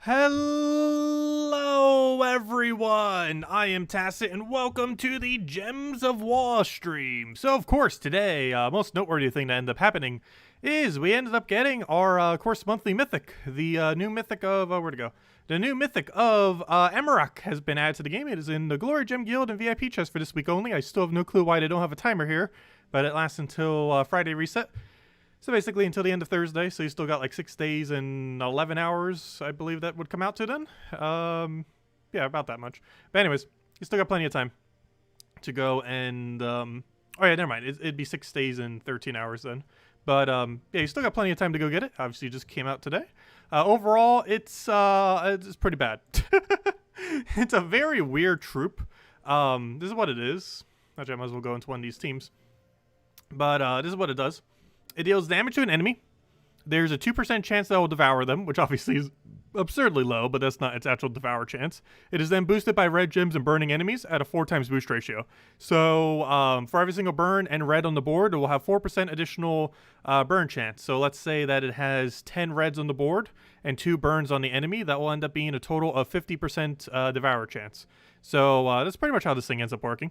Hello everyone, I am Tacet and welcome to the Gems of War stream. So of course today, most noteworthy thing that ended up happening is we ended up getting our, of course, monthly Mythic. The new Mythic of, where'd it go? The new Mythic of Amarok has been added to the game. It is in the Glory Gem Guild and VIP chest for this week only. I still have no clue why they don't have a timer here, but it lasts until Friday reset. So basically until the end of Thursday, so you still got like 6 days and 11 hours, I believe that would come out to then. Yeah, about that much. But anyways, you still got plenty of time to go and, oh yeah, never mind. It'd be 6 days and 13 hours then. But yeah, you still got plenty of time to go get it. Obviously, it just came out today. Overall, it's pretty bad. It's a very weird troop. This is what it is. Actually, I might as well go into one of these teams. But this is what it does. It deals damage to an enemy. There's a 2% chance that it will devour them, which obviously is absurdly low, but that's not its actual devour chance. It is then boosted by red gems and burning enemies at a 4 times boost ratio. So for every single burn and red on the board, it will have 4% additional burn chance. So let's say that it has 10 reds on the board and 2 burns on the enemy. That will end up being a total of 50% devour chance. So that's pretty much how this thing ends up working.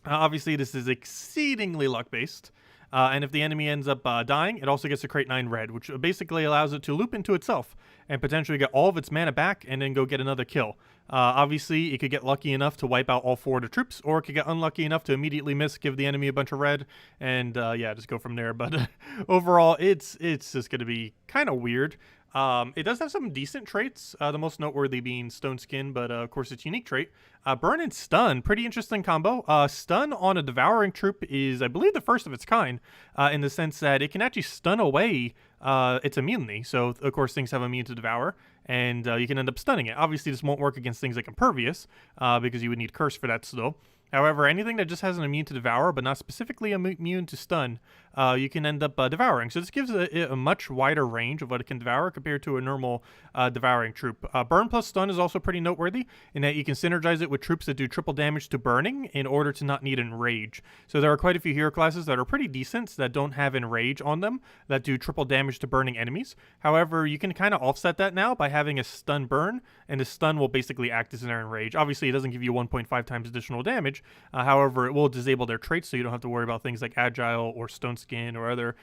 Obviously, this is exceedingly luck-based. And if the enemy ends up dying, it also gets to create 9 red, which basically allows it to loop into itself and potentially get all of its mana back and then go get another kill. Obviously, it could get lucky enough to wipe out all 4 of the troops, or it could get unlucky enough to immediately miss, give the enemy a bunch of red, and yeah, just go from there. But overall, it's just going to be kind of weird. It does have some decent traits, the most noteworthy being Stone Skin, but of course its unique trait. Burn and Stun, pretty interesting combo. Stun on a Devouring troop is, I believe, the first of its kind, in the sense that it can actually stun away its immunity. So, of course, things have immune to Devour, and you can end up stunning it. Obviously, this won't work against things like Impervious, because you would need Curse for that still. However, anything that just has an immune to Devour, but not specifically immune to Stun, you can end up devouring. So this gives it a much wider range of what it can devour compared to a normal devouring troop. Burn plus Stun is also pretty noteworthy in that you can synergize it with troops that do triple damage to burning in order to not need Enrage. So there are quite a few hero classes that are pretty decent that don't have Enrage on them that do triple damage to burning enemies. However, you can kind of offset that now by having a Stun Burn, and the Stun will basically act as an Enrage. Obviously, it doesn't give you 1.5 times additional damage. However, it will disable their traits, so you don't have to worry about things like Agile or Stone Skin or other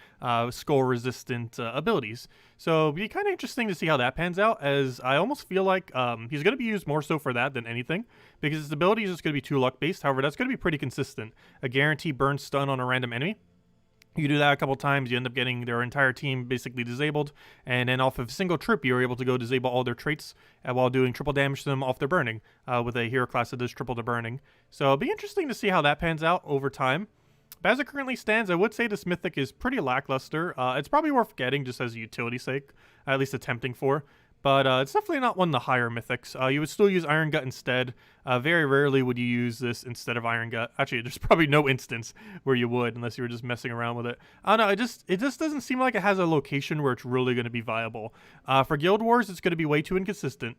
skull-resistant abilities. So it'll be kind of interesting to see how that pans out, as I almost feel like he's going to be used more so for that than anything, because his ability is just going to be too luck-based. However, that's going to be pretty consistent. A guaranteed burn stun on a random enemy. You do that a couple times, you end up getting their entire team basically disabled, and then off of a single troop, you're able to go disable all their traits while doing triple damage to them off their burning with a hero class that does triple to burning. So it'll be interesting to see how that pans out over time. But as it currently stands, I would say this Mythic is pretty lackluster. It's probably worth getting just as a utility sake, at least attempting for. But it's definitely not one of the higher Mythics. You would still use Iron Gut instead. Very rarely would you use this instead of Iron Gut. Actually, there's probably no instance where you would, unless you were just messing around with it. I don't know, it just doesn't seem like it has a location where it's really going to be viable. For Guild Wars, it's going to be way too inconsistent.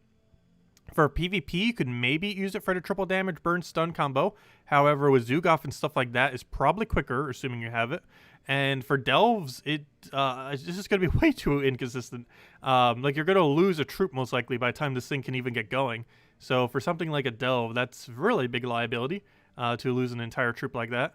For PvP, you could maybe use it for the triple damage burn stun combo. However, with Zugoff and stuff like that, it's probably quicker, assuming you have it. And for Delves, it's just going to be way too inconsistent. Like, you're going to lose a troop most likely by the time this thing can even get going. So for something like a Delve, that's really big liability to lose an entire troop like that.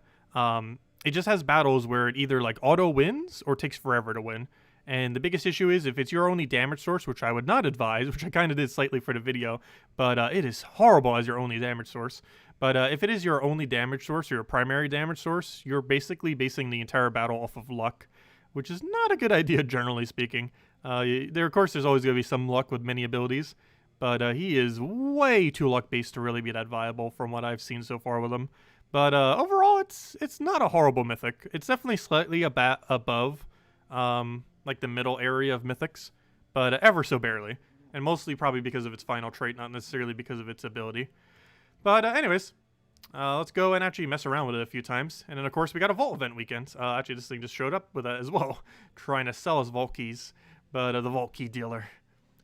It just has battles where it either like auto wins or takes forever to win. And the biggest issue is if it's your only damage source, which I would not advise, which I kind of did slightly for the video, but it is horrible as your only damage source. But if it is your only damage source or your primary damage source, you're basically basing the entire battle off of luck, which is not a good idea generally speaking. Of course, there's always going to be some luck with many abilities, but he is way too luck-based to really be that viable from what I've seen so far with him. But overall, it's not a horrible Mythic. It's definitely slightly above like the middle area of Mythics, but ever so barely. And mostly probably because of its final trait, not necessarily because of its ability. But anyways, let's go and actually mess around with it a few times. And then, of course, we got a Vault event weekend. Actually, this thing just showed up with that as well, trying to sell us Vault keys. But the Vault key dealer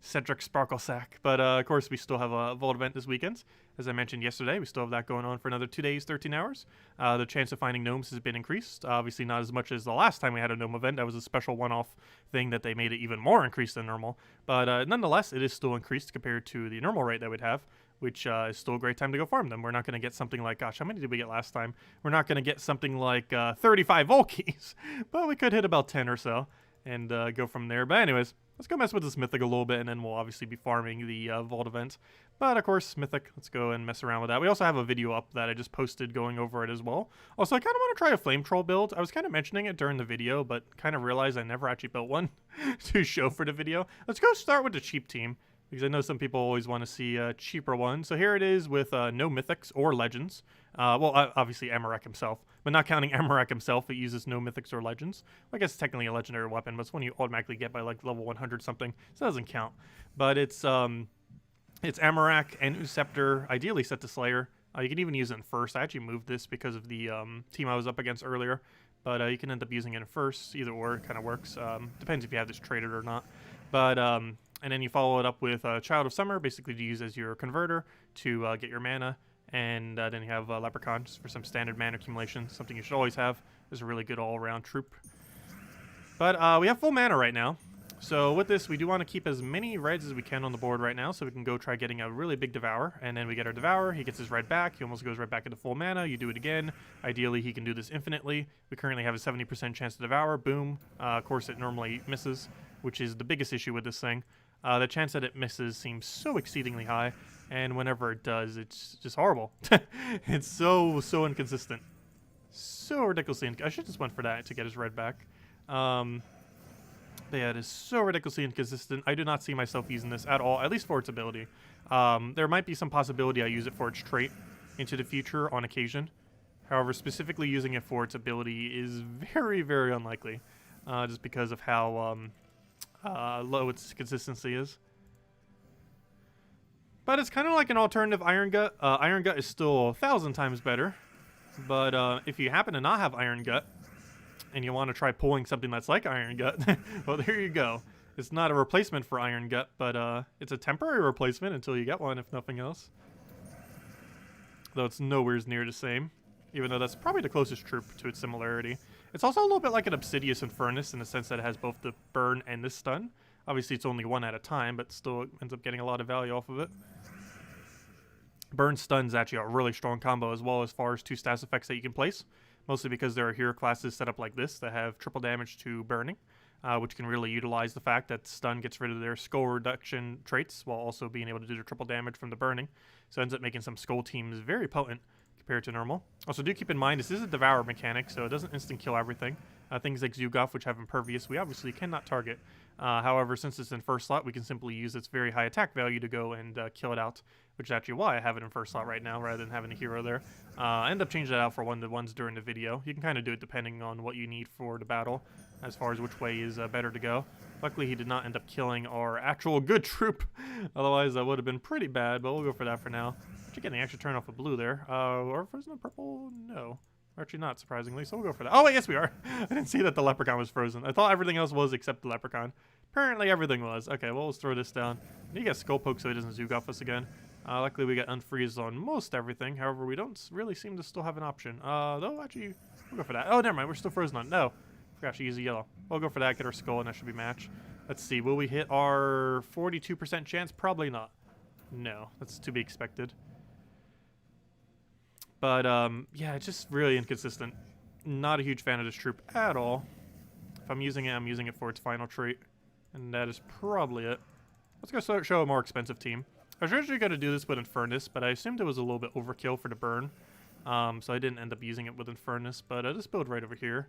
Cedric Sparkle Sack. But of course, we still have a Vault event this weekend. As I mentioned yesterday, we still have that going on for another 2 days, 13 hours. The chance of finding gnomes has been increased. Obviously, not as much as the last time we had a gnome event. That was a special one-off thing that they made it even more increased than normal. But nonetheless, it is still increased compared to the normal rate that we'd have, which is still a great time to go farm them. We're not going to get something like, gosh, how many did we get last time? We're not going to get something like 35 Volkies, but we could hit about 10 or so and go from there. But anyways, let's go mess with this Mythic a little bit, and then we'll obviously be farming the Vault event. But of course, Mythic, let's go and mess around with that. We also have a video up that I just posted going over it as well. Also, I kind of want to try a Flame Troll build. I was kind of mentioning it during the video, but kind of realized I never actually built one to show for the video. Let's go start with the cheap team, because I know some people always want to see a cheaper one. So here it is with no Mythics or Legends. Well, obviously Amarok himself, but not counting Amarok himself, it uses no Mythics or Legends. Well, I guess it's technically a legendary weapon, but it's one you automatically get by like level 100 something, so it doesn't count. But it's Amarok and Uceptor, ideally set to Slayer. You can even use it in first. I actually moved this because of the team I was up against earlier, but you can end up using it in first. Either or, it kind of works. Depends if you have this traded or not. But and then you follow it up with Child of Summer, basically to use as your converter to get your mana. And then you have Leprechaun just for some standard mana accumulation, something you should always have. It's a really good all-around troop. But we have full mana right now. So with this, we do want to keep as many reds as we can on the board right now, so we can go try getting a really big Devour. And then we get our Devour, he gets his red back, he almost goes right back into full mana, you do it again. Ideally, he can do this infinitely. We currently have a 70% chance to Devour, boom. Of course, it normally misses, which is the biggest issue with this thing. The chance that it misses seems so exceedingly high, and whenever it does, it's just horrible. It's so inconsistent. So ridiculously I should just went for that to get his red back. But yeah, it is so ridiculously inconsistent. I do not see myself using this at all, at least for its ability. There might be some possibility I use it for its trait into the future on occasion. However, specifically using it for its ability is very, very unlikely, just because of how low its consistency is. But it's kind of like an alternative Iron Gut. Iron Gut is still 1,000 times better, but if you happen to not have Iron Gut, and you want to try pulling something that's like Iron Gut, well, there you go. It's not a replacement for Iron Gut, but it's a temporary replacement until you get one, if nothing else. Though it's nowhere near the same, even though that's probably the closest troop to its similarity. It's also a little bit like an Obsidious Infernus in the sense that it has both the burn and the stun. Obviously, it's only one at a time, but still ends up getting a lot of value off of it. Burn stun's actually a really strong combo as well as far as 2 stats effects that you can place. Mostly because there are hero classes set up like this that have triple damage to burning, which can really utilize the fact that stun gets rid of their skull reduction traits while also being able to do the triple damage from the burning. So it ends up making some skull teams very potent compared to normal. Also, do keep in mind, this is a Devour mechanic, so it doesn't instant kill everything. Things like Zugoff, which have Impervious, we obviously cannot target. However, since it's in first slot, we can simply use its very high attack value to go and kill it out, which is actually why I have it in first slot right now rather than having a hero there. I end up changing that out for one of the ones during the video. You can kind of do it depending on what you need for the battle, as far as which way is better to go. Luckily, he did not end up killing our actual good troop. Otherwise, that would have been pretty bad, but we'll go for that for now. Actually getting the extra turn off of blue there. Or frozen on purple? No. Actually not, surprisingly, so we'll go for that. Oh, wait, yes, we are. I didn't see that the Leprechaun was frozen. I thought everything else was except the Leprechaun. Apparently, everything was. Okay, well, let's throw this down. You get Skull Poke so he doesn't Zoog off us again. Luckily, we got Unfreeze on most everything. However, we don't really seem to still have an option. Though, actually, we'll go for that. Oh, never mind. We're still frozen on. No. Forgot to use a yellow. We'll go for that, get our Skull, and that should be match. Let's see. Will we hit our 42% chance? Probably not. No, that's to be expected. But, yeah, it's just really inconsistent. Not a huge fan of this troop at all. If I'm using it for its final trait. And that is probably it. Let's go show a more expensive team. I was originally going to do this with Infernus, but I assumed it was a little bit overkill for the burn. So I didn't end up using it with Infernus, but this build right over here.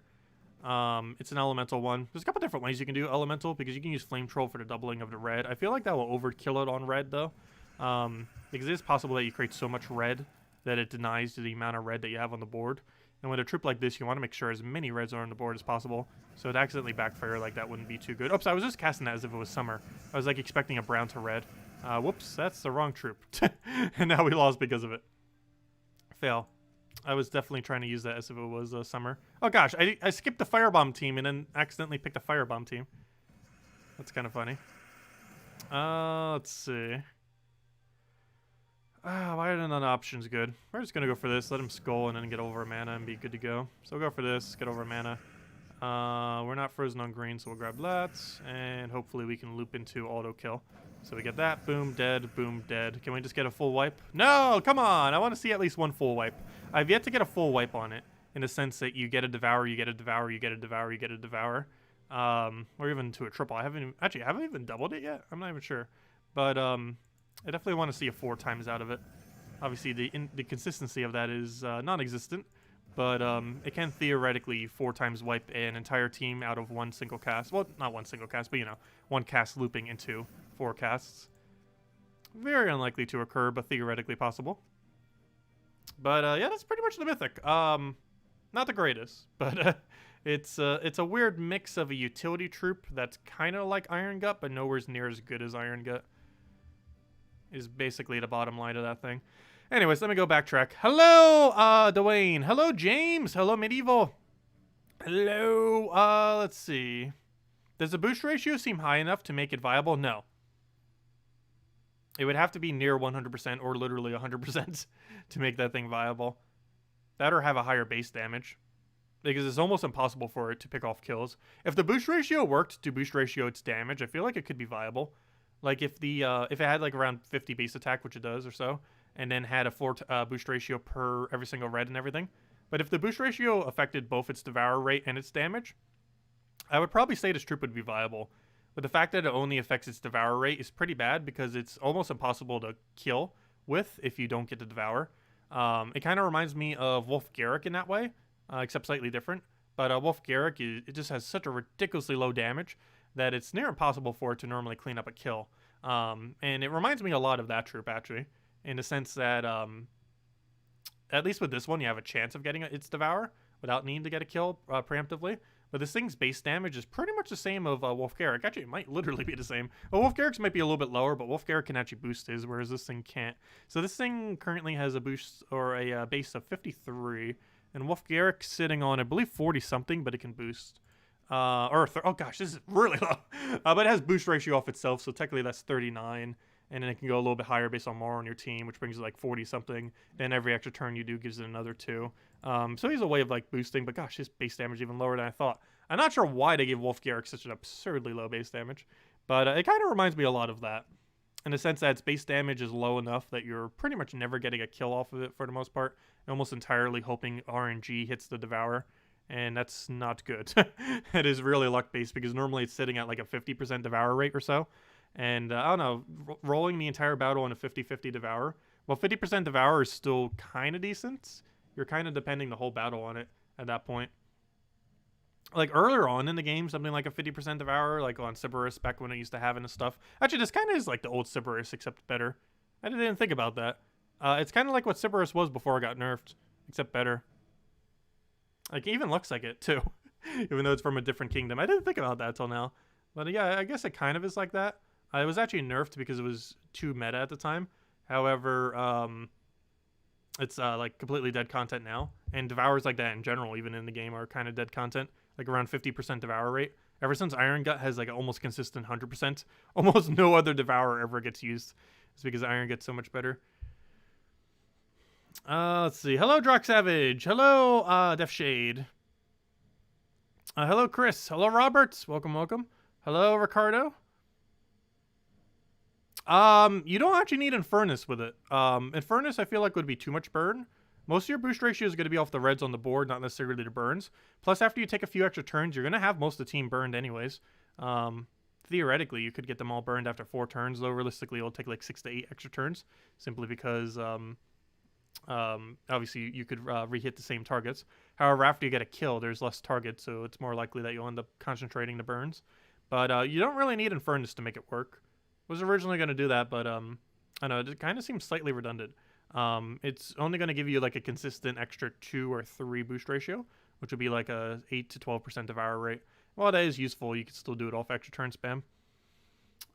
It's an elemental one. There's a couple different ways you can do elemental, because you can use Flame Troll for the doubling of the red. I feel like that will overkill it on red, though. Because it is possible that you create so much red that it denies the amount of red that you have on the board. And with a troop like this, you want to make sure as many reds are on the board as possible. So it accidentally backfire like that wouldn't be too good. Oops, I was just casting that as if it was summer. I was like expecting a brown to red. Whoops, that's the wrong troop. And now we lost because of it. Fail. I was definitely trying to use that as if it was summer. Oh gosh, I skipped the Firebomb team and then accidentally picked a Firebomb team. That's kind of funny. Let's see. Why are none options good? We're just gonna go for this. Let him skull and then get over a mana and be good to go. So we'll go for this. Get over a mana. We're not frozen on green, so we'll grab that. And hopefully we can loop into auto kill. So we get that. Boom, dead. Boom, dead. Can we just get a full wipe? No, come on. I want to see at least one full wipe. I've yet to get a full wipe on it, in the sense that you get a devour, you get a devour, you get a devour, you get a devour. Or even to a triple. I haven't even doubled it yet. I'm not even sure. But I definitely want to see a 4 times out of it. Obviously, the consistency of that is non-existent, but it can theoretically 4 times wipe an entire team out of one single cast. Well, not one single cast, but you know, one cast looping into 4 casts. Very unlikely to occur, but theoretically possible. But yeah, that's pretty much the Mythic. Not the greatest, but it's a weird mix of a utility troop that's kind of like Iron Gut, but nowhere near as good as Iron Gut. Is basically the bottom line of that thing. Anyways, let me go backtrack. Hello, Dwayne. Hello, James. Hello, Medieval. Hello, let's see. Does the boost ratio seem high enough to make it viable? No. It would have to be near 100% or literally 100% to make that thing viable. That or have a higher base damage. Because it's almost impossible for it to pick off kills. If the boost ratio worked to boost ratio its damage, I feel like it could be viable. Like if it had like around 50 base attack, which it does or so, and then had a 4 boost ratio per every single red and everything. But if the boost ratio affected both its devour rate and its damage, I would probably say this troop would be viable. But the fact that it only affects its devour rate is pretty bad because it's almost impossible to kill with if you don't get to devour. It kind of reminds me of Wolf Garrick in that way, except slightly different. But Wolf Garrick, it just has such a ridiculously low damage that it's near impossible for it to normally clean up a kill. And it reminds me a lot of that troop, actually, in the sense that, at least with this one, you have a chance of getting its devour without needing to get a kill preemptively. But this thing's base damage is pretty much the same of Wolf Garrick. Actually, it might literally be the same. Well, Wolf Garrick's might be a little bit lower, but Wolf Garrick can actually boost his, whereas this thing can't. So this thing currently has a boost or a base of 53, and Wolf Garrick's sitting on, I believe, 40-something, but it can boost. Oh gosh, this is really low. But it has boost ratio off itself, so technically that's 39. And then it can go a little bit higher based on more on your team, which brings it like 40-something. Then every extra turn you do gives it another 2. So he's a way of like boosting, but gosh, his base damage is even lower than I thought. I'm not sure why they gave Wolf Garrick such an absurdly low base damage, but it kind of reminds me a lot of that. In the sense that its base damage is low enough that you're pretty much never getting a kill off of it for the most part, almost entirely hoping RNG hits the Devourer. And that's not good. It is really luck-based because normally it's sitting at like a 50% Devour rate or so. And I don't know, rolling the entire battle on a 50-50 Devourer. Well, 50% Devourer is still kind of decent. You're kind of depending the whole battle on it at that point. Like earlier on in the game, something like a 50% Devourer, like on Sybaris back when it used to have it and stuff. Actually, this kind of is like the old Sybaris, except better. I didn't think about that. It's kind of like what Sybaris was before it got nerfed, except better. Like, it even looks like it, too. Even though it's from a different kingdom. I didn't think about that till now. But yeah, I guess it kind of is like that. It was actually nerfed because it was too meta at the time. However, it's like completely dead content now. And Devours like that in general, even in the game, are kind of dead content. Like around 50% Devour rate. Ever since Iron Gut has like an almost consistent 100%, almost no other Devourer ever gets used. It's because Iron Gut's so much better. Let's see. Hello, Drock Savage. Hello, Def Shade. Hello, Chris. Hello, Roberts. Welcome, welcome. Hello, Ricardo. You don't actually need Infernus with it. Infernus, I feel like, would be too much burn. Most of your boost ratio is going to be off the reds on the board, not necessarily the burns. Plus, after you take a few extra turns, you're going to have most of the team burned anyways. Theoretically, you could get them all burned after 4 turns, though realistically, it'll take like 6 to 8 extra turns, simply because, obviously you could re-hit the same targets. However, after you get a kill, there's less targets, so it's more likely that you'll end up concentrating the burns. But you don't really need Infernus to make it work. I was originally going to do that, but I don't know, it kind of seems slightly redundant. It's only going to give you like a consistent extra 2 or 3 boost ratio, which would be like a 8 to 12% Devour rate. While that is useful, you can still do it off extra turn spam.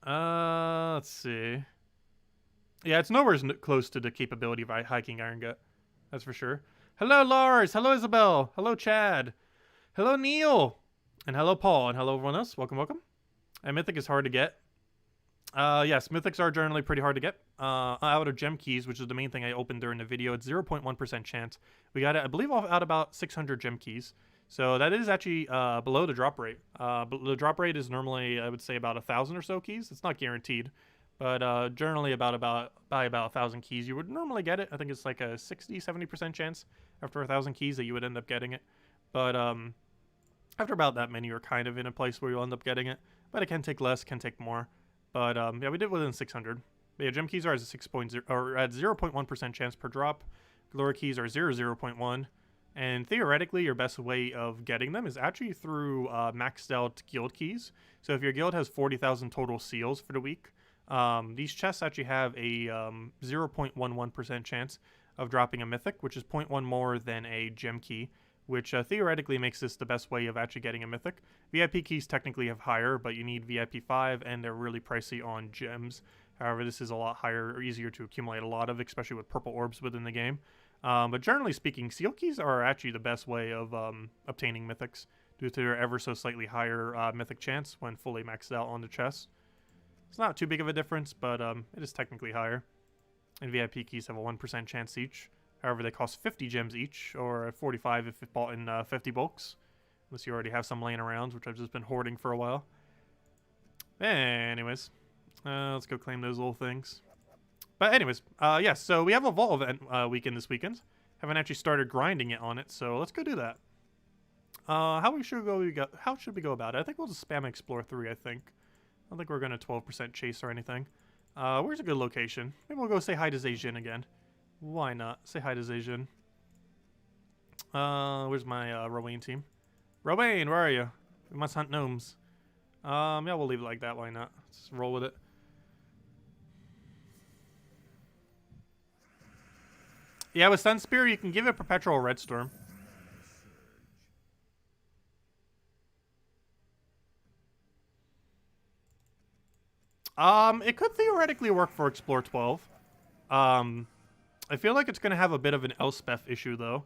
Let's see. Yeah, it's nowhere close to the capability of hiking Iron Gut. That's for sure. Hello, Lars. Hello, Isabel. Hello, Chad. Hello, Neil. And hello, Paul. And hello, everyone else. Welcome, welcome. And Mythic is hard to get. Yes, mythics are generally pretty hard to get. Out of gem keys, which is the main thing I opened during the video, it's 0.1% chance. We got it, I believe, out about 600 gem keys. So that is actually below the drop rate. The drop rate is normally, I would say, about 1,000 or so keys. It's not guaranteed, but generally by about 1,000 keys, you would normally get it. I think it's like a 60-70% chance after 1,000 keys that you would end up getting it. But after about that many, you're kind of in a place where you'll end up getting it. But it can take less, can take more. But yeah, we did within 600. But yeah, gem keys are at 6.0 or at 0.1% chance per drop. Glory keys are 0.1. And theoretically, your best way of getting them is actually through maxed out guild keys. So if your guild has 40,000 total seals for the week, these chests actually have a 0.11% chance of dropping a mythic, which is 0.1 more than a gem key, which theoretically makes this the best way of actually getting a mythic. VIP keys technically have higher, but you need VIP 5, and they're really pricey on gems. However, this is a lot higher or easier to accumulate a lot of, especially with purple orbs within the game. But generally speaking, seal keys are actually the best way of obtaining mythics due to their ever so slightly higher mythic chance when fully maxed out on the chest. It's not too big of a difference, but it is technically higher. And VIP keys have a 1% chance each. However, they cost 50 gems each, or 45 if bought in 50 bulks. Unless you already have some laying around, which I've just been hoarding for a while. Anyways, let's go claim those little things. But anyways, yes, so we have a vault event weekend this weekend. Haven't actually started grinding it on it, so let's go do that. How should we go about it? I think we'll just spam explore 3, I think. I don't think we're going to 12% chase or anything. Where's a good location? Maybe we'll go say hi to Zayjin again. Why not? Say hi to Zayjin. Where's my Rowan team? Rowan, where are you? We must hunt gnomes. Yeah, we'll leave it like that. Why not? Let's roll with it. Yeah, with Sun Spear, you can give it Perpetual Red Storm. It could theoretically work for Explore 12. I feel like it's going to have a bit of an Elspeth issue, though,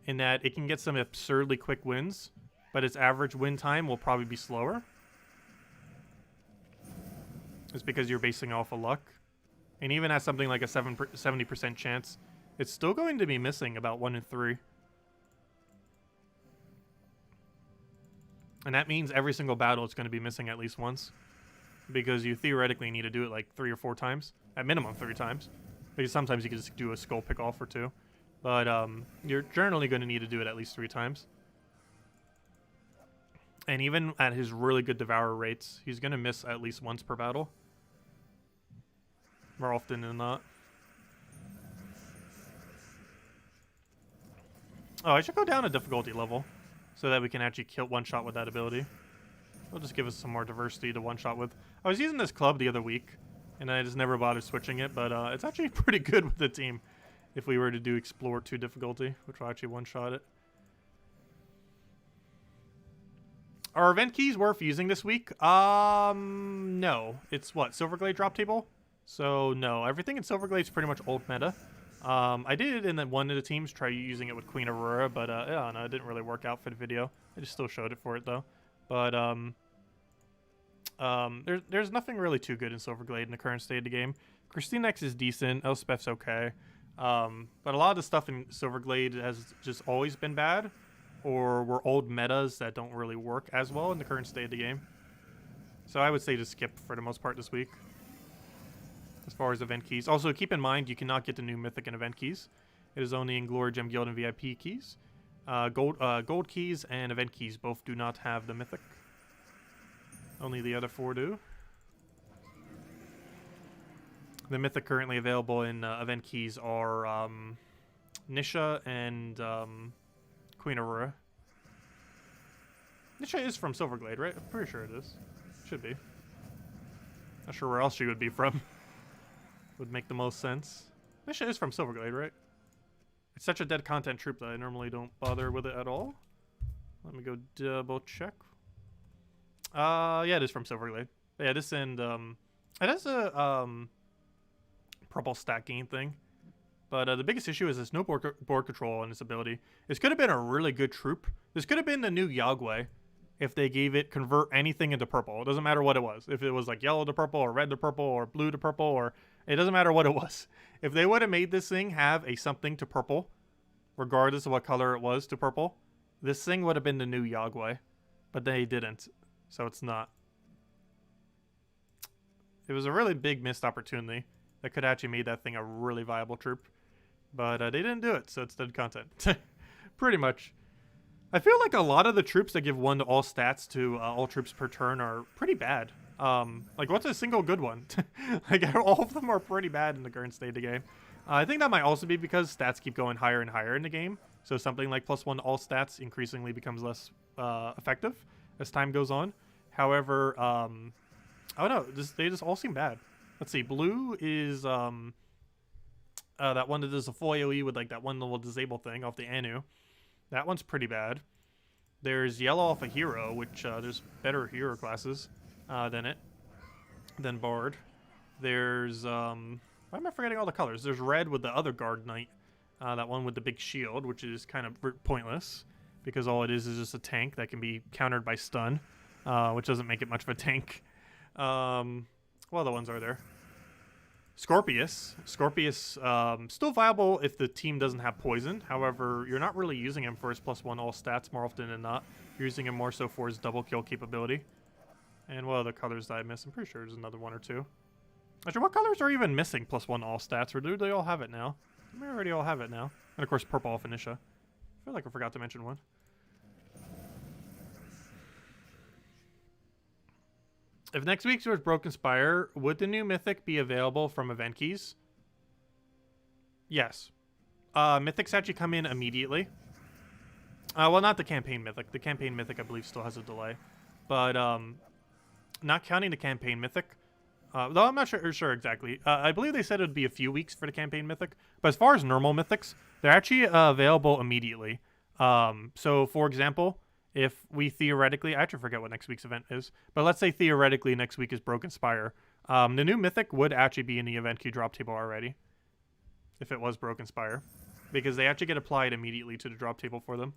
in that it can get some absurdly quick wins, but its average win time will probably be slower. It's because you're basing off of luck. And even at something like a 70% chance, it's still going to be missing about 1 in 3. And that means every single battle it's going to be missing at least once. Because you theoretically need to do it like 3 or 4 times. At minimum 3 times. Because sometimes you can just do a skull pick off or 2. But you're generally going to need to do it at least 3 times. And even at his really good Devourer rates, he's going to miss at least once per battle. More often than not. Oh, I should go down a difficulty level. So that we can actually kill one-shot with that ability. It'll just give us some more diversity to one-shot with. I was using this club the other week. And I just never bothered switching it, but it's actually pretty good with the team if we were to do Explore 2 difficulty, which will actually one-shot it. Are event keys worth using this week? No. It's what, Silverglade drop table? So, no. Everything in Silverglade is pretty much old meta. I did in one of the teams try using it with Queen Aurora, but yeah, no, it didn't really work out for the video. I just still showed it for it, though. But, there's nothing really too good in Silverglade in the current state of the game. Christine X is decent. Elspeth's okay. But a lot of the stuff in Silverglade has just always been bad, or were old metas that don't really work as well in the current state of the game. So I would say to skip for the most part this week. As far as event keys. Also, keep in mind, you cannot get the new Mythic and event keys. It is only in Glory, Gem Guild, and VIP keys. Gold keys and event keys both do not have the Mythic. Only the other 4 do. The Mythic currently available in event keys are Nisha and Queen Aurora. Nisha is from Silverglade, right? I'm pretty sure it is. Should be. Not sure where else she would be from. Would make the most sense. Nisha is from Silverglade, right? It's such a dead content troop that I normally don't bother with it at all. Let me go double check. Yeah, it is from Silverglade. Yeah, this and it has a purple stat gain thing. But the biggest issue is there's no board control on this ability. This could have been a really good troop. This could have been the new Yagway if they gave it convert anything into purple. It doesn't matter what it was. If it was like yellow to purple or red to purple or blue to purple, or it doesn't matter what it was. If they would have made this thing have a something to purple, regardless of what color it was to purple, this thing would have been the new Yagway. But they didn't. So it's not. It was a really big missed opportunity that could actually made that thing a really viable troop. But they didn't do it, so it's dead content. Pretty much. I feel like a lot of the troops that give 1 to all stats to all troops per turn are pretty bad. Like, what's a single good one? Like, all of them are pretty bad in the current state of the game. I think that might also be because stats keep going higher and higher in the game. So something like +1 to all stats increasingly becomes less effective as time goes on. However, I don't know. They just all seem bad. Let's see. Blue is that one that does a full AoE with like that one little disable thing off the Anu. That one's pretty bad. There's yellow off a hero, which there's better hero classes than Bard. There's why am I forgetting all the colors? There's red with the other Guard Knight, that one with the big shield, which is kind of pointless because all it is just a tank that can be countered by stun, which doesn't make it much of a tank. What other ones are there? Scorpius, still viable if the team doesn't have poison. However, you're not really using him for his +1 all stats more often than not. You're using him more so for his double kill capability. And what other colors did I miss? I'm pretty sure there's another one or two. Actually, what colors are even missing +1 all stats, or do they all have it now? They already all have it now. And of course, purple off Initia. I feel like I forgot to mention one. If next week's was Broken Spire, would the new Mythic be available from event keys? Yes. Mythics actually come in immediately. Well, not the campaign Mythic. The campaign Mythic, I believe, still has a delay. But not counting the campaign Mythic, though I'm not sure exactly. I believe they said it would be a few weeks for the campaign Mythic. But as far as normal Mythics, they're actually available immediately. So, for example, if we theoretically, I actually forget what next week's event is, but let's say theoretically next week is Broken Spire. The new Mythic would actually be in the event queue drop table already, if it was Broken Spire, because they actually get applied immediately to the drop table for them.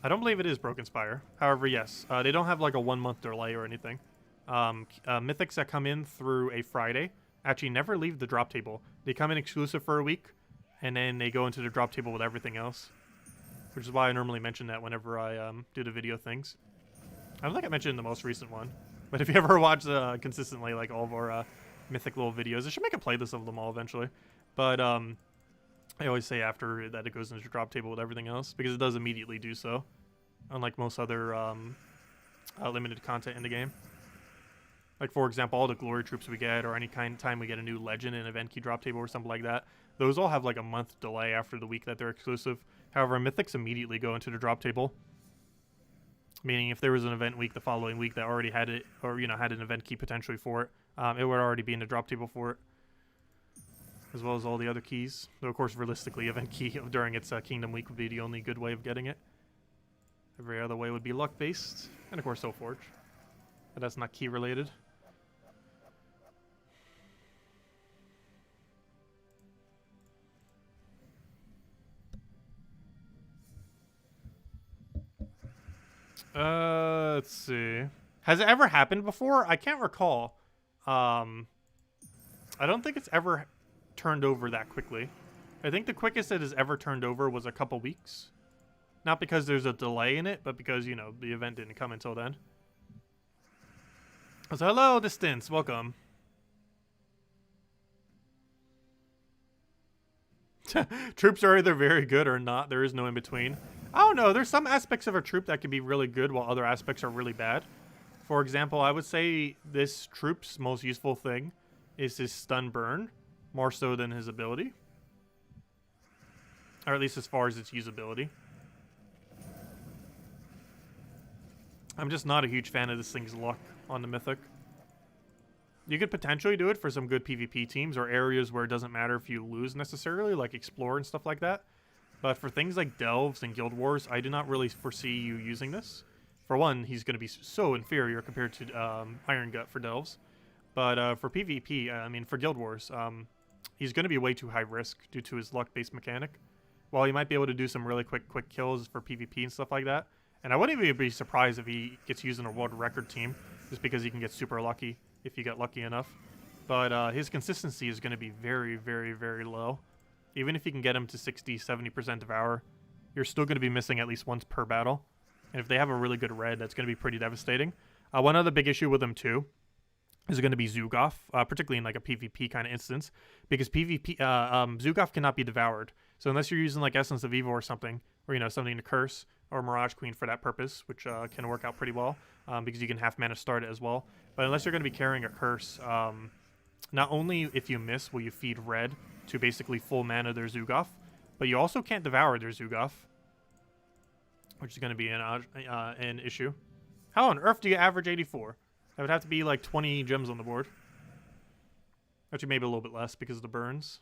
I don't believe it is Broken Spire. However, yes, they don't have like a 1 month delay or anything. Mythics that come in through a Friday actually never leave the drop table. They come in exclusive for a week, and then they go into the drop table with everything else. Which is why I normally mention that whenever I do the video things. I don't think I mentioned the most recent one. But if you ever watch consistently like all of our Mythic little videos, I should make a playlist of them all eventually. But I always say after that it goes into the drop table with everything else, because it does immediately do so. Unlike most other limited content in the game. Like, for example, all the glory troops we get, or any time we get a new legend in event key drop table or something like that, those all have like a month delay after the week that they're exclusive. However, Mythics immediately go into the drop table. Meaning if there was an event week the following week that already had it, or, you know, had an event key potentially for it, it would already be in the drop table for it. As well as all the other keys. Though, of course, realistically, event key during its Kingdom Week would be the only good way of getting it. Every other way would be luck-based. And, of course, Soulforge. But that's not key-related. Let's see. Has it ever happened before? I can't recall. I don't think it's ever turned over that quickly. I think the quickest it has ever turned over was a couple weeks. Not because there's a delay in it, but because, you know, the event didn't come until then. So, hello, Distance. Welcome. Troops are either very good or not. There is no in between. I don't know. There's some aspects of a troop that can be really good while other aspects are really bad. For example, I would say this troop's most useful thing is his stun burn, more so than his ability. Or at least as far as its usability. I'm just not a huge fan of this thing's luck on the Mythic. You could potentially do it for some good PvP teams or areas where it doesn't matter if you lose necessarily, like Explore and stuff like that. But for things like Delves and Guild Wars, I do not really foresee you using this. For one, he's going to be so inferior compared to Iron Gut for Delves. But for PvP, I mean, for Guild Wars, he's going to be way too high risk due to his luck-based mechanic. while he might be able to do some really quick kills for PvP and stuff like that, and I wouldn't even be surprised if he gets used in a world record team, just because he can get super lucky if you get lucky enough. But his consistency is going to be very, very, very low. Even if you can get him to 60-70% Devour, you're still going to be missing at least once per battle. And if they have a really good red, that's going to be pretty devastating. One other big issue with him too is going to be Zugov, particularly in like a PvP kind of instance, because Zugov cannot be devoured. So unless you're using like Essence of Evil or something, or you know, something to curse, or Mirage Queen for that purpose, which can work out pretty well, because you can half mana start it as well. But unless you're going to be carrying a curse, not only if you miss will you feed red to basically full mana their Zugov, but you also can't devour their Zugov, which is going to be an issue. How on earth do you average 84? That would have to be like 20 gems on the board. Actually, maybe a little bit less because of the burns.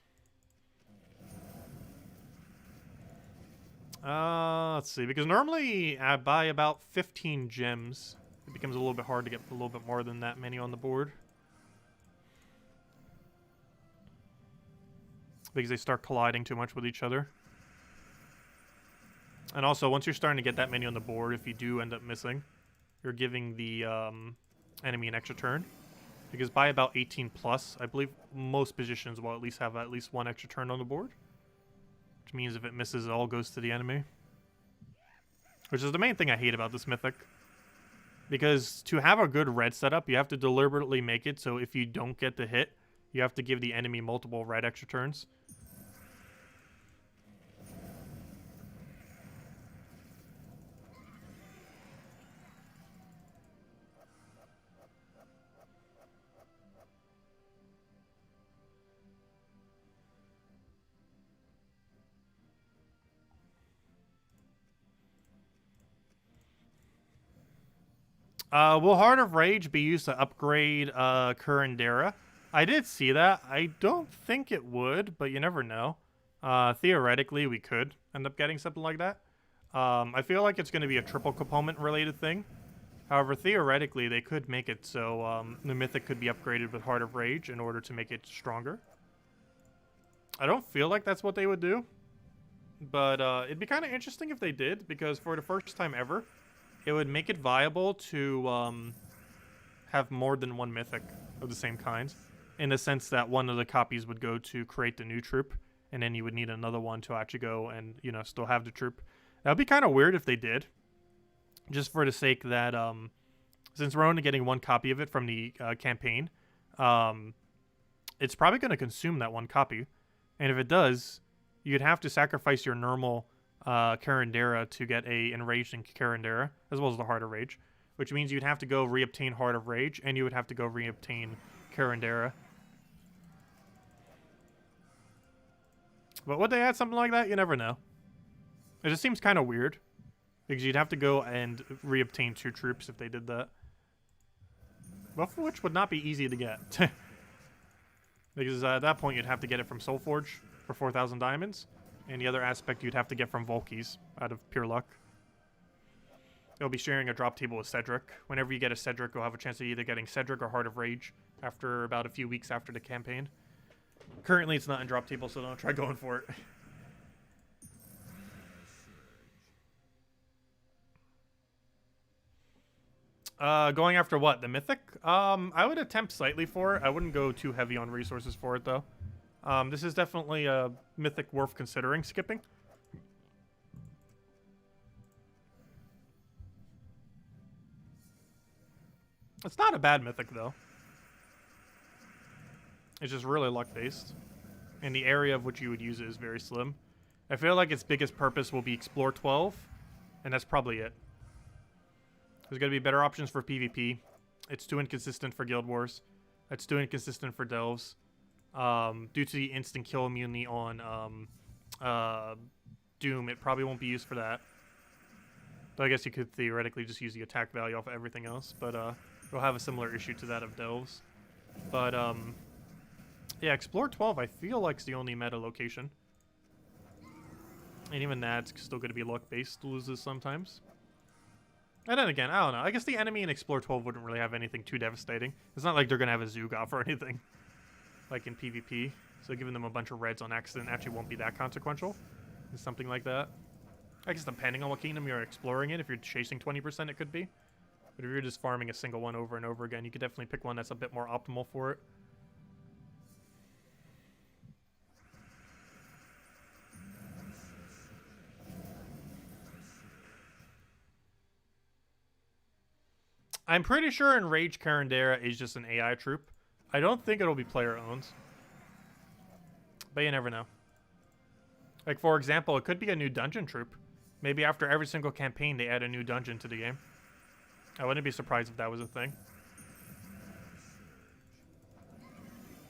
Let's see, because normally I buy about 15 gems. It becomes a little bit hard to get a little bit more than that many on the board, because they start colliding too much with each other. And also, once you're starting to get that many on the board, if you do end up missing, you're giving the enemy an extra turn. Because by about 18 plus, I believe most positions will at least have at least one extra turn on the board. Which means if it misses, it all goes to the enemy. Which is the main thing I hate about this Mythic. Because to have a good red setup, you have to deliberately make it so if you don't get the hit, you have to give the enemy multiple red extra turns. Will Heart of Rage be used to upgrade Curandera? I did see that. I don't think it would, but you never know. Theoretically, we could end up getting something like that. I feel like it's going to be a triple component related thing. However, theoretically, they could make it so the Mythic could be upgraded with Heart of Rage in order to make it stronger. I don't feel like that's what they would do, but it'd be kind of interesting if they did, because for the first time ever, it would make it viable to have more than one Mythic of the same kind, in the sense that one of the copies would go to create the new troop, and then you would need another one to actually go and, you know, still have the troop. That would be kind of weird if they did, just for the sake that, since we're only getting one copy of it from the campaign, it's probably going to consume that one copy, and if it does, you'd have to sacrifice your normal Curandera to get a Enraged and Curandera, as well as the Heart of Rage, which means you'd have to go reobtain Heart of Rage, and you would have to go reobtain Curandera. But would they add something like that? You never know. It just seems kind of weird, because you'd have to go and reobtain 2 troops if they did that. Both of which would not be easy to get. Because at that point, you'd have to get it from Soulforge for 4,000 diamonds. And the other aspect you'd have to get from Volkies out of pure luck. They'll be sharing a drop table with Cedric. Whenever you get a Cedric, you'll have a chance of either getting Cedric or Heart of Rage after about a few weeks after the campaign. Currently, it's not in drop table, so don't try going for it. Going after what? The Mythic? I would attempt slightly for it. I wouldn't go too heavy on resources for it, though. This is definitely a Mythic worth considering skipping. It's not a bad Mythic, though. It's just really luck-based. And the area of which you would use it is very slim. I feel like its biggest purpose will be Explore 12, and that's probably it. There's going to be better options for PvP. It's too inconsistent for Guild Wars. It's too inconsistent for Delves. Due to the instant kill immunity on Doom, it probably won't be used for that. Though I guess you could theoretically just use the attack value off of everything else, but it'll have a similar issue to that of Delves. But yeah, Explore 12 I feel like is the only meta location. And even that's still going to be luck-based loses sometimes. And then again, I don't know. I guess the enemy in Explore 12 wouldn't really have anything too devastating. It's not like they're going to have a Zugov or anything. Like in PvP, so giving them a bunch of reds on accident actually won't be that consequential. something like that. I guess depending on what kingdom you're exploring in, if you're chasing 20%, it could be. But if you're just farming a single one over and over again, you could definitely pick one that's a bit more optimal for it. I'm pretty sure Enraged Carandera is just an AI troop. I don't think it'll be player owned. But you never know. Like, for example, it could be a new dungeon troop. Maybe after every single campaign, they add a new dungeon to the game. I wouldn't be surprised if that was a thing.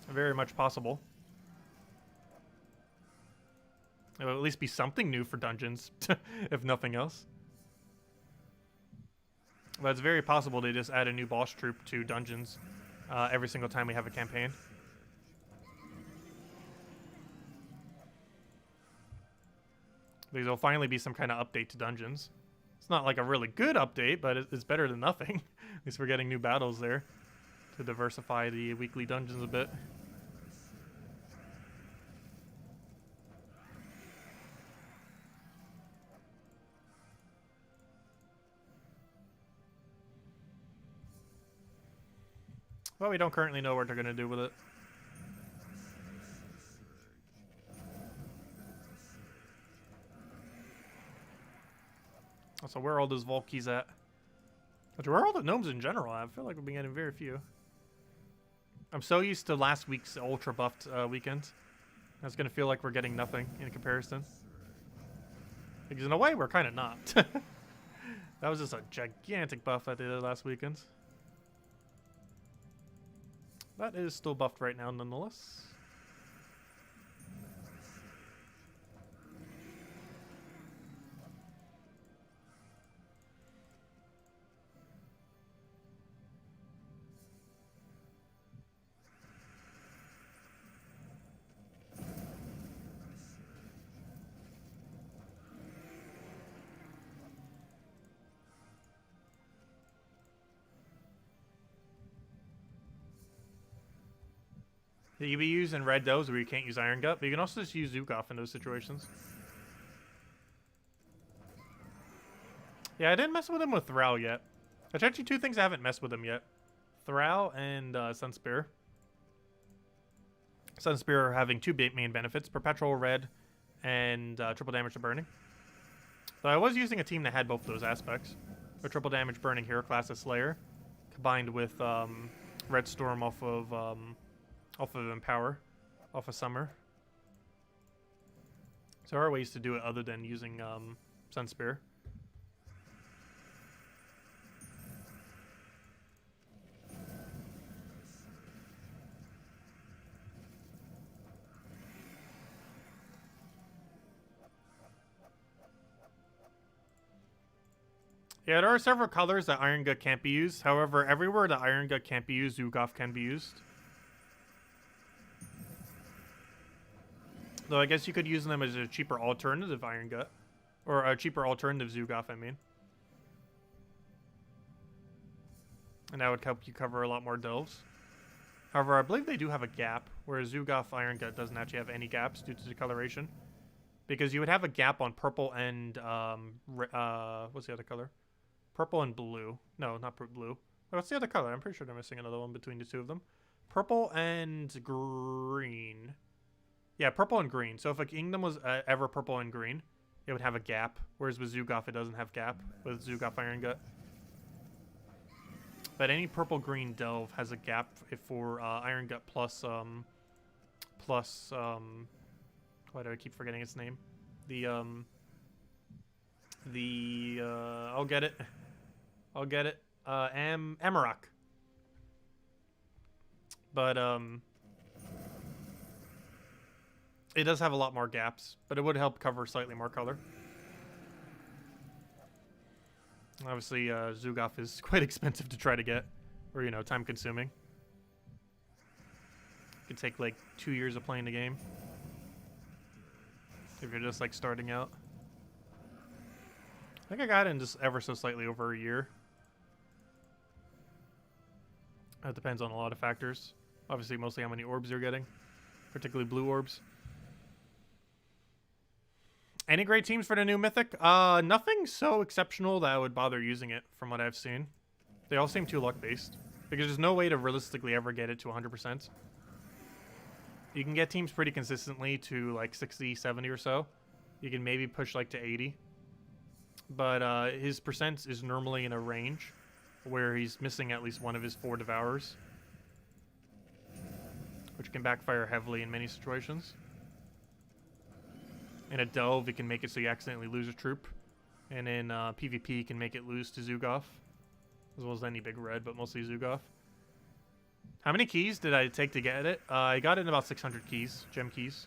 Very much possible. It will at least be something new for dungeons, if nothing else. But it's very possible they just add a new boss troop to dungeons every single time we have a campaign. Because there'll finally be some kind of update to dungeons. It's not like a really good update, but it's better than nothing. At least we're getting new battles there to diversify the weekly dungeons a bit. Well, we don't currently know what they're going to do with it. So where are all those Volkies at? Where are all the gnomes in general? I feel like we've been getting very few. I'm so used to last week's ultra buffed weekend. It's going to feel like we're getting nothing in comparison. Because in a way, we're kind of not. That was just a gigantic buff that they did last weekend. That is still buffed right now, nonetheless. You can be using red does where you can't use Iron Gut, but you can also just use Zugoff in those situations. Yeah, I didn't mess with him with Thrall yet. There's actually two things I haven't messed with him yet. Thrall and Sunspear. Sunspear having two main benefits, Perpetual Red and triple damage to burning. So I was using a team that had both those aspects. A triple damage burning hero class as Slayer, combined with Red Storm off of Empower, off of Summer. So there are ways to do it other than using Sunspear. Yeah, there are several colors that Iron Gut can't be used. However, everywhere that Iron Gut can't be used, Zugoff can be used. Though I guess you could use them as a cheaper alternative Iron Gut. Or a cheaper alternative Zugoff, I mean. And that would help you cover a lot more delves. However, I believe they do have a gap, whereas Zugoff Iron Gut doesn't actually have any gaps due to discoloration. Because you would have a gap on purple and, what's the other color? Purple and blue. No, not blue. What's the other color? I'm pretty sure they're missing another one between the two of them. Purple and green. Yeah, purple and green. So if a kingdom was ever purple and green, it would have a gap. Whereas with Zugoff, it doesn't have gap with Zugoff Iron Gut. But any purple-green delve has a gap for Iron Gut plus, why do I keep forgetting its name? I'll get it. Amarok. But, it does have a lot more gaps, but it would help cover slightly more color. Obviously, Zugoff is quite expensive to try to get, or, you know, time-consuming. It could take, like, 2 years of playing the game. If you're just, like, starting out. I think I got it in just ever so slightly over a year. That depends on a lot of factors. Obviously, mostly how many orbs you're getting. Particularly blue orbs. Any great teams for the new Mythic? Nothing so exceptional that I would bother using it from what I've seen. They all seem too luck-based. Because there's no way to realistically ever get it to 100%. You can get teams pretty consistently to like 60, 70 or so. You can maybe push like to 80. But his percent is normally in a range where he's missing at least one of his 4 Devourers. Which can backfire heavily in many situations. In a Delve, it can make it so you accidentally lose a troop. And in PvP, you can make it lose to Zugoff. As well as any big red, but mostly Zugoff. How many keys did I take to get it? I got it in about 600 keys. Gem keys.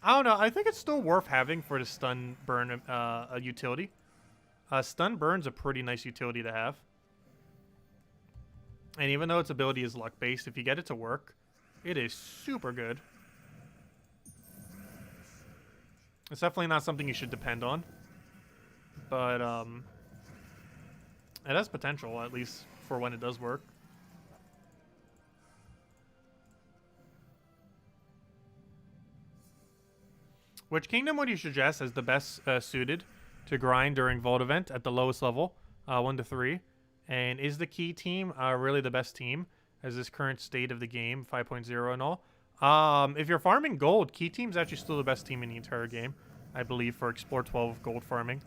I don't know. I think it's still worth having for the stun burn utility. Stun burn's a pretty nice utility to have. And even though its ability is luck-based, if you get it to work, it is super good. It's definitely not something you should depend on. But, it has potential, at least for when it does work. Which kingdom would you suggest as the best suited to grind during Vault event at the lowest level, 1 to 3? And is the key team really the best team as this current state of the game, 5.0 and all? If you're farming gold, key team's actually still the best team in the entire game, I believe, for Explore 12 gold farming.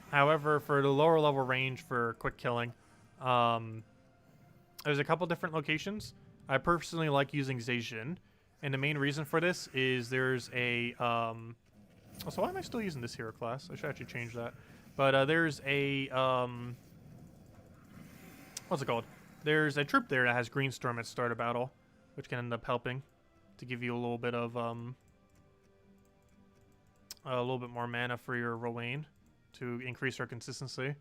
However, for the lower level range for quick killing, there's a couple different locations. I personally like using Zejin, and the main reason for this is there's a so why am I still using this hero class? I should actually change that. But there's a what's it called? There's a troop there that has Green Storm at start of battle, which can end up helping to give you a little bit of more mana for your Rowan to increase our consistency.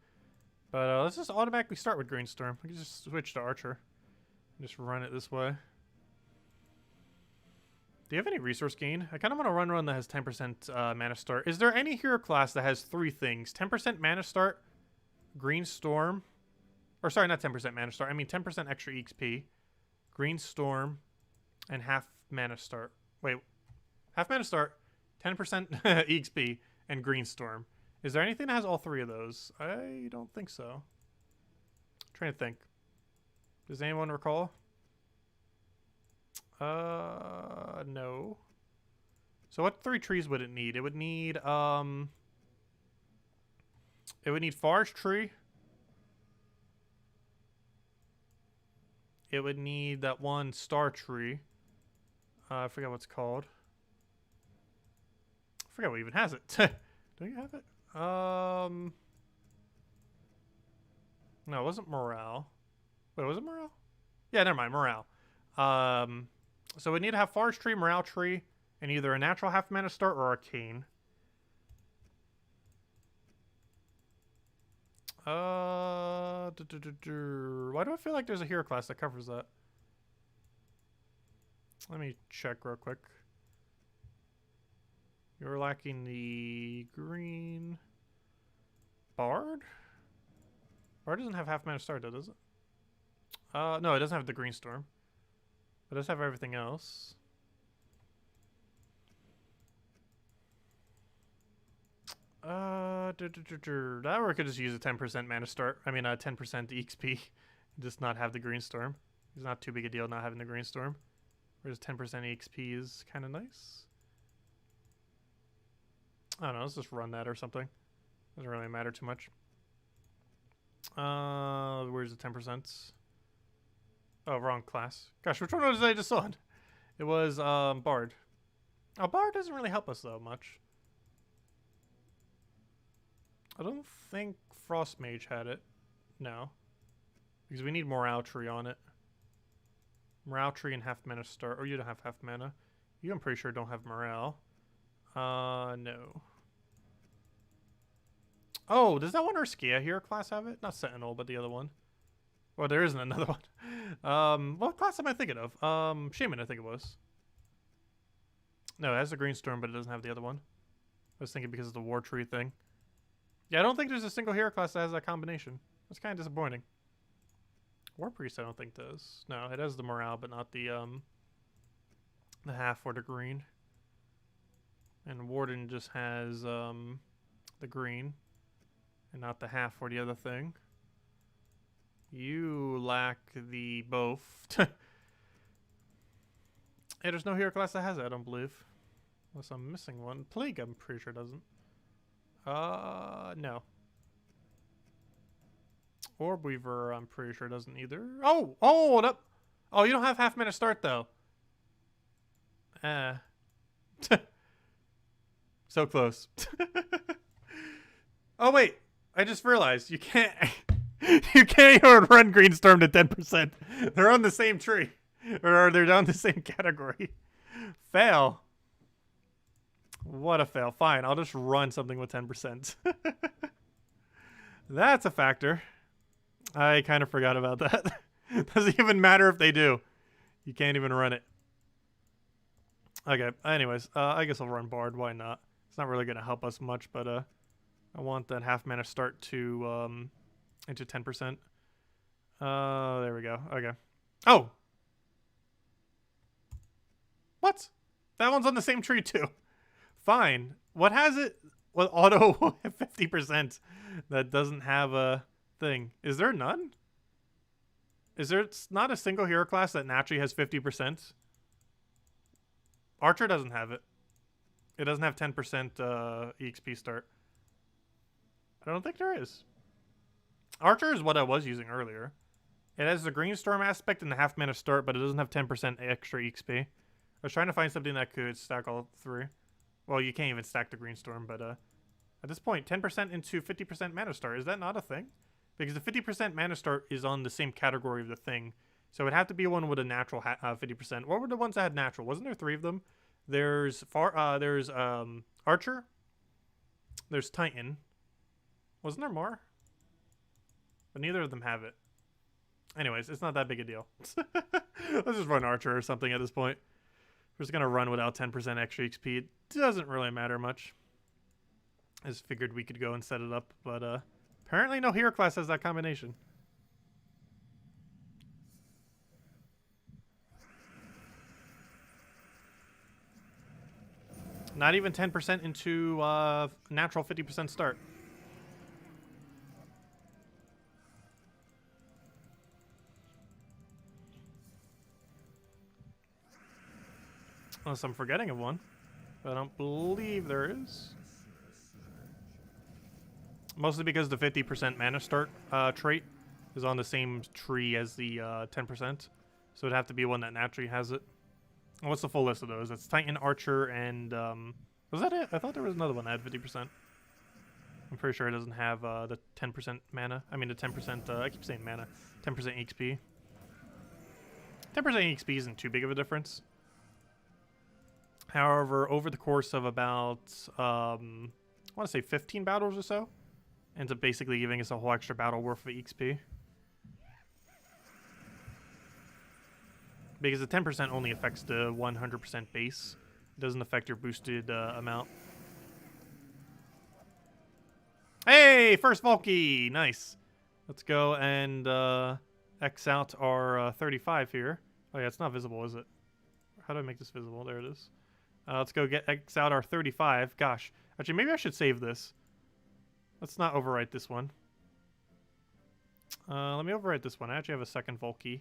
But let's just automatically start with Green Storm. We can just switch to Archer and just run it this way. Do you have any resource gain? I kind of want to run one that has 10% mana start. Is there any hero class that has 3 things? 10% mana start, Green Storm, or sorry, not 10% mana start. I mean 10% extra EXP, Green Storm, and half mana start. Wait, half mana start, 10% EXP, and Green Storm. Is there anything that has all 3 of those? I don't think so. I'm trying to think. Does anyone recall? No. So what 3 trees would it need? It would need Forest Tree. It would need that one Star Tree. I forget what it's called. I forget what even has it. Do you have it? No, it wasn't Morale. Wait, was it Morale? Yeah, never mind, Morale. So we need to have Forest Tree, Morale Tree, and either a natural half mana start or Arcane. Why do I feel like there's a hero class that covers that? Let me check real quick. You're lacking the green Bard? Bard doesn't have half mana start though, does it? No, it doesn't have the Green Storm. It does have everything else. That or I could just use a 10% mana start. I mean, 10% EXP. Just not have the Green Storm. It's not too big a deal not having the Green Storm. Whereas 10% EXP is kind of nice. I don't know, let's just run that or something. Doesn't really matter too much. Where's the 10%? Oh, wrong class. Gosh, which one was I just on? It was Bard. Oh, Bard doesn't really help us though much. I don't think Frost Mage had it. No. Because we need Morale Tree on it. Morale Tree and half mana start. Or you don't have half mana. You, I'm pretty sure, don't have Morale. No. Oh, does that one Urskia hero class have it? Not Sentinel, but the other one. Well, there isn't another one. What class am I thinking of? Shaman, I think it was. No, it has the Green Storm, but it doesn't have the other one. I was thinking because of the War Tree thing. Yeah, I don't think there's a single hero class that has that combination. That's kind of disappointing. War Priest, I don't think does. No, it has the Morale, but not the half or the green. And Warden just has the green and not the half for the other thing. You lack the both. Hey, there's no hero class that has it, I don't believe. Unless I'm missing one. Plague, I'm pretty sure doesn't. No. Orb Weaver, I'm pretty sure doesn't either. Oh, hold up. Oh, you don't have half mana start though. So close. Oh wait, I just realized you can't. You can't even run Greenstorm to 10%. They're on the same tree, or they're on the same category. Fail. What a fail. Fine, I'll just run something with 10%. That's a factor. I kind of forgot about that. Doesn't even matter if they do. You can't even run it. Okay, anyways, I guess I'll run Bard. Why not? It's not really going to help us much, but I want that half mana start to into 10%. There we go. Okay. Oh! What? That one's on the same tree too. Fine. What has it? Well, auto 50% that doesn't have a thing. Is there none? Is there not a single hero class that naturally has 50%? Archer doesn't have it. It doesn't have 10% EXP start. I don't think there is. Archer is what I was using earlier. It has the Greenstorm aspect and the half mana start, but it doesn't have 10% extra EXP. I was trying to find something that could stack all three. Well, you can't even stack the Greenstorm, but at this point, 10% into 50% mana start. Is that not a thing? Because the 50% mana start is on the same category of the thing. So it would have to be one with a natural 50%. What were the ones that had natural? Wasn't there 3 of them? There's Archer. There's Titan. Wasn't there more? But neither of them have it. Anyways, it's not that big a deal. Let's just run Archer or something at this point. We're just going to run without 10% extra XP. It doesn't really matter much. I just figured we could go and set it up, but apparently no hero class has that combination. Not even 10% into natural 50% start. Unless I'm forgetting of one. But I don't believe there is. Mostly because the 50% mana start trait is on the same tree as the 10%. So it'd have to be one that naturally has it. What's the full list of those? It's Titan, Archer, and... was that it? I thought there was another one that had 50%. I'm pretty sure it doesn't have the 10% mana. I mean the 10%... I keep saying mana. 10% XP. 10% XP isn't too big of a difference. However, over the course of about... I want to say 15 battles or so, ends up basically giving us a whole extra battle worth of XP. Because the 10% only affects the 100% base. It doesn't affect your boosted amount. Hey, first Volky! Nice. Let's go and X out our 35 here. Oh yeah, it's not visible, is it? How do I make this visible? There it is. Let's go get X out our 35. Gosh. Actually, maybe I should save this. Let's not overwrite this one. Let me overwrite this one. I actually have a second Volky.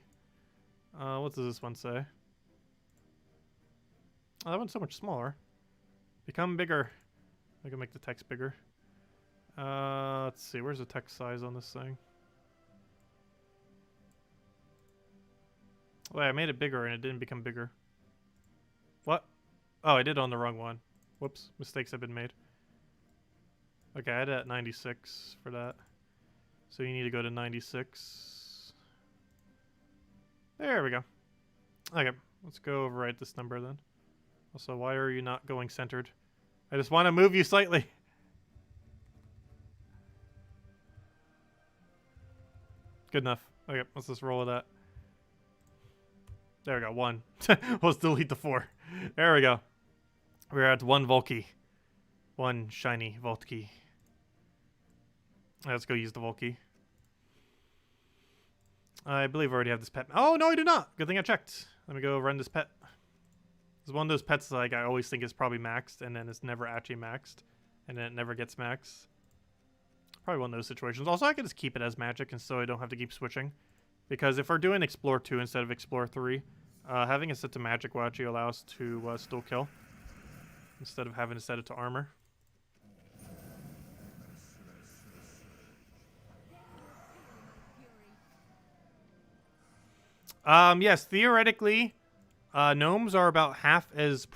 What does this one say? Oh, that one's so much smaller. Become bigger. I can make the text bigger. Let's see. Where's the text size on this thing? Wait, I made it bigger and it didn't become bigger. What? Oh, I did it on the wrong one. Whoops. Mistakes have been made. Okay, I had it at 96 for that. So you need to go to 96. There we go. Okay, let's go overwrite this number then. Also, why are you not going centered? I just want to move you slightly. Good enough. Okay, let's just roll with that. There we go, 1. Let's delete the 4. There we go. We're at 1 Volky. 1 shiny Volky. Let's go use the Volky. I believe I already have this pet. Oh, no, I do not. Good thing I checked. Let me go run this pet. It's one of those pets like I always think is probably maxed, and then it's never actually maxed, and then it never gets maxed. Probably one of those situations. Also, I can just keep it as magic, and so I don't have to keep switching. Because if we're doing Explore 2 instead of Explore 3, having it set to magic will actually allow us to still kill, instead of having to set it to armor. Yes, theoretically, gnomes are about half as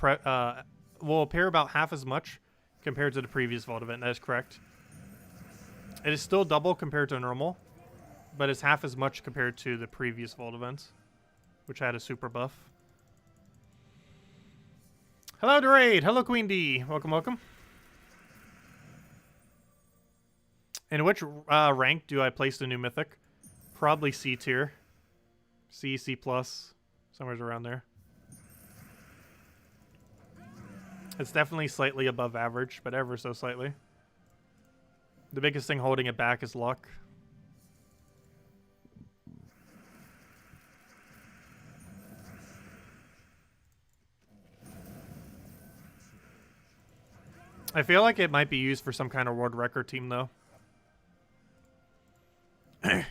will appear about half as much compared to the previous Vault event. That is correct. It is still double compared to normal, but it's half as much compared to the previous Vault events, which had a super buff. Hello, Durade. Hello, Queen D. Welcome, welcome. In which rank do I place the new Mythic? Probably C tier. C, C+, somewhere around there. It's definitely slightly above average, but ever so slightly. The biggest thing holding it back is luck. I feel like it might be used for some kind of world record team, though.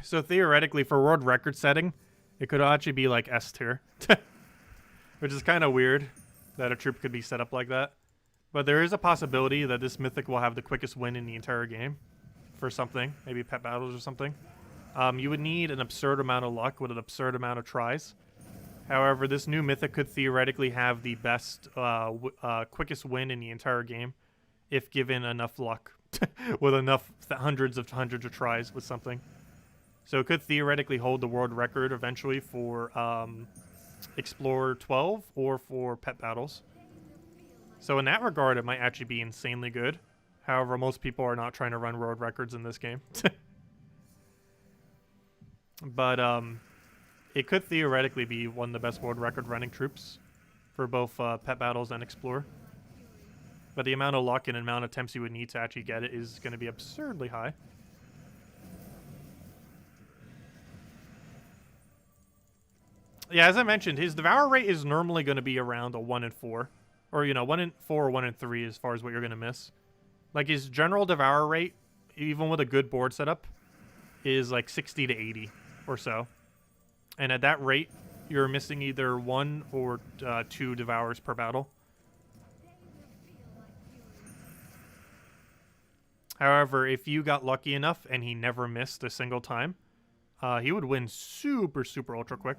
So theoretically, for world record setting, it could actually be like S tier. Which is kind of weird that a troop could be set up like that. But there is a possibility that this Mythic will have the quickest win in the entire game. For something. Maybe pet battles or something. You would need an absurd amount of luck with an absurd amount of tries. However, this new Mythic could theoretically have the best, quickest win in the entire game. If given enough luck. With enough hundreds of tries with something. So it could theoretically hold the world record eventually for Explore 12 or for pet battles. So in that regard, it might actually be insanely good. However, most people are not trying to run world records in this game. But it could theoretically be one of the best world record running troops for both pet battles and Explore. But the amount of luck and amount of attempts you would need to actually get it is going to be absurdly high. Yeah, as I mentioned, his Devour rate is normally going to be around a 1 in 4. Or, you know, 1 in 4 or 1 in 3 as far as what you're going to miss. Like, his general Devour rate, even with a good board setup, is like 60 to 80 or so. And at that rate, you're missing either 1 or 2 Devours per battle. However, if you got lucky enough and he never missed a single time, he would win super, super ultra quick.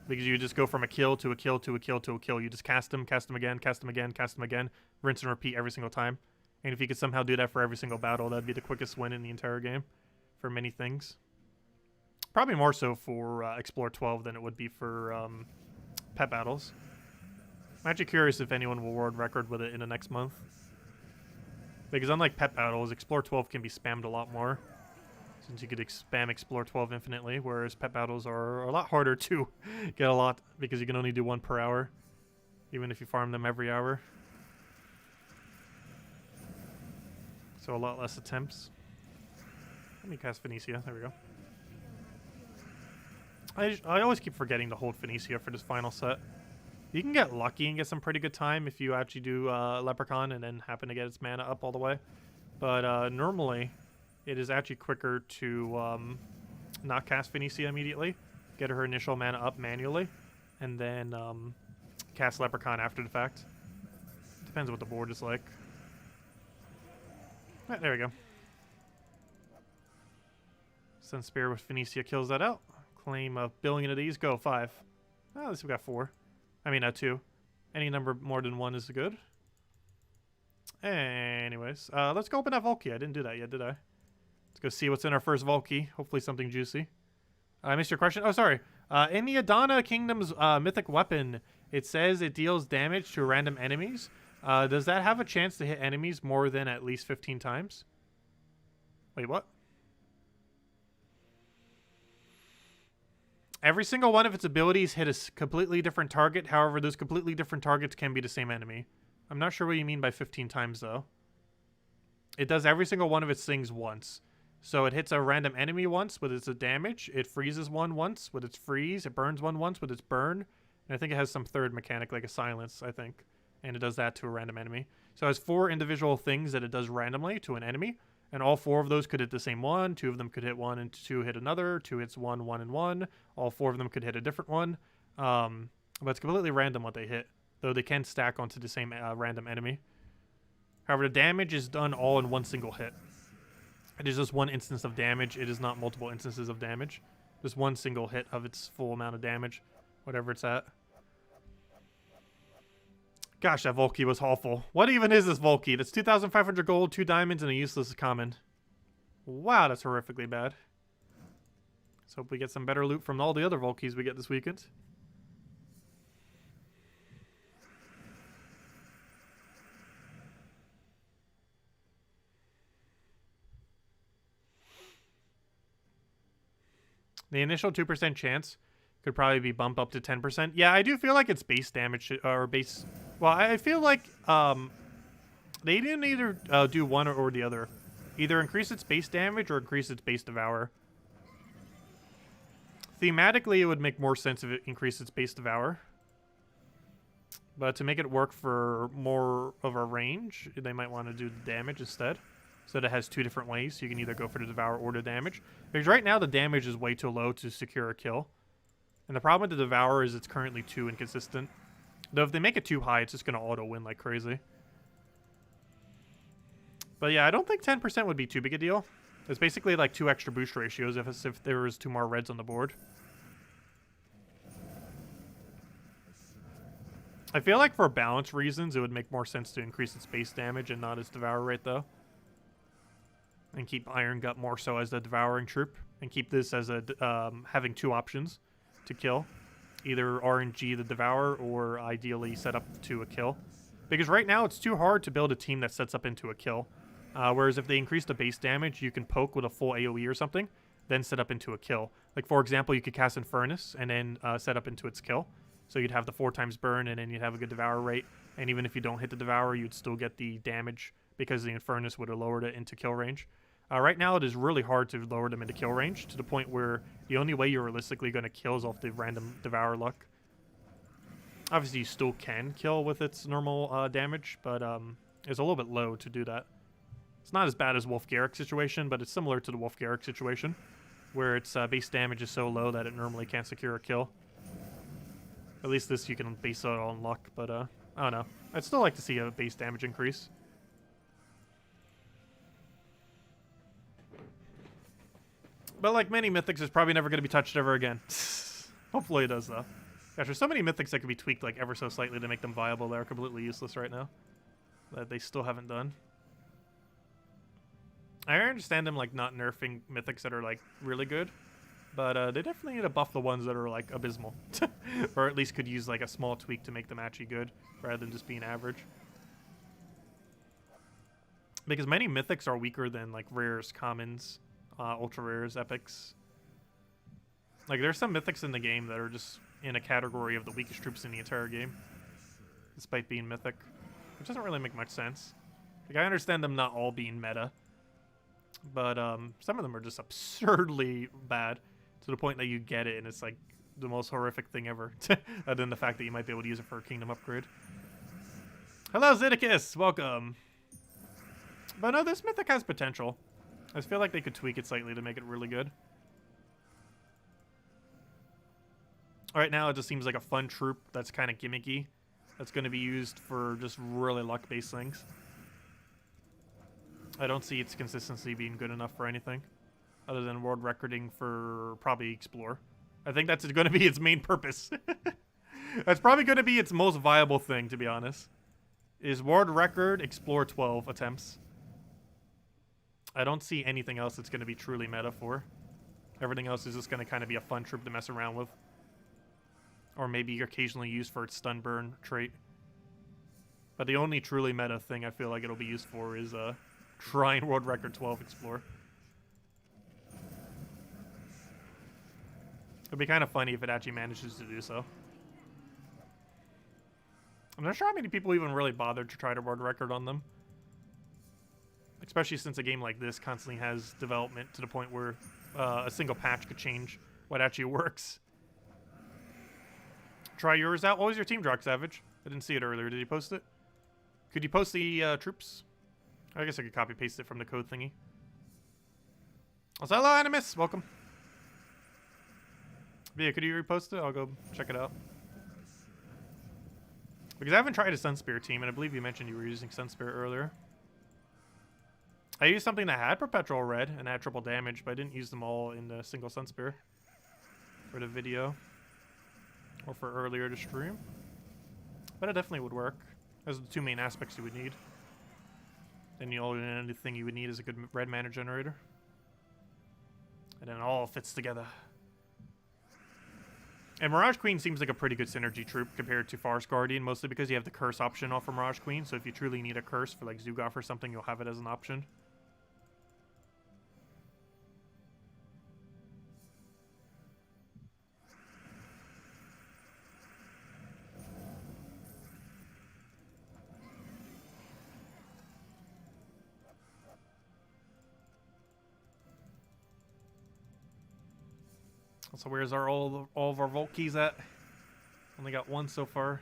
Because you just go from a kill to a kill to a kill to a kill. You just cast him again, cast him again, cast him again, rinse and repeat every single time. And if you could somehow do that for every single battle, that'd be the quickest win in the entire game for many things. Probably more so for Explore 12 than it would be for pet battles. I'm actually curious if anyone will world record with it in the next month. Because unlike pet battles, Explore 12 can be spammed a lot more. Since you could spam Explore 12 infinitely, whereas pet battles are a lot harder to get a lot because you can only do 1 per hour, even if you farm them every hour. So a lot less attempts. Let me cast Phoenicia. There we go. I always keep forgetting to hold Phoenicia for this final set. You can get lucky and get some pretty good time if you actually do Leprechaun and then happen to get its mana up all the way. But normally, it is actually quicker to not cast Phoenicia immediately, get her initial mana up manually, and then cast Leprechaun after the fact. Depends what the board is like. Right, there we go. Sun Spear with Phoenicia kills that out. Claim a billion of these. Go, 5. Oh, at least we got 4. I mean, 2. Any number more than 1 is good. Anyways, let's go open that Volkey. I didn't do that yet, did I? Let's go see what's in our first Volkey. Hopefully something juicy. I missed your question. Oh, sorry. In the Adana Kingdom's mythic weapon, it says it deals damage to random enemies. Does that have a chance to hit enemies more than at least 15 times? Wait, what? Every single one of its abilities hit a completely different target. However, those completely different targets can be the same enemy. I'm not sure what you mean by 15 times, though. It does every single one of its things once. So it hits a random enemy once with its damage. It freezes one once with its freeze. It burns one once with its burn. And I think it has some third mechanic, like a silence, I think. And it does that to a random enemy. So it has 4 individual things that it does randomly to an enemy. And all 4 of those could hit the same one. 2 of them could hit one and 2 hit another. 2 hits 1, 1, and 1. All 4 of them could hit a different one. But it's completely random what they hit. Though they can stack onto the same random enemy. However, the damage is done all in one single hit. It is just one instance of damage. It is not multiple instances of damage. Just one single hit of its full amount of damage. Whatever it's at. Gosh, that Volkey was awful. What even is this Volkey? That's 2,500 gold, 2 diamonds, and a useless common. Wow, that's horrifically bad. Let's hope we get some better loot from all the other Volkeys we get this weekend. The initial 2% chance could probably be bumped up to 10%. Yeah, I do feel like it's base damage or base. Well, I feel like they didn't either do one or the other. Either increase its base damage or increase its base devour. Thematically, it would make more sense if it increased its base devour. But to make it work for more of a range, they might want to do the damage instead. So that it has 2 different ways. You can either go for the devour or the damage. Because right now the damage is way too low to secure a kill. And the problem with the devour is it's currently too inconsistent. Though if they make it too high, it's just going to auto-win like crazy. But yeah, I don't think 10% would be too big a deal. It's basically like 2 extra boost ratios if there was 2 more reds on the board. I feel like for balance reasons, it would make more sense to increase its base damage and not its devour rate though. And keep Iron Gut more so as the devouring troop. And keep this as a having 2 options to kill. Either RNG the devour or ideally set up to a kill. Because right now it's too hard to build a team that sets up into a kill. Whereas if they increase the base damage, you can poke with a full AoE or something. Then set up into a kill. Like for example, you could cast Infernus and then set up into its kill. So you'd have the 4 times burn and then you'd have a good devour rate. And even if you don't hit the devour, you'd still get the damage. Because the Infernus would have lowered it into kill range. Right now, it is really hard to lower them into kill range to the point where the only way you're realistically going to kill is off the random devour luck. Obviously, you still can kill with its normal damage, but it's a little bit low to do that. It's not as bad as Wolf Garrick's situation, but it's similar to the Wolf Garrick situation, where its base damage is so low that it normally can't secure a kill. At least this you can base it on luck, but I don't know. I'd still like to see a base damage increase. But like many Mythics, it's probably never going to be touched ever again. Hopefully it does, though. Gosh, there's so many Mythics that could be tweaked like ever so slightly to make them viable that are completely useless right now. That they still haven't done. I understand them like not nerfing Mythics that are like really good. But they definitely need to buff the ones that are like abysmal. Or at least could use like a small tweak to make them actually good rather than just being average. Because many Mythics are weaker than like rares, commons, ultra rares, epics. Like there's some Mythics in the game that are just in a category of the weakest troops in the entire game. Despite being Mythic. Which doesn't really make much sense. Like I understand them not all being meta. But some of them are just absurdly bad. To the point that you get it and it's like the most horrific thing ever. Other than the fact that you might be able to use it for a kingdom upgrade. Hello Zeddicus! Welcome! But no, this Mythic has potential. I just feel like they could tweak it slightly to make it really good. Right now, it just seems like a fun troop that's kind of gimmicky. That's going to be used for just really luck-based things. I don't see its consistency being good enough for anything. Other than world recording for probably Explore. I think that's going to be its main purpose. That's probably going to be its most viable thing, to be honest. Is world record Explore 12 attempts. I don't see anything else that's going to be truly meta for. Everything else is just going to kind of be a fun troop to mess around with. Or maybe occasionally used for its stun burn trait. But the only truly meta thing I feel like it'll be used for is trying world record 12 Explore. It'd be kind of funny if it actually manages to do so. I'm not sure how many people even really bothered to try to world record on them. Especially since a game like this constantly has development to the point where a single patch could change what actually works. try yours out. What was your team, Drock Savage? I didn't see it earlier. Did you post it? Could you post the troops? I guess I could copy paste it from the code thingy. Also, hello, Animus. Welcome. But yeah, could you repost it? I'll go check it out. Because I haven't tried a Sunspear team, and I believe you mentioned you were using Sunspear earlier. I used something that had Perpetual Red and had triple damage, but I didn't use them all in the single Sunspear for the video or for earlier to stream. But it definitely would work. Those are the two main aspects you would need. Then the only thing you would need is a good red mana generator. And then it all fits together. And Mirage Queen seems like a pretty good synergy troop compared to Forest Guardian, mostly because you have the curse option off from Mirage Queen, so if you truly need a curse for like Zugoff or something, you'll have it as an option. So where's our all of our Volt keys at? Only got one so far.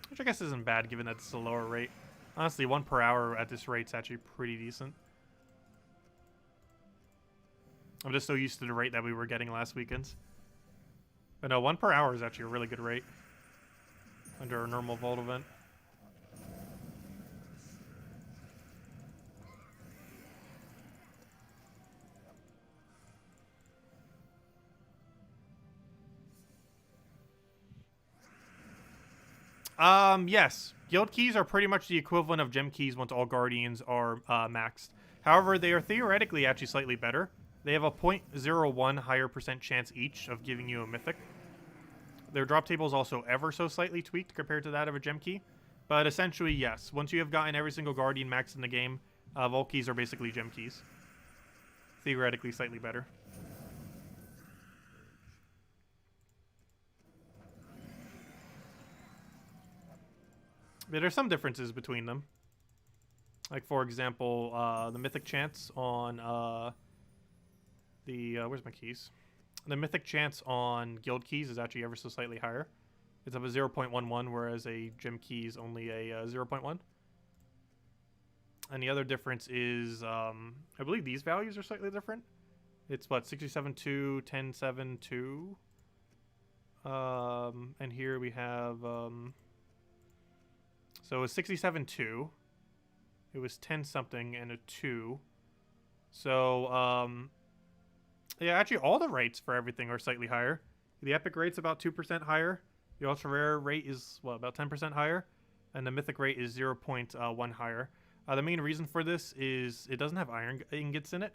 Which I guess isn't bad given that it's a lower rate. Honestly, 1 per hour at this rate is actually pretty decent. I'm just so used to the rate that we were getting last weekend. But no, 1 per hour is actually a really good rate under a normal Vault event. Yes. Guild keys are pretty much the equivalent of gem keys once all guardians are maxed. However, they are theoretically actually slightly better. They have a 0.01 higher % chance each of giving you a mythic. Their drop table is also ever so slightly tweaked compared to that of a gem key. But essentially, yes. Once you have gotten every single guardian maxed in the game, vault keys are basically gem keys. Theoretically slightly better. But there's some differences between them. Like, for example, the mythic chance on where's my keys? The mythic chance on guild keys is actually ever so slightly higher. It's up a 0.11, whereas a gem key is only a 0.1. And the other difference is, I believe these values are slightly different. It's what, 67.2, 10.7.2. And here we have, so it was 67.2. It was 10 something and a 2. So, yeah, actually all the rates for everything are slightly higher. The epic rate's about 2% higher. The ultra rare rate is, what, about 10% higher. And the mythic rate is 0.1 higher. The main reason for this is it doesn't have iron ingots in it.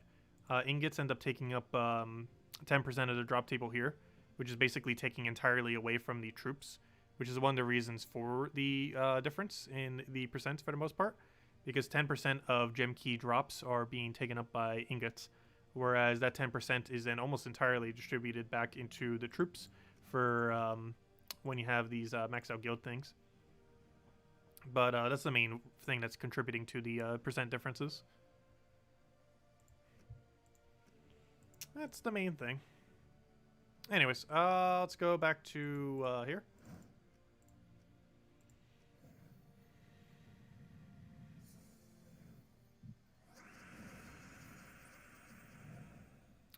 Ingots end up taking up 10% of the drop table here, which is basically taking entirely away from the troops, which is one of the reasons for the difference in the percent for the most part, because 10% of gem key drops are being taken up by ingots, whereas that 10% is then almost entirely distributed back into the troops for when you have these max out guild things. But that's the main thing that's contributing to the percent differences. That's the main thing. Anyways, let's go back to here.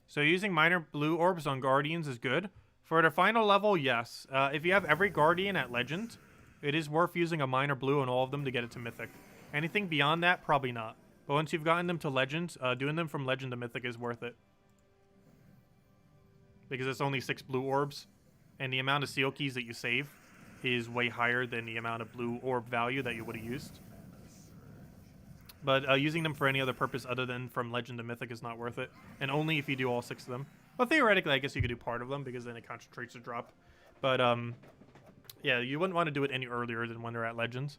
So using minor blue orbs on guardians is good. For the final level, yes. If you have every guardian at legend, it is worth using a minor blue on all of them to get it to mythic. Anything beyond that, probably not. But once you've gotten them to legend, doing them from legend to mythic is worth it. Because it's only 6 blue orbs, and the amount of seal keys that you save is way higher than the amount of blue orb value that you would have used. But using them for any other purpose other than from legend to mythic is not worth it. And only if you do all 6 of them. Well, theoretically, I guess you could do part of them, because then it concentrates the drop. But, yeah, you wouldn't want to do it any earlier than when they're at legends.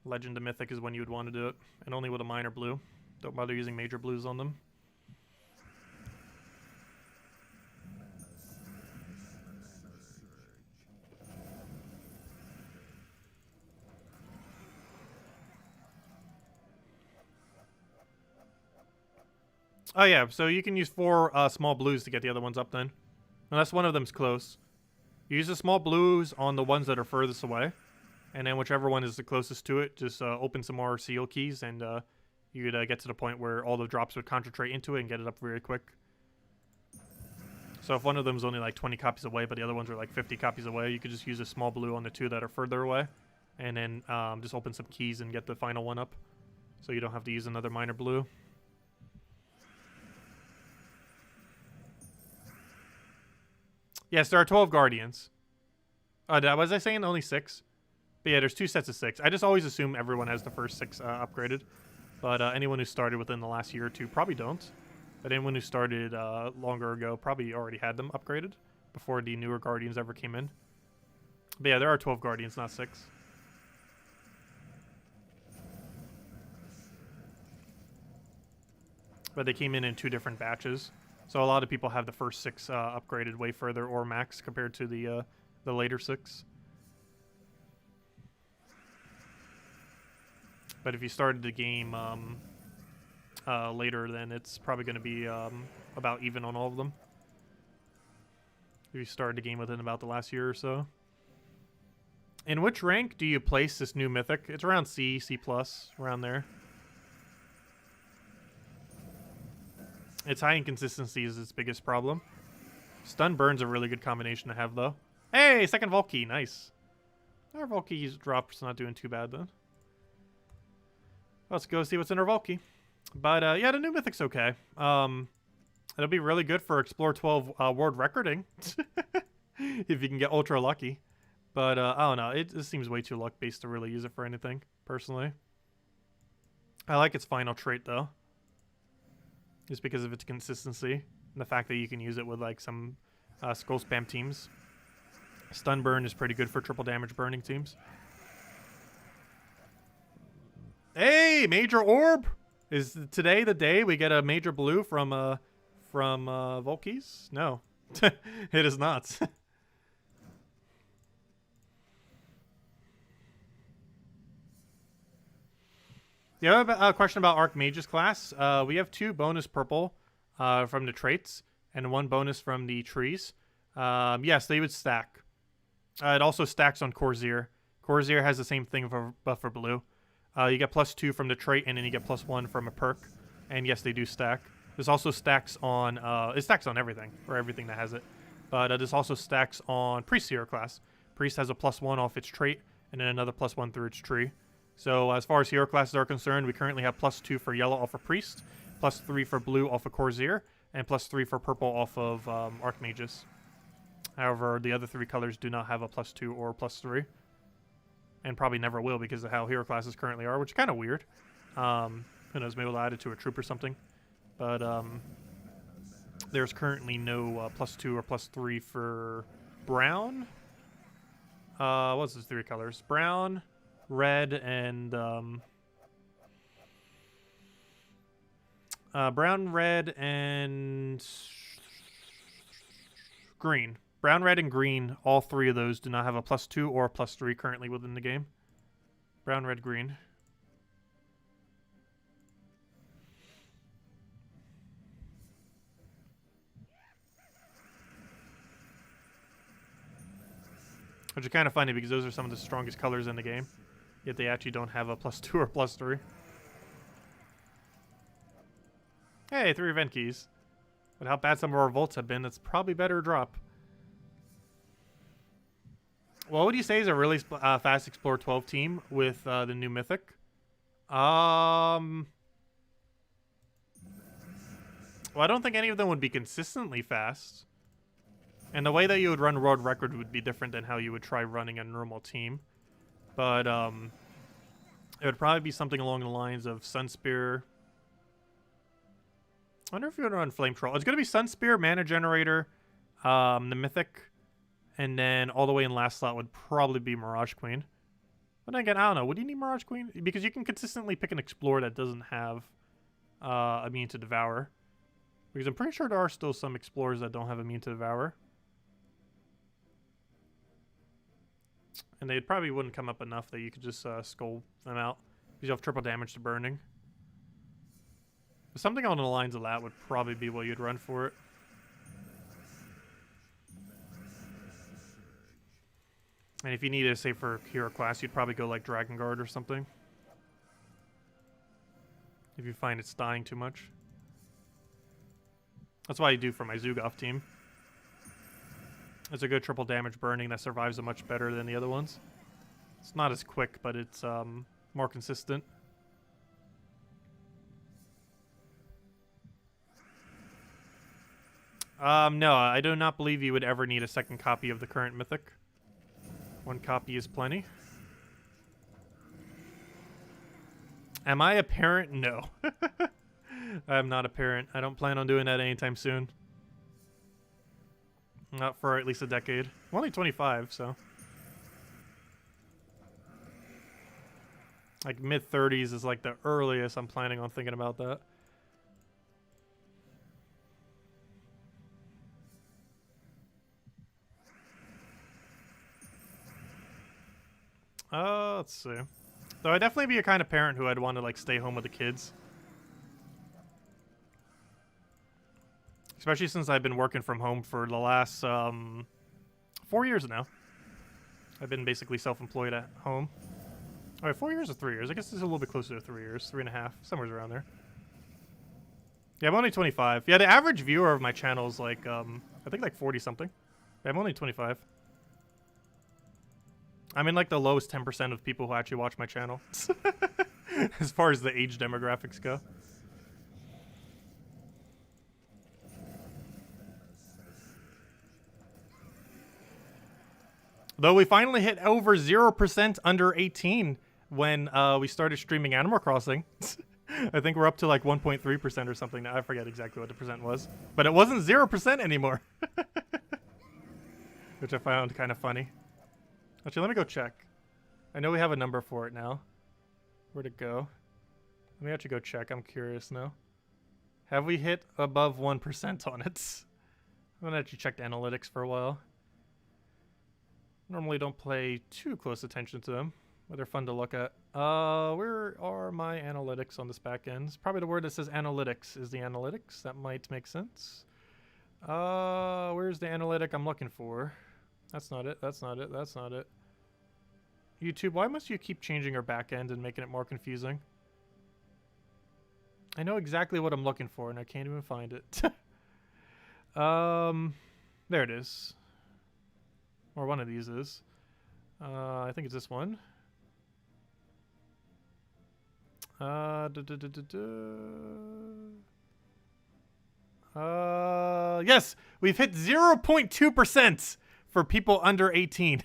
Legend to mythic is when you would want to do it, and only with a minor blue. Don't bother using major blues on them. Oh yeah, so you can use 4 small blues to get the other ones up then. Unless one of them's close. Use the small blues on the ones that are furthest away. And then whichever one is the closest to it, just open some more seal keys and you could get to the point where all the drops would concentrate into it and get it up very quick. So if one of them's only like 20 copies away, but the other ones are like 50 copies away, you could just use a small blue on the two that are further away. And then just open some keys and get the final one up. So you don't have to use another minor blue. Yes, there are 12 Guardians. Was I saying only 6? But yeah, there's 2 sets of 6. I just always assume everyone has the first 6 upgraded. But anyone who started within the last year or two probably don't. But anyone who started longer ago probably already had them upgraded before the newer Guardians ever came in. But yeah, there are 12 Guardians, not 6. But they came in 2 different batches. So a lot of people have the first 6 upgraded way further or max compared to the later 6. But if you started the game later, then it's probably going to be about even on all of them. If you started the game within about the last year or so. In which rank do you place this new Mythic? It's around C, C+, around there. Its high inconsistency is its biggest problem. Stun Burn's a really good combination to have, though. Hey, second Vault Key, nice. Our Vault Key's drop's not doing too bad, then. Let's go see what's in our Vault Key. But, yeah, the new Mythic's okay. It'll be really good for Explore 12 world recording. If you can get ultra lucky. But, I don't know. It seems way too luck-based to really use it for anything, personally. I like its final trait, though. Just because of its consistency. And the fact that you can use it with, like, some skull spam teams. Stun Burn is pretty good for triple damage burning teams. Hey, Major Orb! Is today the day we get a Major Blue from Volkeys? No. It is not. The other question about Archmage's class, we have 2 bonus purple from the traits and 1 bonus from the trees. Yes, they would stack. It also stacks on Corsair. Corsair has the same thing but for blue. You get +2 from the trait, and then you get +1 from a perk. And yes, they do stack. This also stacks on, it stacks on everything, or everything that has it. But this also stacks on Priest Hero class. Priest has a +1 off its trait, and then another +1 through its tree. So as far as hero classes are concerned, we currently have +2 for yellow off of Priest, +3 for blue off of Corsair, and +3 for purple off of Archmages. However, the other 3 colors do not have a +2 or +3. And probably never will because of how hero classes currently are, which is kind of weird. Who knows, maybe we'll add it to a troop or something. But there's currently no +2 or +3 for brown. What's his 3 colors? Brown, red, and brown, red, and green. Brown, red, and green, all 3 of those do not have a +2 or a +3 currently within the game. Brown, red, green. Which is kind of funny because those are some of the strongest colors in the game. Yet they actually don't have a +2 or +3. Hey, 3 event keys. But how bad some of our vaults have been, it's probably better to drop. What would you say is a really fast Explore 12 team with the new Mythic? Well, I don't think any of them would be consistently fast. And the way that you would run world record would be different than how you would try running a normal team. But it would probably be something along the lines of Sunspear. I wonder if you would run Flame Troll. It's going to be Sunspear, Mana Generator, the Mythic, and then all the way in last slot would probably be Mirage Queen. But again, I don't know. Would you need Mirage Queen? Because you can consistently pick an Explorer that doesn't have Immune to Devour. Because I'm pretty sure there are still some Explorers that don't have Immune to Devour. And they probably wouldn't come up enough that you could just skull them out. Because you have triple damage to burning. But something along the lines of that would probably be what you'd run for it. And if you need a safer hero class, you'd probably go like Dragon Guard or something. If you find it's dying too much. That's what I do for my Zugoff team. It's a good triple damage burning that survives it much better than the other ones. It's not as quick, but it's more consistent. No, I do not believe you would ever need a second copy of the current Mythic. One copy is plenty. Am I a parent? No. I am not a parent. I don't plan on doing that anytime soon. Not for at least a decade. I'm only 25, so. Like mid-30s is like the earliest I'm planning on thinking about that. Let's see. Though I'd definitely be a kind of parent who I'd want to like stay home with the kids. Especially since I've been working from home for the last 4 years now. I've been basically self-employed at home. All right, 4 years or 3 years? I guess this is a little bit closer to 3 years, 3.5, somewhere around there. Yeah, I'm only 25. Yeah, the average viewer of my channel is like, I think like 40 something. Yeah, I'm only 25. I'm in like the lowest 10% of people who actually watch my channel. As far as the age demographics go. Though we finally hit over 0% under 18 when we started streaming Animal Crossing. I think we're up to like 1.3% or something now. I forget exactly what the percent was. But it wasn't 0% anymore. Which I found kind of funny. Actually, let me go check. I know we have a number for it now. Where'd it go? Let me actually go check. I'm curious now. Have we hit above 1% on it? I'm gonna actually check the analytics for a while. Normally don't pay too close attention to them, but they're fun to look at. Where are my analytics on this back end? Probably the word that says analytics is the analytics. That might make sense. Where's the analytic I'm looking for? That's not it. That's not it. That's not it. YouTube, why must you keep changing your back end and making it more confusing? I know exactly what I'm looking for, and I can't even find it. There it is. Or one of these is. I think it's this one. Yes! We've hit 0.2% for people under 18.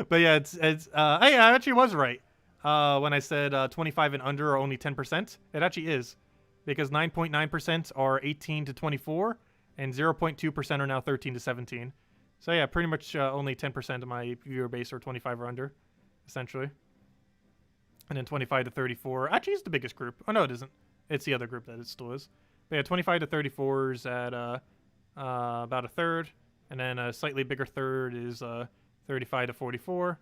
But yeah, hey, I actually was right. When I said 25 and under are only 10%. It actually is. Because 9.9% are 18 to 24, and 0.2% are now 13 to 17. So yeah, pretty much only 10% of my viewer base are 25 or under, essentially. And then 25 to 34 actually is the biggest group. Oh no, it isn't. It's the other group that it still is. But yeah, 25 to 34 is at about a third, and then a slightly bigger third is 35 to 44,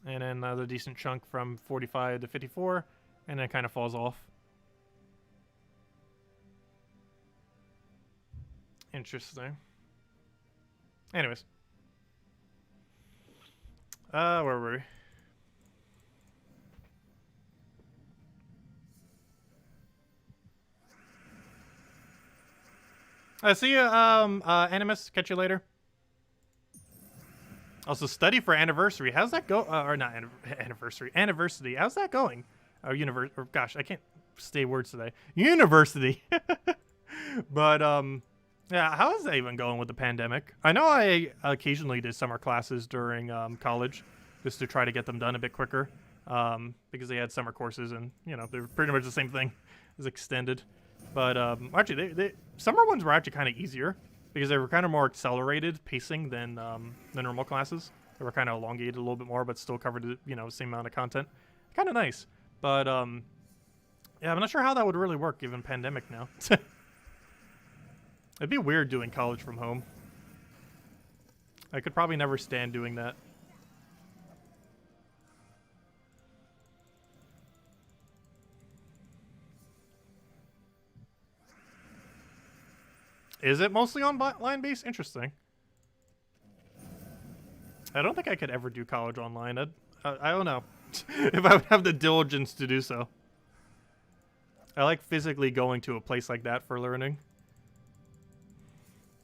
and then another decent chunk from 45 to 54, and then it kind of falls off. Interesting. Anyways. Where were we? See you, Animus. Catch you later. Also, study for anniversary. How's that go? Or not anniversary. Anniversary. How's that going? Or gosh, I can't say words today. University. But yeah, how is that even going with the pandemic? I know I occasionally did summer classes during college, just to try to get them done a bit quicker, because they had summer courses, and you know they're pretty much the same thing as extended. But actually, the summer ones were actually kind of easier because they were kind of more accelerated pacing than the normal classes. They were kind of elongated a little bit more, but still covered the same amount of content. Kind of nice, but yeah, I'm not sure how that would really work given pandemic now. It'd be weird doing college from home. I could probably never stand doing that. Is it mostly on line base? Interesting. I don't think I could ever do college online. I don't know if I would have the diligence to do so. I like physically going to a place like that for learning.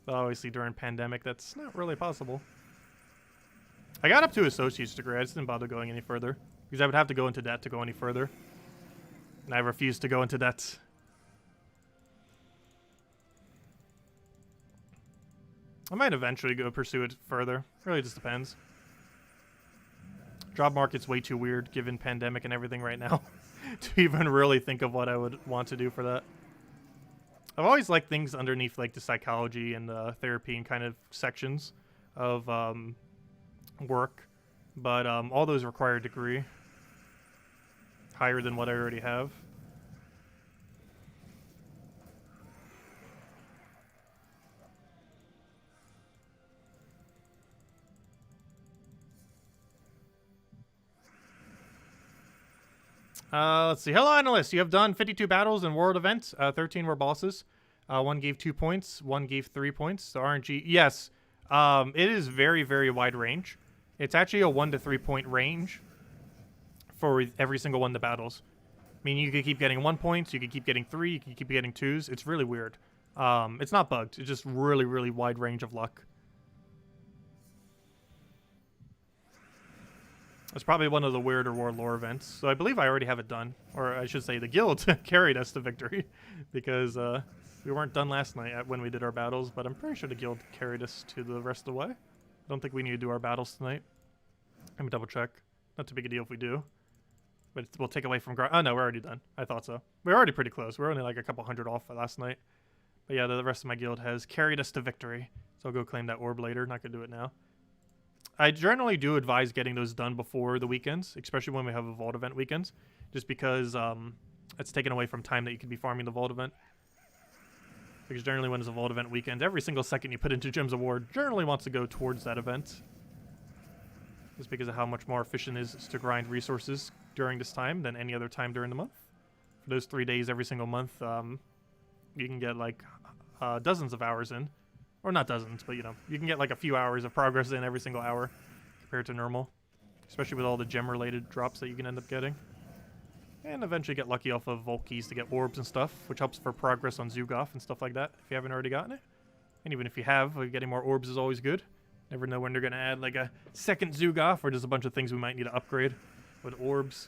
But obviously during pandemic, that's not really possible. I got up to associate's degree. I just didn't bother going any further because I would have to go into debt to go any further. And I refuse to go into debt. I might eventually go pursue it further. Really just depends. Job market's way too weird given pandemic and everything right now to even really think of what I would want to do for that. I've always liked things underneath like the psychology and the therapy and kind of sections of work, but all those require a degree higher than what I already have. Let's see. Hello, analysts. You have done 52 battles in world events. 13 were bosses. One gave 2 points. One gave 3 points. The RNG, yes. It is very, very wide range. It's actually a 1 to 3 point range for every single one of the battles. I mean, you could keep getting 1 points. You could keep getting 3. You could keep getting 2s. It's really weird. It's not bugged. It's just really, really wide range of luck. It's probably one of the weirder war lore events. So I believe I already have it done. Or I should say the guild carried us to victory. Because we weren't done last night when we did our battles. But I'm pretty sure the guild carried us to the rest of the way. I don't think we need to do our battles tonight. Let me double check. Not too big a deal if we do. But we'll take away from... Oh no, we're already done. I thought so. We're already pretty close. We're only like a couple hundred off last night. But yeah, the rest of my guild has carried us to victory. So I'll go claim that orb later. Not going to do it now. I generally do advise getting those done before the weekends, especially when we have a vault event weekends, just because it's taken away from time that you could be farming the vault event. Because generally when it's a vault event weekend, every single second you put into Gems Award generally wants to go towards that event. Just because of how much more efficient it is to grind resources during this time than any other time during the month. For those 3 days every single month, you can get like dozens of hours in. Or not dozens, but you know, you can get like a few hours of progress in every single hour compared to normal. Especially with all the gem-related drops that you can end up getting. And eventually get lucky off of Vault keys to get orbs and stuff, which helps for progress on Zugoff and stuff like that, if you haven't already gotten it. And even if you have, getting more orbs is always good. Never know when they're going to add like a second Zugoff, or just a bunch of things we might need to upgrade with orbs.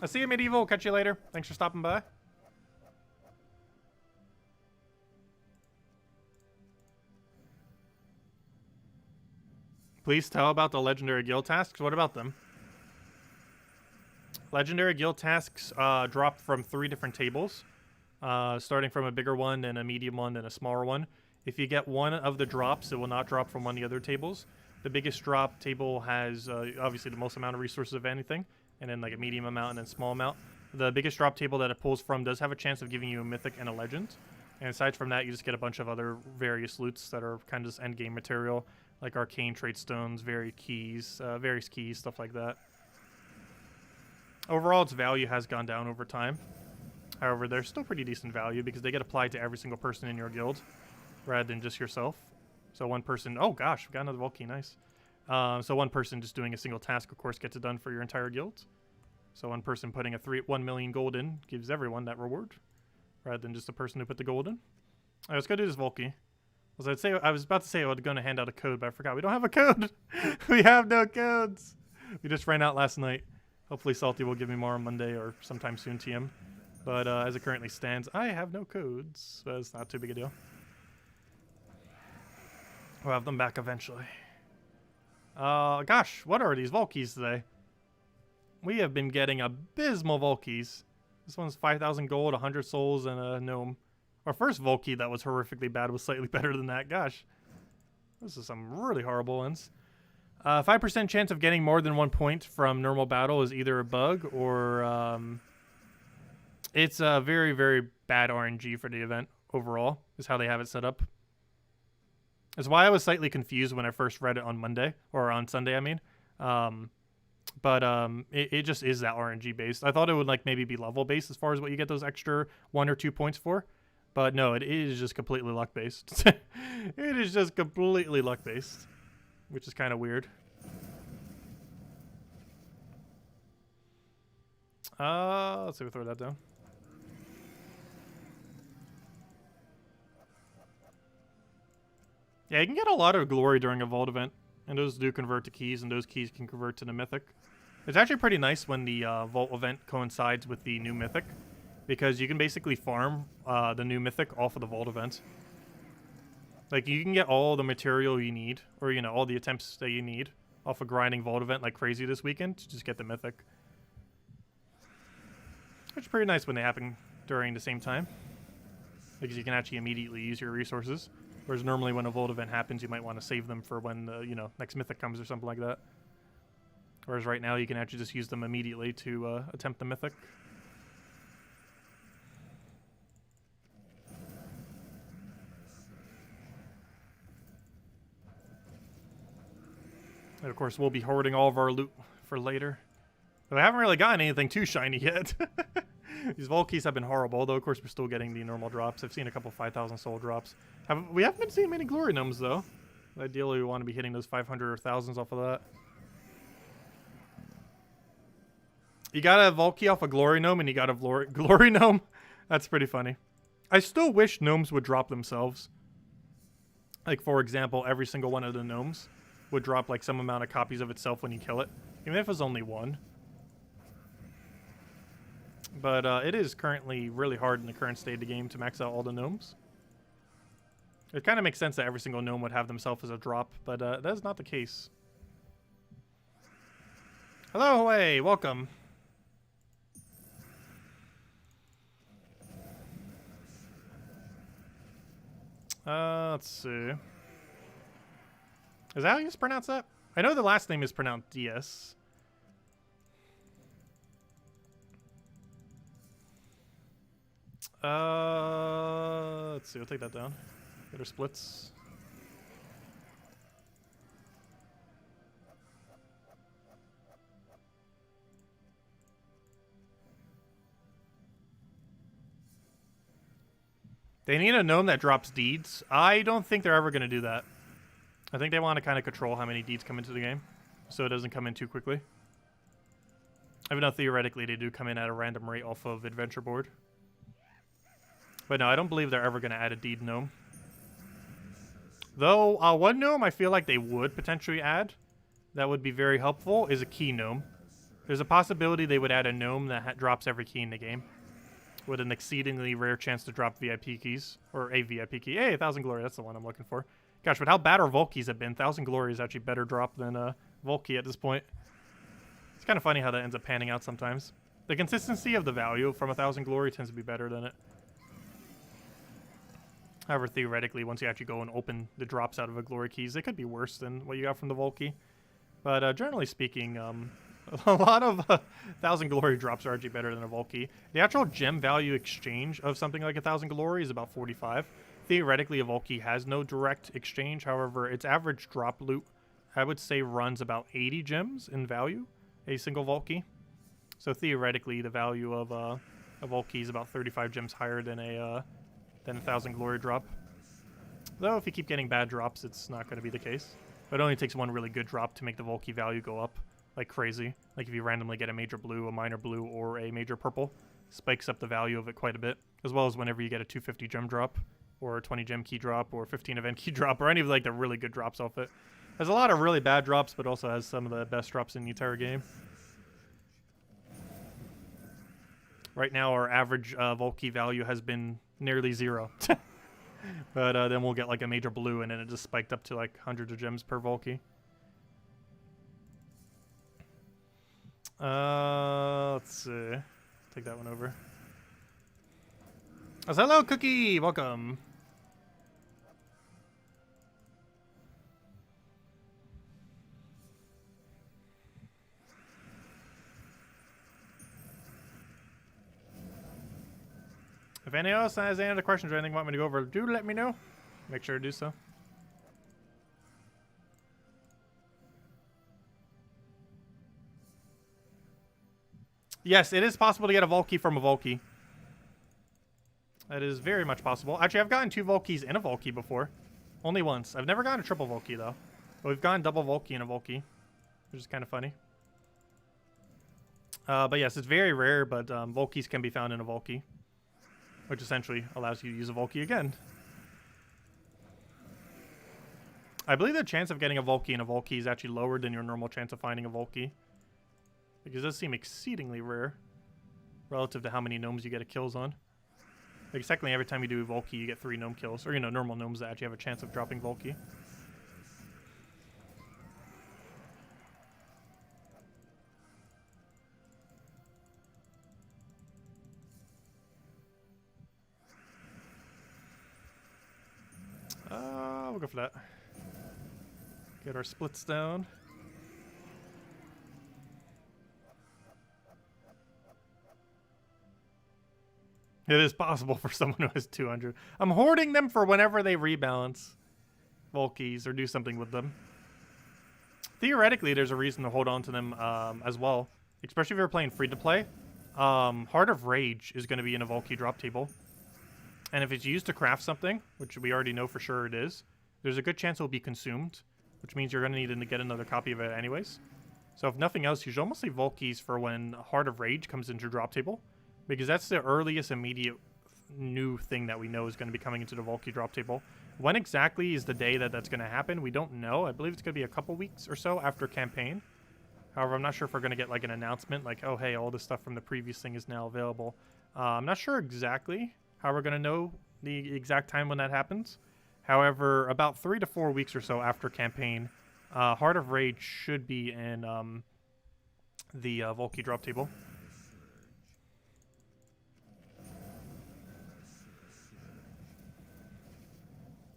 I'll see you, Medieval. Catch you later. Thanks for stopping by. Please tell about the legendary guild tasks. What about them? Legendary guild tasks drop from 3 different tables, starting from a bigger one and a medium one and a smaller one. If you get one of the drops, it will not drop from one of the other tables. The biggest drop table has obviously the most amount of resources of anything, and then like a medium amount and then small amount. The biggest drop table that it pulls from does have a chance of giving you a mythic and a legend. And aside from that, you just get a bunch of other various loots that are kind of just end game material, like arcane trade stones, various keys, stuff like that. Overall, its value has gone down over time. However, they're still pretty decent value because they get applied to every single person in your guild rather than just yourself. So one person... Oh gosh, we got another vault key, nice. So one person just doing a single task, of course, gets it done for your entire guild. So one person putting a 1 million gold in gives everyone that reward, rather than just the person who put the gold in. All right, let's go do this vault key. I was about to say I was going to hand out a code, but I forgot. We don't have a code. We have no codes. We just ran out last night. Hopefully Salty will give me more on Monday or sometime soon, TM. But as it currently stands, I have no codes. So it's not too big a deal. We'll have them back eventually. Gosh, what are these vault keys today? We have been getting abysmal vault keys. This one's 5,000 gold, 100 souls, and a gnome. Our first vault key that was horrifically bad was slightly better than that. Gosh. This is some really horrible ones. 5% chance of getting more than 1 point from normal battle is either a bug or it's a very, very bad RNG for the event overall, is how they have it set up. That's why I was slightly confused when I first read it on Monday, or on Sunday, I mean. It just is that RNG based. I thought it would like maybe be level based as far as what you get those extra 1 or 2 points for. But no, it is just completely luck-based. It is just completely luck-based, which is kind of weird. Let's see if we throw that down. Yeah, you can get a lot of glory during a vault event, and those do convert to keys, and those keys can convert to the mythic. It's actually pretty nice when the vault event coincides with the new mythic, because you can basically farm the new mythic off of the vault event. Like, you can get all the material you need, or, you know, all the attempts that you need off a grinding vault event like crazy this weekend to just get the mythic. Which is pretty nice when they happen during the same time, because you can actually immediately use your resources. Whereas normally when a vault event happens, you might want to save them for when the, you know, next mythic comes or something like that. Whereas right now you can actually just use them immediately to attempt the mythic. And of course we'll be hoarding all of our loot for later. But I haven't really gotten anything too shiny yet. These vault keys have been horrible, though of course we're still getting the normal drops. I've seen a couple 5,000 soul drops. We haven't been seeing many glory gnomes though. Ideally we want to be hitting those 500 or 1000s off of that. You got a vault key off a glory gnome and you got a glory gnome. That's pretty funny. I still wish gnomes would drop themselves. Like, for example, every single one of the gnomes would drop like some amount of copies of itself when you kill it, even if it's only one. But it is currently really hard in the current state of the game to max out all the gnomes. It kind of makes sense that every single gnome would have themselves as a drop, but that is not the case. Hello, Haway, welcome. Let's see. Is that how you pronounce that? I know the last name is pronounced DS. Let's see, we'll take that down. Get our splits. They need a gnome that drops deeds. I don't think they're ever going to do that. I think they want to kind of control how many deeds come into the game, so it doesn't come in too quickly. Even though theoretically they do come in at a random rate off of Adventure Board. But no, I don't believe they're ever going to add a deed gnome. Though, one gnome I feel like they would potentially add that would be very helpful is a key gnome. There's a possibility they would add a gnome that drops every key in the game, with an exceedingly rare chance to drop VIP keys, or a VIP key. Hey, 1,000 glory, that's the one I'm looking for. Gosh, but how bad our vault keys have been. 1,000 glory is actually better drop than vault key at this point. It's kind of funny how that ends up panning out sometimes. The consistency of the value from 1,000 glory tends to be better than it. However, theoretically, once you actually go and open the drops out of a glory keys, they could be worse than what you got from the vault key. But generally speaking, a lot of 1,000 glory drops are actually better than a vault key. The actual gem value exchange of something like 1,000 glory is about 45. Theoretically, a vault key has no direct exchange. However, its average drop loot, I would say, runs about 80 gems in value, a single vault key. So theoretically, the value of a vault key is about 35 gems higher than a 1,000 glory drop. Though if you keep getting bad drops, it's not going to be the case. But it only takes one really good drop to make the vault key value go up like crazy. Like if you randomly get a major blue, a minor blue, or a major purple, spikes up the value of it quite a bit. As well as whenever you get a 250 gem drop, or a 20 gem key drop, or 15 event key drop, or any of like the really good drops off it. Has a lot of really bad drops, but also has some of the best drops in the entire game. Right now, our average vault key value has been nearly 0. But then we'll get like a major blue, and then it just spiked up to like hundreds of gems per vault key. Let's see. Take that one over. Oh, hello, Cookie! Welcome. If anyone else has any other questions or anything you want me to go over, do let me know. Make sure to do so. Yes, it is possible to get a vault key from a vault key. That is very much possible. Actually, I've gotten 2 Volkies in a Volky before. Only once. I've never gotten a triple Volky, though. But we've gotten double Volky in a Volky, which is kind of funny. But yes, it's very rare, but Volkies can be found in a Volky, which essentially allows you to use a Volky again. I believe the chance of getting a Volky in a Volky is actually lower than your normal chance of finding a Volky, because it does seem exceedingly rare relative to how many gnomes you get a kills on. Like, secondly, every time you do a Volky, you get 3 gnome kills, or, you know, normal gnomes that actually have a chance of dropping Volky. We'll go for that. Get our splits down. It is possible for someone who has 200. I'm hoarding them for whenever they rebalance Volkies or do something with them. Theoretically, there's a reason to hold on to them as well. Especially if you're playing free-to-play. Heart of Rage is going to be in a Volky drop table. And if it's used to craft something, which we already know for sure it is, there's a good chance it will be consumed, which means you're going to need to get another copy of it anyways. So if nothing else, you should almost leave Volkies for when Heart of Rage comes into drop table, because that's the earliest immediate new thing that we know is going to be coming into the Volky drop table. When exactly is the day that that's going to happen, we don't know. I believe it's going to be a couple weeks or so after campaign. However, I'm not sure if we're going to get like an announcement like, oh, hey, all this stuff from the previous thing is now available. I'm not sure exactly how we're going to know the exact time when that happens. However, about 3 to 4 weeks or so after campaign, Heart of Rage should be in the Volky drop table.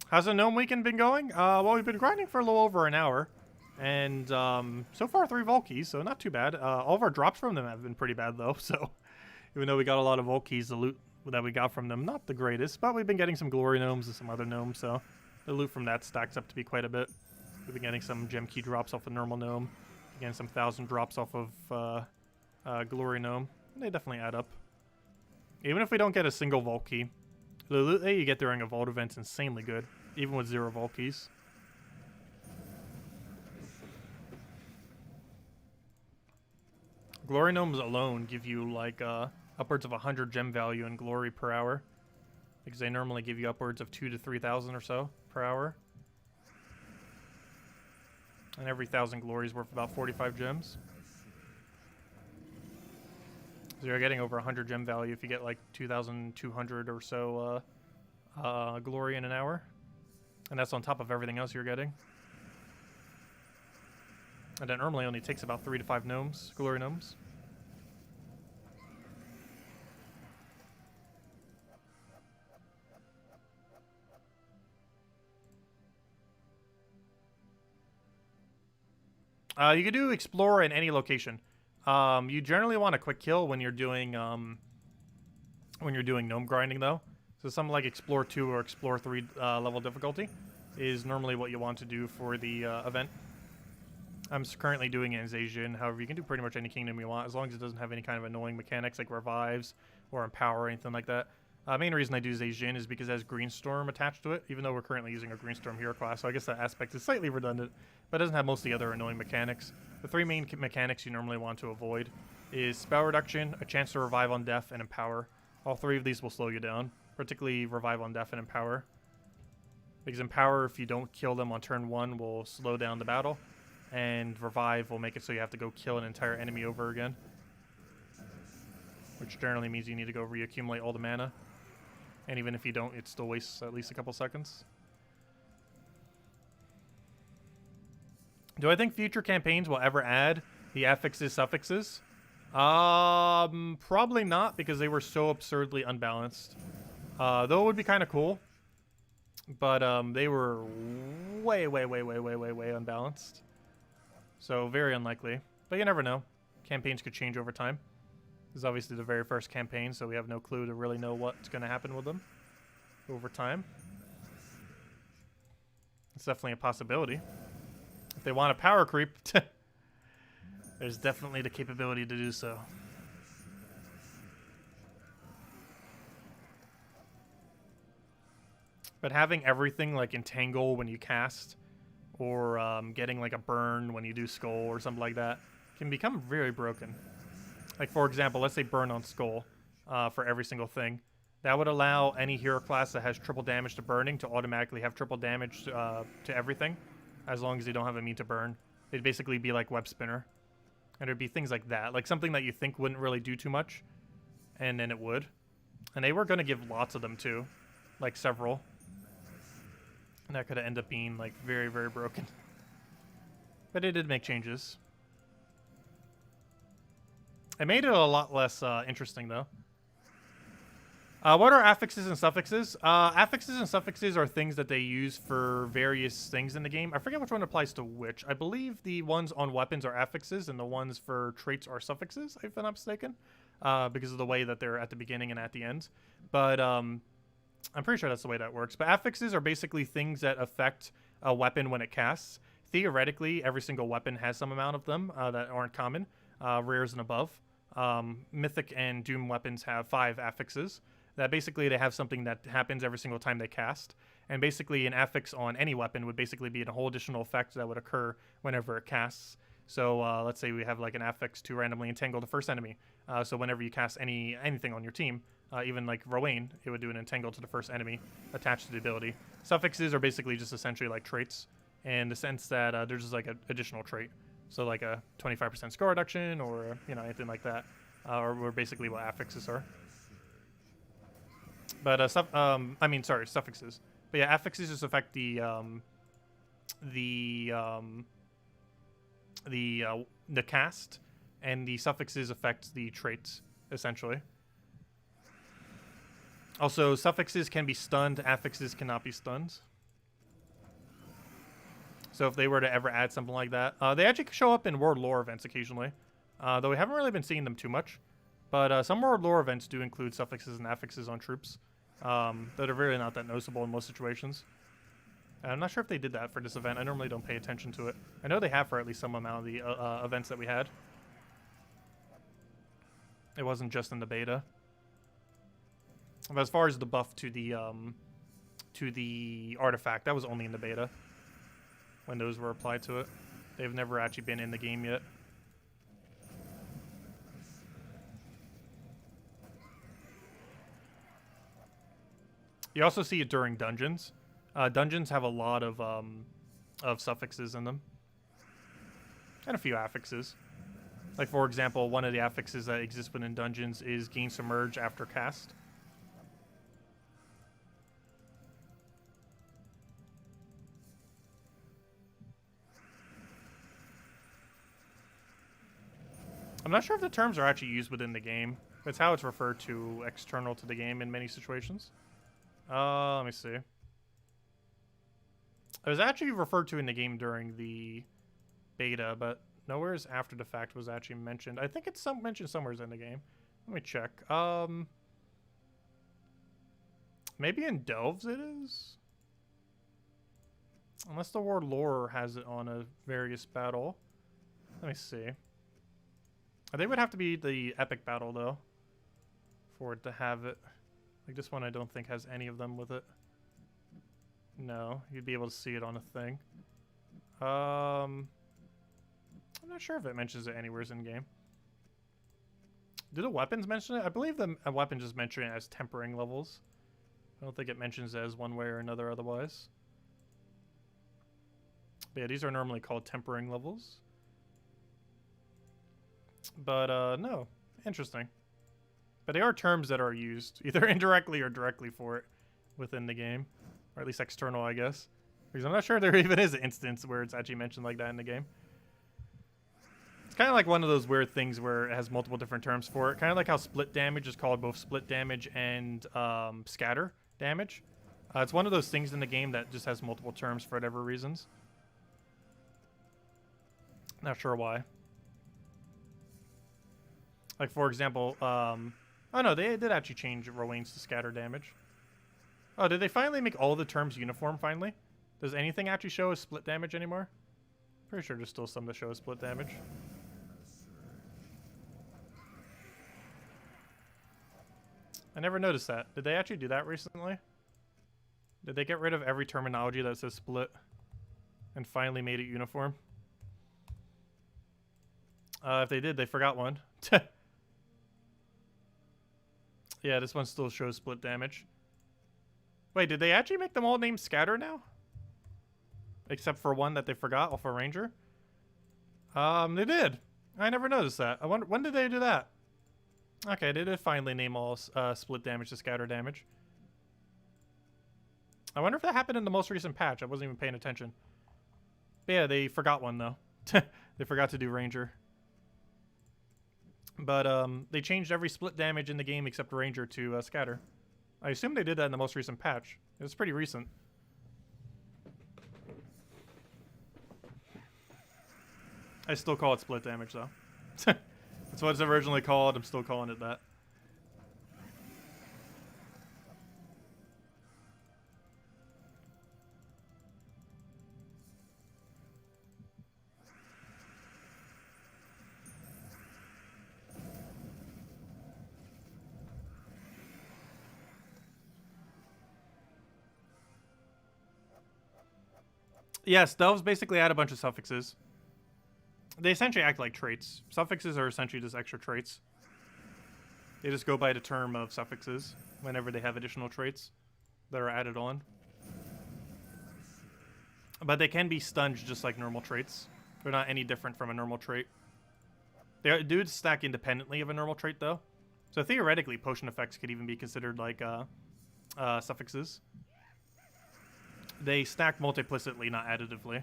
How's the gnome weekend been going? Well, we've been grinding for a little over an hour. And so far 3 Volkies, so not too bad. All of our drops from them have been pretty bad, though. So even though we got a lot of Volkies, the loot that we got from them, not the greatest. But we've been getting some Glory Gnomes and some other Gnomes, so the loot from that stacks up to be quite a bit. We've been getting some Gem Key drops off a normal Gnome. Again, some 1,000 drops off of Glory Gnome. They definitely add up. Even if we don't get a single Volky, the loot that you get during a Vault event's insanely good, even with 0 Volkies. Glory Gnomes alone give you like upwards of 100 gem value in glory per hour, because they normally give you upwards of 2,000 to 3,000 or so per hour. And every 1,000 glory is worth about 45 gems. So you're getting over 100 gem value if you get like 2,200 or so glory in an hour. And that's on top of everything else you're getting. And that normally only takes about 3 to 5 gnomes, glory gnomes. You can do explore in any location. You generally want a quick kill when you're doing gnome grinding, though. So something like Explore 2 or Explore 3 level difficulty is normally what you want to do for the event. I'm currently doing it in Zhejian. However, you can do pretty much any kingdom you want, as long as it doesn't have any kind of annoying mechanics like revives or empower or anything like that. Main reason I do Zhejian is because it has Greenstorm attached to it, even though we're currently using a Greenstorm hero class, so I guess that aspect is slightly redundant, but it doesn't have most of the other annoying mechanics. The 3 main mechanics you normally want to avoid is spell reduction, a chance to revive on death, and empower. All 3 of these will slow you down, particularly revive on death and empower. Because empower, if you don't kill them on turn 1, will slow down the battle, and revive will make it so you have to go kill an entire enemy over again, which generally means you need to go reaccumulate all the mana. And even if you don't, it still wastes at least a couple seconds. Do I think future campaigns will ever add the affixes, suffixes? Probably not, because they were so absurdly unbalanced. Though it would be kind of cool. But they were way unbalanced. So very unlikely. But you never know. Campaigns could change over time. This is obviously the very first campaign, so we have no clue to really know what's going to happen with them over time. It's definitely a possibility. If they want a power creep, there's definitely the capability to do so. But having everything like entangle when you cast, or getting like a burn when you do skull or something like that, can become very broken. Like for example, let's say burn on skull for every single thing. That would allow any hero class that has triple damage to burning to automatically have triple damage to everything, as long as they don't have immune to burn. It'd basically be like web spinner. And it'd be things like that, like something that you think wouldn't really do too much, and then it would. And they were going to give lots of them too, like several. And that could end up being like very, very broken. But it did make changes. It made it a lot less interesting though. What are affixes and suffixes? Affixes and suffixes are things that they use for various things in the game. I forget which one applies to which. I believe the ones on weapons are affixes and the ones for traits are suffixes, if I'm not mistaken. Because of the way that they're at the beginning and at the end. But I'm pretty sure that's the way that works. But affixes are basically things that affect a weapon when it casts. Theoretically, every single weapon has some amount of them that aren't common, rares and above. Mythic and Doom weapons have 5 affixes. That basically they have something that happens every single time they cast. And basically an affix on any weapon would basically be a whole additional effect that would occur whenever it casts. So let's say we have like an affix to randomly entangle the first enemy. So whenever you cast anything on your team, even like Rowan, it would do an entangle to the first enemy attached to the ability. Suffixes are basically just essentially like traits in the sense that there's just like an additional trait. So like a 25% score reduction or, you know, anything like that. Or basically what affixes are. But suffixes. But yeah, affixes just affect the cast, and the suffixes affect the traits essentially. Also, suffixes can be stunned, affixes cannot be stunned. So if they were to ever add something like that, they actually show up in world lore events occasionally, though we haven't really been seeing them too much. But some world lore events do include suffixes and affixes on troops that are really not that noticeable in most situations. And I'm not sure if they did that for this event. I normally don't pay attention to it. I know they have for at least some amount of the events that we had. It wasn't just in the beta. But as far as the buff to the artifact, that was only in the beta when those were applied to it. They've never actually been in the game yet. You also see it during dungeons. Dungeons have a lot of suffixes in them. And a few affixes. Like, for example, one of the affixes that exists within dungeons is gain submerge after cast. I'm not sure if the terms are actually used within the game. It's how it's referred to external to the game in many situations. Let me see. It was actually referred to in the game during the beta, but nowhere's after the fact was actually mentioned. I think it's mentioned somewhere in the game. Let me check. Maybe in Delves it is? Unless the World Lore has it on a various battle. Let me see. I think it would have to be the epic battle, though, for it to have it. Like, this one I don't think has any of them with it. No, you'd be able to see it on a thing. I'm not sure if it mentions it anywhere in game. Do the weapons mention it? I believe the weapon just mention it as tempering levels. I don't think it mentions it as one way or another otherwise. But yeah, these are normally called tempering levels. But no, interesting. But they are terms that are used either indirectly or directly for it within the game, or at least external, I guess. Because I'm not sure there even is an instance where it's actually mentioned like that in the game. It's kind of like one of those weird things where it has multiple different terms for it. Kind of like how split damage is called both split damage and scatter damage. It's one of those things in the game that just has multiple terms for whatever reasons. Not sure why. Like, for example, oh no, they did actually change Rowan's to scatter damage. Oh, did they finally make all the terms uniform finally? Does anything actually show as split damage anymore? Pretty sure there's still some that show as split damage. I never noticed that. Did they actually do that recently? Did they get rid of every terminology that says split and finally made it uniform? If they did, they forgot one. Yeah, this one still shows split damage. Wait, did they actually make them all named Scatter now? Except for one that they forgot off a Ranger? They did. I never noticed that. I wonder, when did they do that? Okay, they did finally name all split damage to scatter damage. I wonder if that happened in the most recent patch. I wasn't even paying attention. But yeah, they forgot one though. They forgot to do Ranger. But they changed every split damage in the game except Ranger to scatter. I assume they did that in the most recent patch. It was pretty recent. I still call it split damage though. That's what it's originally called. I'm still calling it that. Yes, Delves basically add a bunch of suffixes. They essentially act like traits. Suffixes are essentially just extra traits. They just go by the term of suffixes whenever they have additional traits that are added on. But they can be stunged just like normal traits. They're not any different from a normal trait. They do stack independently of a normal trait though. So theoretically, potion effects could even be considered like suffixes. They stack multiplicitly, not additively.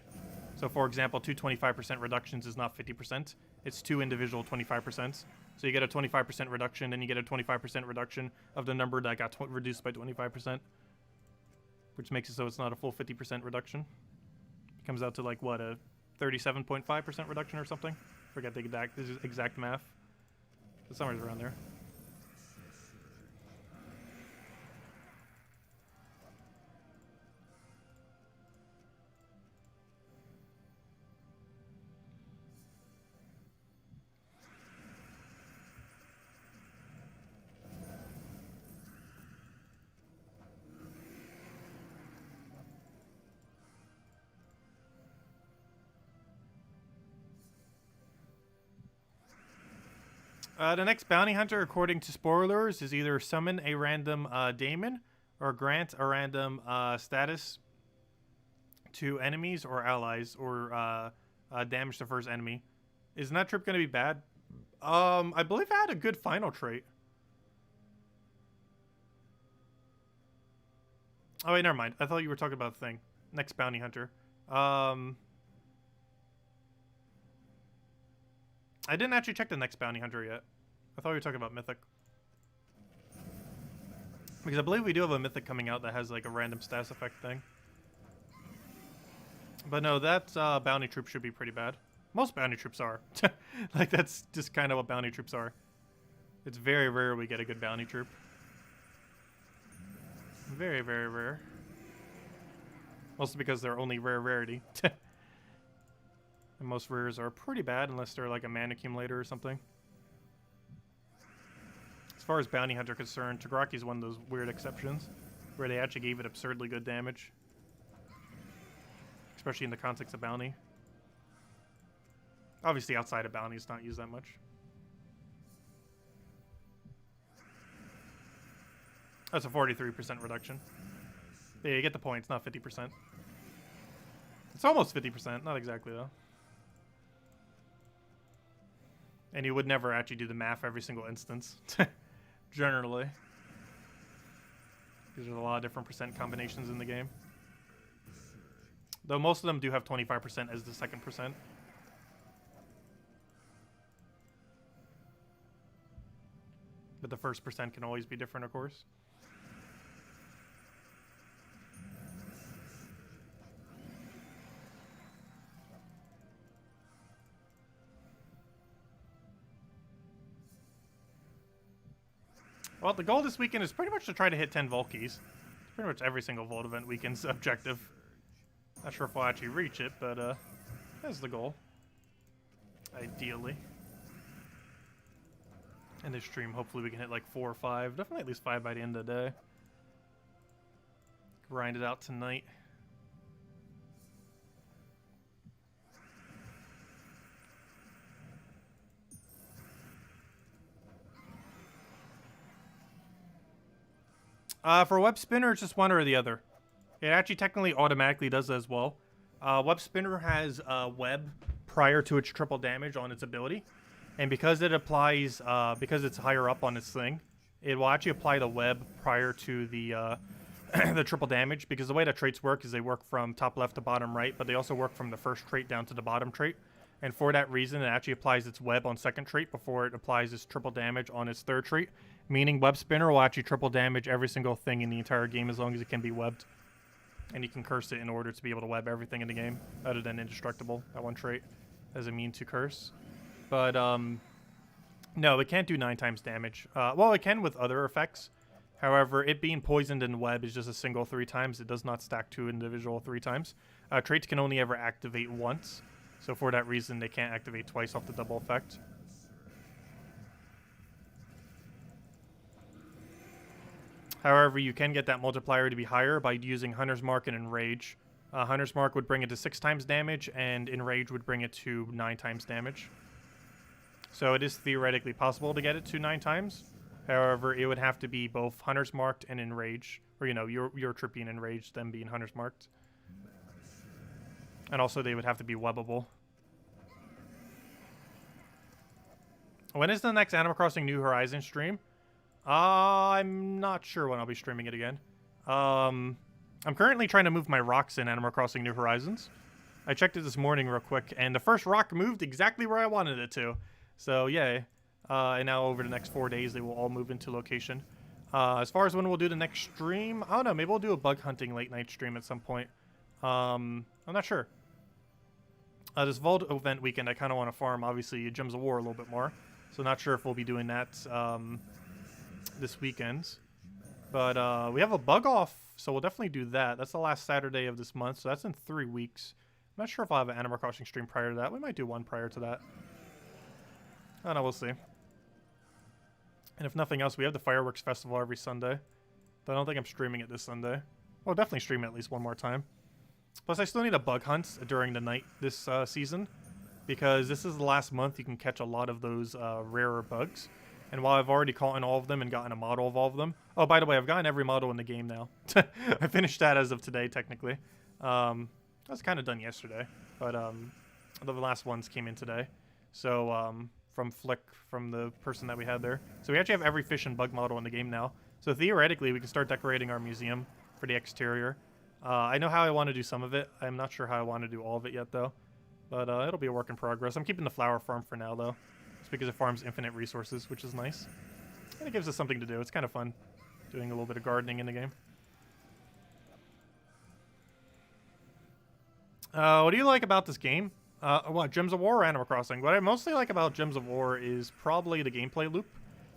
So for example, two 25% reductions is not 50%. It's two individual 25%. So you get a 25% reduction, and you get a 25% reduction of the number that got reduced by 25%. Which makes it so it's not a full 50% reduction. It comes out to like, what, a 37.5% reduction or something? Forget the exact math. But somewhere around there. The next bounty hunter, according to spoilers, is either summon a random daemon or grant a random status to enemies or allies, or damage the first enemy. Isn't that trip going to be bad? I believe I had a good final trait. Oh wait, never mind. I thought you were talking about the thing. Next bounty hunter. I didn't actually check the next bounty hunter yet. I thought we were talking about Mythic. Because I believe we do have a Mythic coming out that has like a random status effect thing. But no, that bounty troop should be pretty bad. Most bounty troops are. Like, that's just kind of what bounty troops are. It's very rare we get a good bounty troop. Very, very rare. Mostly because they're only rare rarity. And most rares are pretty bad unless they're like a mana accumulator or something. As far as bounty hunter concerned, Tagraki's one of those weird exceptions where they actually gave it absurdly good damage. Especially in the context of bounty. Obviously outside of bounty it's not used that much. That's a 43% reduction. Yeah, you get the point, it's not 50%. It's almost 50%, not exactly though. And you would never actually do the math every single instance. Generally. Because there's a lot of different percent combinations in the game. Though most of them do have 25% as the second percent. But the first percent can always be different, of course. Well, the goal this weekend is pretty much to try to hit 10 Volkies. It's pretty much every single Vault event weekend's objective. Not sure if we'll actually reach it, but that's the goal. Ideally. In this stream, hopefully we can hit like 4 or 5. Definitely at least 5 by the end of the day. grind it out tonight. For web spinner, it's just one or the other. It actually technically automatically does as well. Web spinner has web prior to its triple damage on its ability, and because it applies, because it's higher up on its thing, it will actually apply the web prior to the the triple damage. Because the way that traits work is they work from top left to bottom right, but they also work from the first trait down to the bottom trait. And for that reason, it actually applies its web on second trait before it applies its triple damage on its third trait. Meaning web spinner will actually triple damage every single thing in the entire game as long as it can be webbed. And you can curse it in order to be able to web everything in the game, other than indestructible. That one trait as a mean to curse. But no, it can't do 9 times damage. Well, it can with other effects. However, it being poisoned in web is just a single 3 times. It does not stack to individual 3 times. Traits can only ever activate once. So for that reason, they can't activate twice off the double effect. However, you can get that multiplier to be higher by using Hunter's Mark and Enrage. Hunter's Mark would bring it to 6 times damage, and Enrage would bring it to 9 times damage. So it is theoretically possible to get it to 9 times. However, it would have to be both Hunter's Marked and Enrage. Or, you know, your trip being Enraged, them being Hunter's Marked. And also, they would have to be webbable. When is the next Animal Crossing New Horizons stream? I'm not sure when I'll be streaming it again. I'm currently trying to move my rocks in Animal Crossing New Horizons. I checked it this morning real quick, and the first rock moved exactly where I wanted it to. So, yay. And now over the next 4 days, they will all move into location. As far as when we'll do the next stream, I don't know. Maybe we'll do a bug hunting late night stream at some point. I'm not sure. This Vault event weekend, I kind of want to farm, obviously, Gems of War a little bit more. So not sure if we'll be doing that this weekend. But we have a bug off, so we'll definitely do that. That's the last Saturday of this month, so that's in 3 weeks. I'm not sure if I'll have an Animal Crossing stream prior to that. We might do one prior to that. I don't know, we'll see. And if nothing else, we have the Fireworks Festival every Sunday. But I don't think I'm streaming it this Sunday. We'll definitely stream it at least one more time. Plus, I still need a bug hunt during the night this season. Because this is the last month you can catch a lot of those rarer bugs. And while I've already caught in all of them and gotten a model of all of them... Oh, by the way, I've gotten every model in the game now. I finished that as of today, technically. I was kind of done yesterday. But the last ones came in today. So, from Flick, from the person that we had there. So we actually have every fish and bug model in the game now. So theoretically, we can start decorating our museum for the exterior. I know how I want to do some of it. I'm not sure how I want to do all of it yet, though. But it'll be a work in progress. I'm keeping the flower farm for now, though. Just because it farms infinite resources, which is nice. And it gives us something to do. It's kind of fun doing a little bit of gardening in the game. What do you like about this game? What, Gems of War or Animal Crossing? What I mostly like about Gems of War is probably the gameplay loop.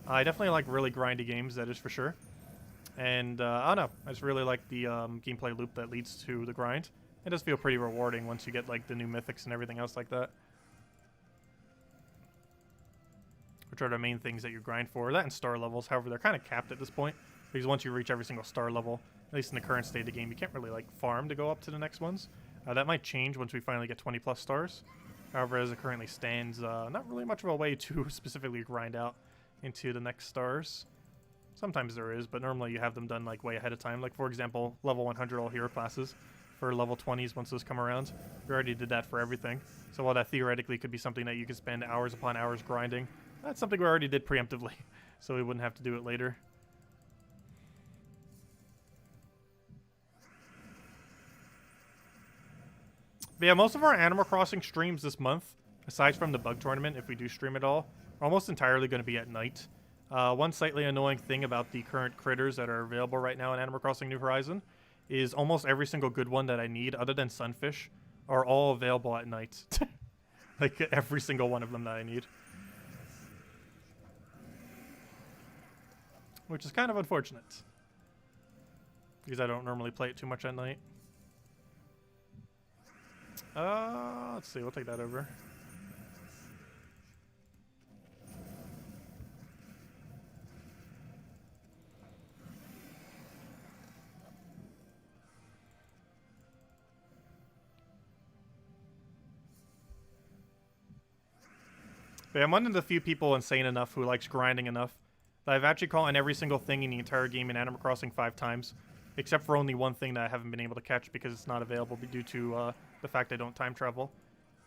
I definitely like really grindy games, that is for sure. And, I don't know. I just really like the gameplay loop that leads to the grind. It does feel pretty rewarding once you get, like, the new mythics and everything else like that. Which are the main things that you grind for. That and star levels. However, they're kind of capped at this point. Because once you reach every single star level, at least in the current state of the game, you can't really, like, farm to go up to the next ones. That might change once we finally get 20 plus stars. However, as it currently stands, not really much of a way to specifically grind out into the next stars. Sometimes there is, but normally you have them done like way ahead of time. Like, for example, level 100 all hero classes for level 20s once those come around. We already did that for everything. So while that theoretically could be something that you could spend hours upon hours grinding, that's something we already did preemptively, so we wouldn't have to do it later. But yeah, most of our Animal Crossing streams this month, aside from the bug tournament, if we do stream it all, are almost entirely going to be at night. One slightly annoying thing about the current critters that are available right now in Animal Crossing New Horizon is almost every single good one that I need, other than Sunfish, are all available at night. Like, every single one of them that I need. Which is kind of unfortunate. Because I don't normally play it too much at night. Let's see, we'll take that over. But I'm one of the few people insane enough who likes grinding enough that I've actually caught in every single thing in the entire game in Animal Crossing 5 times. Except for only one thing that I haven't been able to catch because it's not available due to the fact I don't time travel.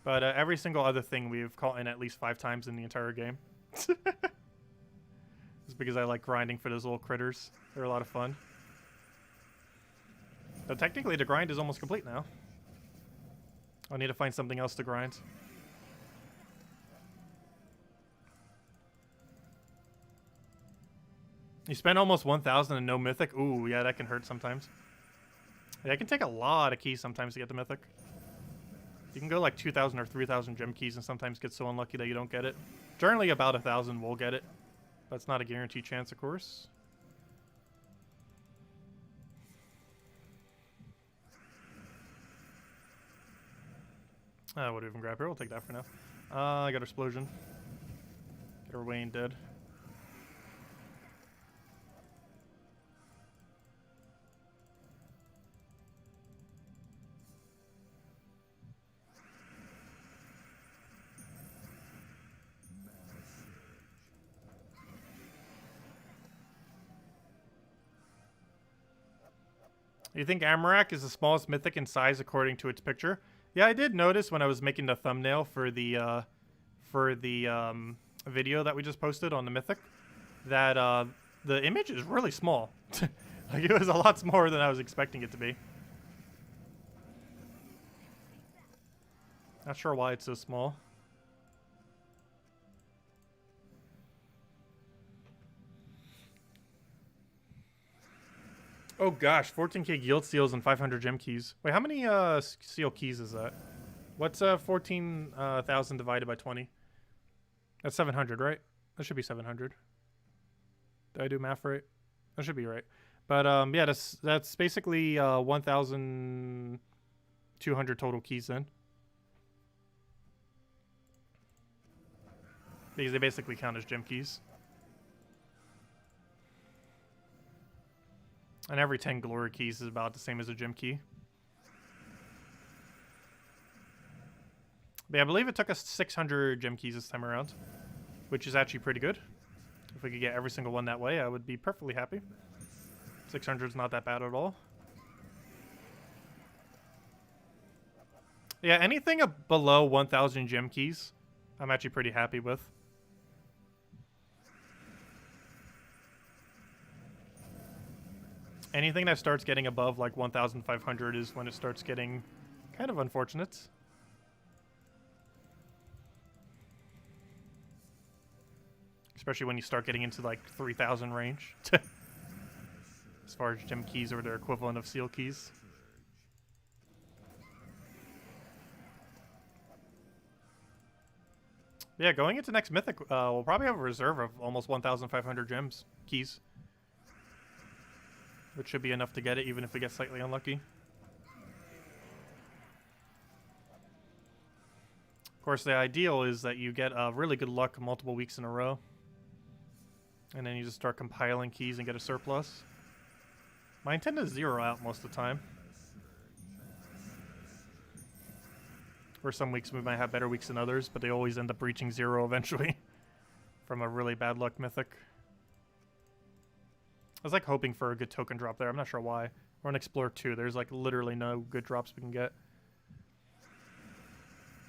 But every single other thing we've caught in at least 5 times in the entire game. It's because I like grinding for those little critters. They're a lot of fun. But technically the grind is almost complete now. I'll need to find something else to grind. You spend almost 1,000 and no mythic? Ooh, yeah, that can hurt sometimes. Yeah, it can take a lot of keys sometimes to get the mythic. You can go like 2,000 or 3,000 gem keys and sometimes get so unlucky that you don't get it. Generally about 1,000 will get it. But it's not a guaranteed chance, of course. What do we even grab here? We'll take that for now. I got Explosion. Get our Wayne dead. You think Amarok is the smallest mythic in size according to its picture? Yeah, I did notice when I was making the thumbnail for the video that we just posted on the mythic that the image is really small. Like it was a lot smaller than I was expecting it to be. Not sure why it's so small. Oh gosh, 14k guild seals and 500 gem keys. Wait, how many seal keys is that? What's 14,000 divided by 20? That's 700, right? That should be 700. Did I do math right? That should be right. But yeah, that's basically 1,200 total keys then. Because they basically count as gem keys. And every 10 glory keys is about the same as a gem key. But yeah, I believe it took us 600 gem keys this time around, which is actually pretty good. If we could get every single one that way, I would be perfectly happy. 600 is not that bad at all. Yeah, anything below 1,000 gem keys, I'm actually pretty happy with. Anything that starts getting above like 1,500 is when it starts getting kind of unfortunate. Especially when you start getting into like 3,000 range. As far as gem keys or their equivalent of seal keys. Yeah, going into next Mythic, we'll probably have a reserve of almost 1,500 gems keys. Which should be enough to get it, even if we get slightly unlucky. Of course, the ideal is that you get really good luck multiple weeks in a row. And then you just start compiling keys and get a surplus. My intent is zero out most of the time. Or some weeks we might have better weeks than others, but they always end up reaching zero eventually. From a really bad luck Mythic. I was like hoping for a good token drop there. I'm not sure why. We're on Explorer 2. There's like literally no good drops we can get.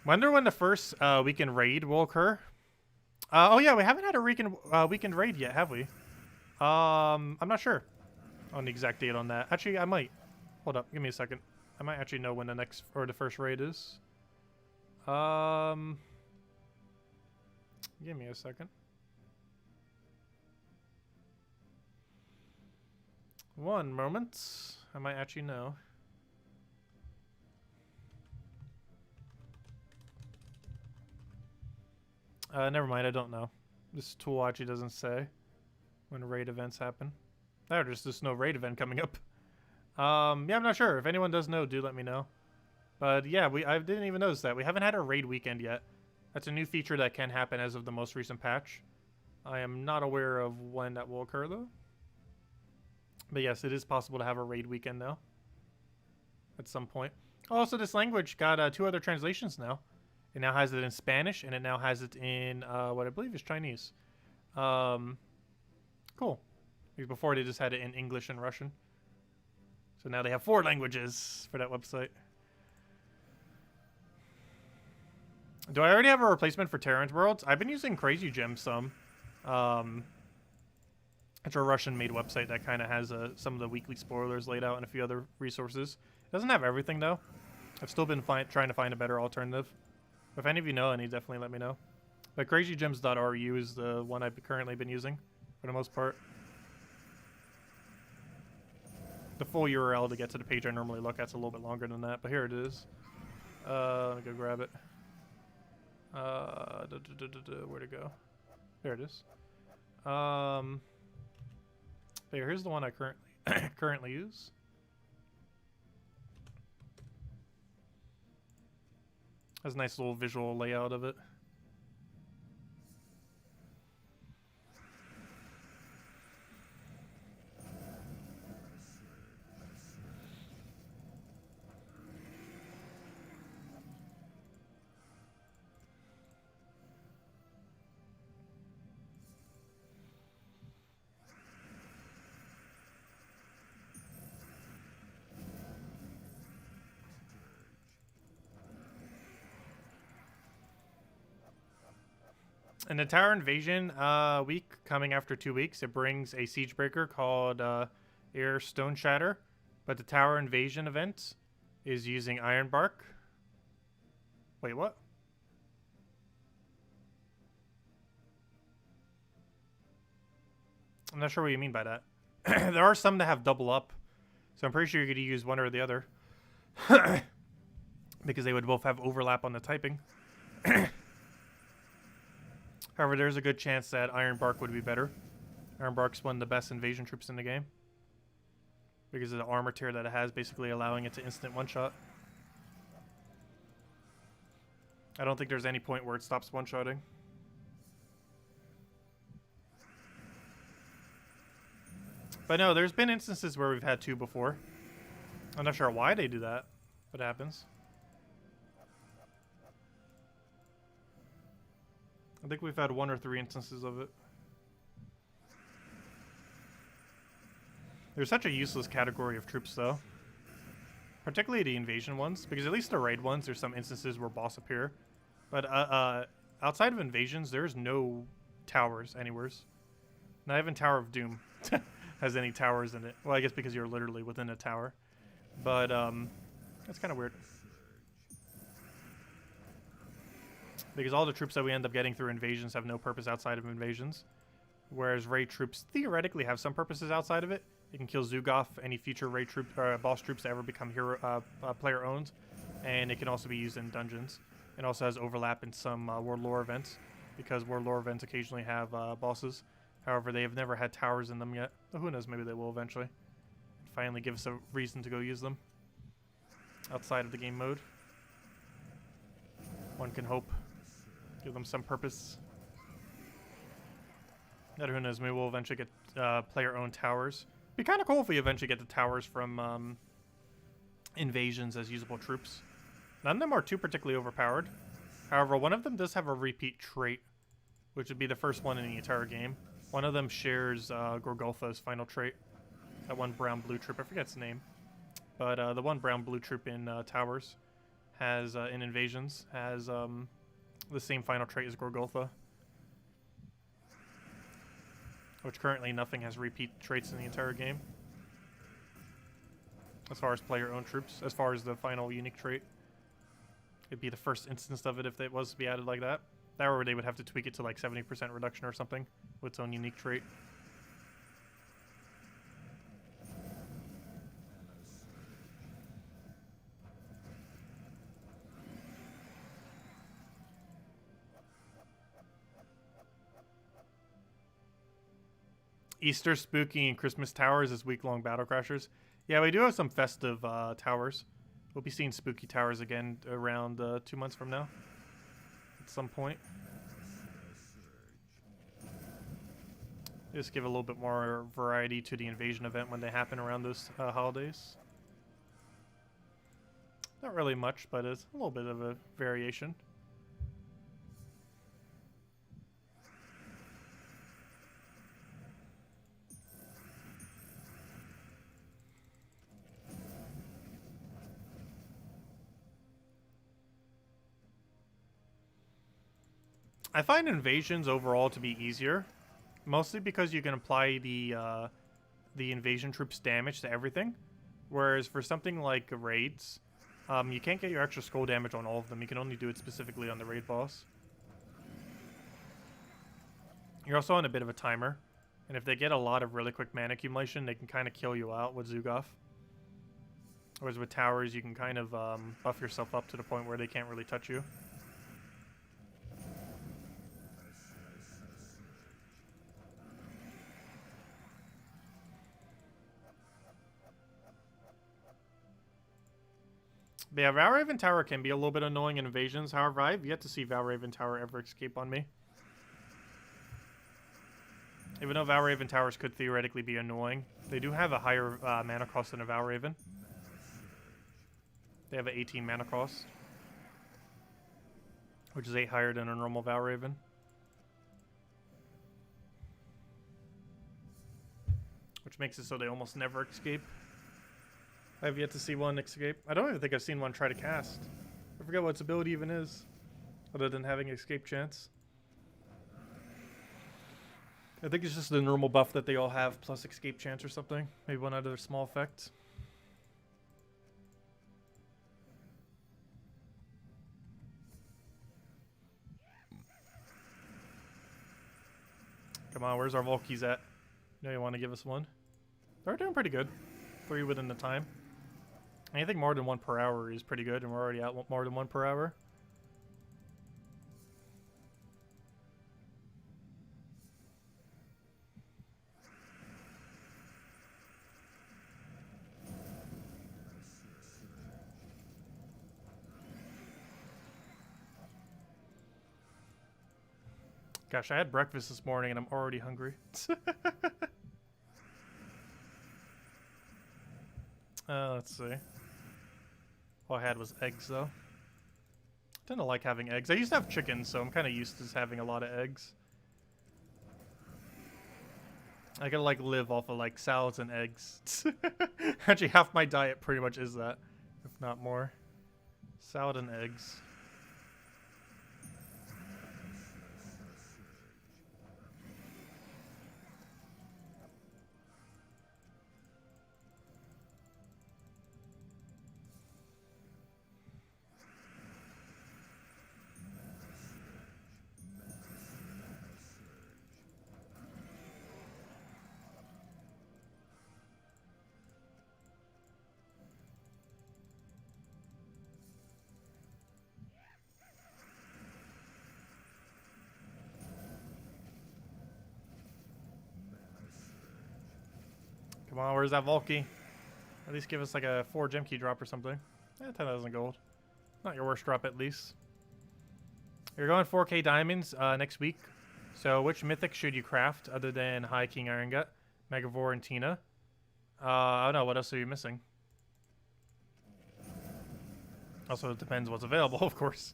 Wonder when the first weekend raid will occur. Oh yeah, we haven't had a weekend raid yet, have we? I'm not sure on the exact date on that. Actually, I might. Hold up, give me a second. I might actually know when the next or the first raid is. Give me a second. One moment. I might actually know. Never mind, I don't know. This tool actually doesn't say when raid events happen. There's just no raid event coming up. Yeah, I'm not sure. If anyone does know, do let me know. But yeah, I didn't even notice that. We haven't had a raid weekend yet. That's a new feature that can happen as of the most recent patch. I am not aware of when that will occur, though. But yes, it is possible to have a raid weekend now. At some point. Also, this language got 2 other translations now. It now has it in Spanish, and it now has it in what I believe is Chinese. Cool. Because before they just had it in English and Russian. So now they have 4 languages for that website. Do I already have a replacement for Terran's Worlds? I've been using Crazy Gem some. It's a Russian-made website that kind of has some of the weekly spoilers laid out and a few other resources. It doesn't have everything, though. I've still been trying to find a better alternative. If any of you know any, definitely let me know. But crazygems.ru is the one I've currently been using, for the most part. The full URL to get to the page I normally look at's a little bit longer than that, but here it is. Let me go grab it. Where'd it go? There it is. Here's the one I currently use. Has a nice little visual layout of it. In the Tower Invasion week, coming after 2 weeks, it brings a siege breaker called Air Stone Shatter. But the Tower Invasion event is using Iron Bark. Wait, what? I'm not sure what you mean by that. There are some that have double up. So I'm pretty sure you're going to use one or the other. Because they would both have overlap on the typing. However, there's a good chance that Iron Bark would be better. Iron Bark's one of the best invasion troops in the game. Because of the armor tier that it has, basically allowing it to instant one-shot. I don't think there's any point where it stops one-shotting. But no, there's been instances where we've had 2 before. I'm not sure why they do that, but it happens. I think we've had 1 or 3 instances of it. There's such a useless category of troops, though. Particularly the invasion ones, because at least the raid ones, there's some instances where boss appear. But outside of invasions, there's no towers anywhere. Not even Tower of Doom has any towers in it. Well, I guess because you're literally within a tower. But that's kind of weird. Because all the troops that we end up getting through invasions have no purpose outside of invasions. Whereas raid troops theoretically have some purposes outside of it. You can kill Zugoff, any future raid troop, boss troops that ever become hero player owned. And it can also be used in dungeons. It also has overlap in some World Lore events. Because World Lore events occasionally have bosses. However, they have never had towers in them yet. But who knows, maybe they will eventually. Finally give us a reason to go use them. Outside of the game mode. One can hope. Give them some purpose. Who knows, maybe we'll eventually get player-owned towers. Be kind of cool if we eventually get the towers from invasions as usable troops. None of them are too particularly overpowered. However, one of them does have a repeat trait, which would be the first one in the entire game. One of them shares Gorgulfa's final trait. That one brown-blue troop, I forget its name. But the one brown-blue troop in towers has, in invasions, has the same final trait as Gorgulfa. Which currently nothing has repeat traits in the entire game. As far as player-owned troops. As far as the final unique trait. It'd be the first instance of it if it was to be added like that. That or they would have to tweak it to like 70% reduction or something. With its own unique trait. Easter, Spooky, and Christmas towers as week-long battle crashers. Yeah, we do have some festive towers. We'll be seeing Spooky towers again around 2 months from now. At some point. Just give a little bit more variety to the invasion event when they happen around those holidays. Not really much, but it's a little bit of a variation. I find invasions overall to be easier, mostly because you can apply the invasion troops damage to everything, whereas for something like raids, you can't get your extra skull damage on all of them. You can only do it specifically on the raid boss. You're also on a bit of a timer, and if they get a lot of really quick mana accumulation, they can kind of kill you out with Zugoff. Whereas with towers, you can kind of buff yourself up to the point where they can't really touch you. But yeah, Valraven Tower can be a little bit annoying in invasions. However, I've yet to see Valraven Tower ever escape on me. Even though Valraven Towers could theoretically be annoying, they do have a higher mana cost than a Valraven. They have an 18 mana cost, which is 8 higher than a normal Valraven. Which makes it so they almost never escape. I have yet to see one escape. I don't even think I've seen one try to cast. I forget what its ability even is, other than having escape chance. I think it's just the normal buff that they all have, plus escape chance or something. Maybe one other small effect. Come on, where's our Volkies at? You know you want to give us one? They're doing pretty good. 3 within the time. Anything more than 1 per hour is pretty good, and we're already at more than 1 per hour. Gosh, I had breakfast this morning and I'm already hungry. Let's see. All I had was eggs, though. I tend to like having eggs. I used to have chickens, so I'm kind of used to having a lot of eggs. I gotta, like, live off of, like, salads and eggs. Actually, half my diet pretty much is that, if not more. Salad and eggs. Come on, where's that Volky? At least give us like a 4 gem key drop or something. 10,000 gold. Not your worst drop, at least. You're going 4K diamonds next week. So which mythic should you craft other than High King Iron Gut, Megavore, and Tina? I don't know. What else are you missing? Also, it depends what's available, of course.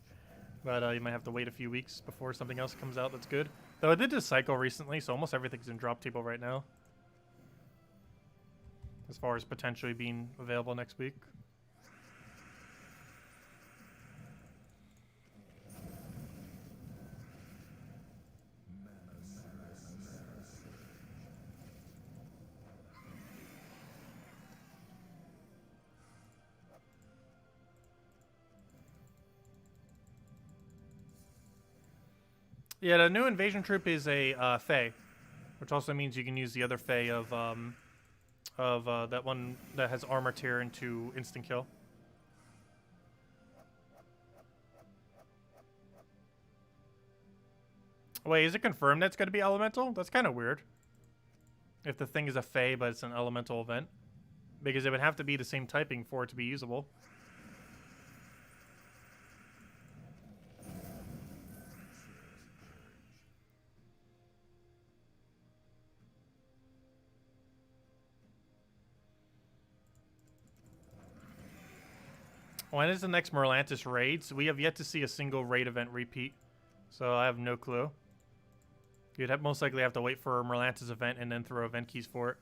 But you might have to wait a few weeks before something else comes out that's good. Though I did this cycle recently, so almost everything's in drop table right now. As far as potentially being available next week. Yeah, the new invasion troop is a Fae, which also means you can use the other Fae of that one that has armor tier into instant kill. Wait, is it confirmed that's going to be elemental? That's kind of weird. If the thing is a Fae, but it's an elemental event. Because it would have to be the same typing for it to be usable. When is the next Merlantis raids? We have yet to see a single raid event repeat, so I have no clue. You'd most likely have to wait for a Merlantis event and then throw event keys for it.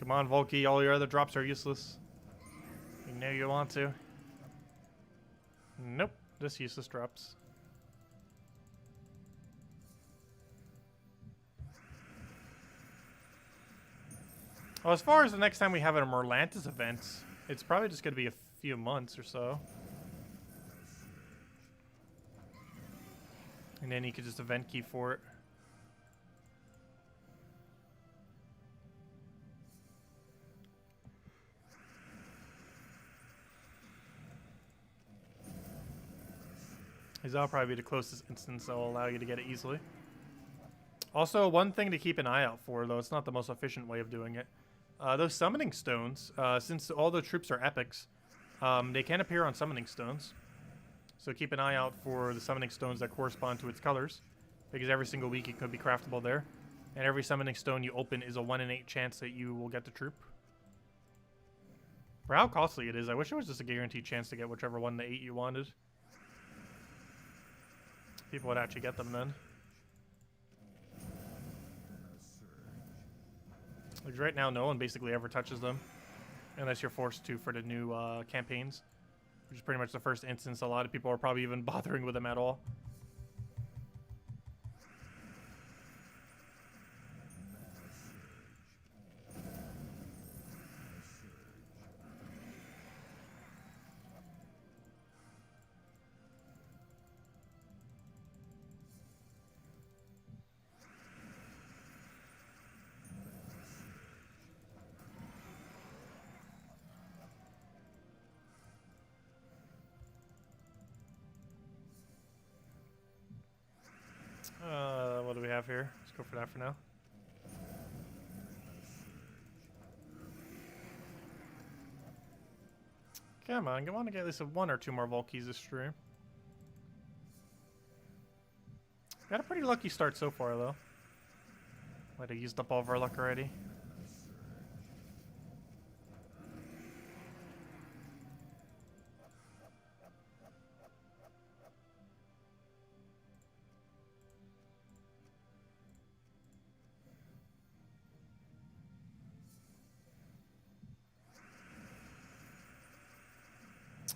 Come on, Volky. All your other drops are useless. You know you want to. Nope. Just useless drops. Well, as far as the next time we have a Merlantis event, it's probably just going to be a few months or so. And then you could just event key for it. That'll probably be the closest instance that will allow you to get it easily. Also, one thing to keep an eye out for, though it's not the most efficient way of doing it. Those summoning stones, since all the troops are epics, they can appear on summoning stones. So keep an eye out for the summoning stones that correspond to its colors, because every single week it could be craftable there. And every summoning stone you open is a 1 in 8 chance that you will get the troop. For how costly it is, I wish it was just a guaranteed chance to get whichever 1 in 8 you wanted. People would actually get them then. Like right now, no one basically ever touches them, unless you're forced to for the new campaigns, which is pretty much the first instance a lot of people are probably even bothering with them at all. What do we have here? Let's go for that for now. Come on, I want to get at least 1 or 2 more Volkies this stream. Got a pretty lucky start so far, though. Might have used up all of our luck already.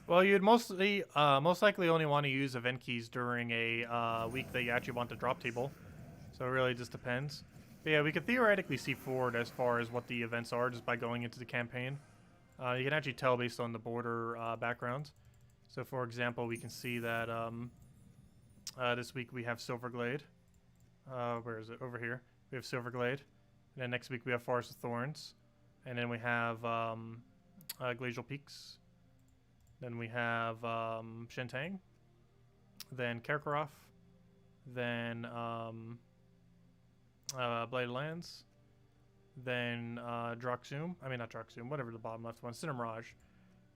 Well, you'd most likely only want to use event keys during a week that you actually want the drop table. So it really just depends. But yeah, we could theoretically see forward as far as what the events are just by going into the campaign. You can actually tell based on the border background. So for example, we can see that this week we have Silverglade. Where is it? Over here. We have Silverglade. And then next week we have Forest of Thorns. And then we have Glacial Peaks. Then we have Shentang, then Karkaroff, then Blade Lands, then Droxum. I mean, not Droxum, whatever the bottom left one, Cinemirage,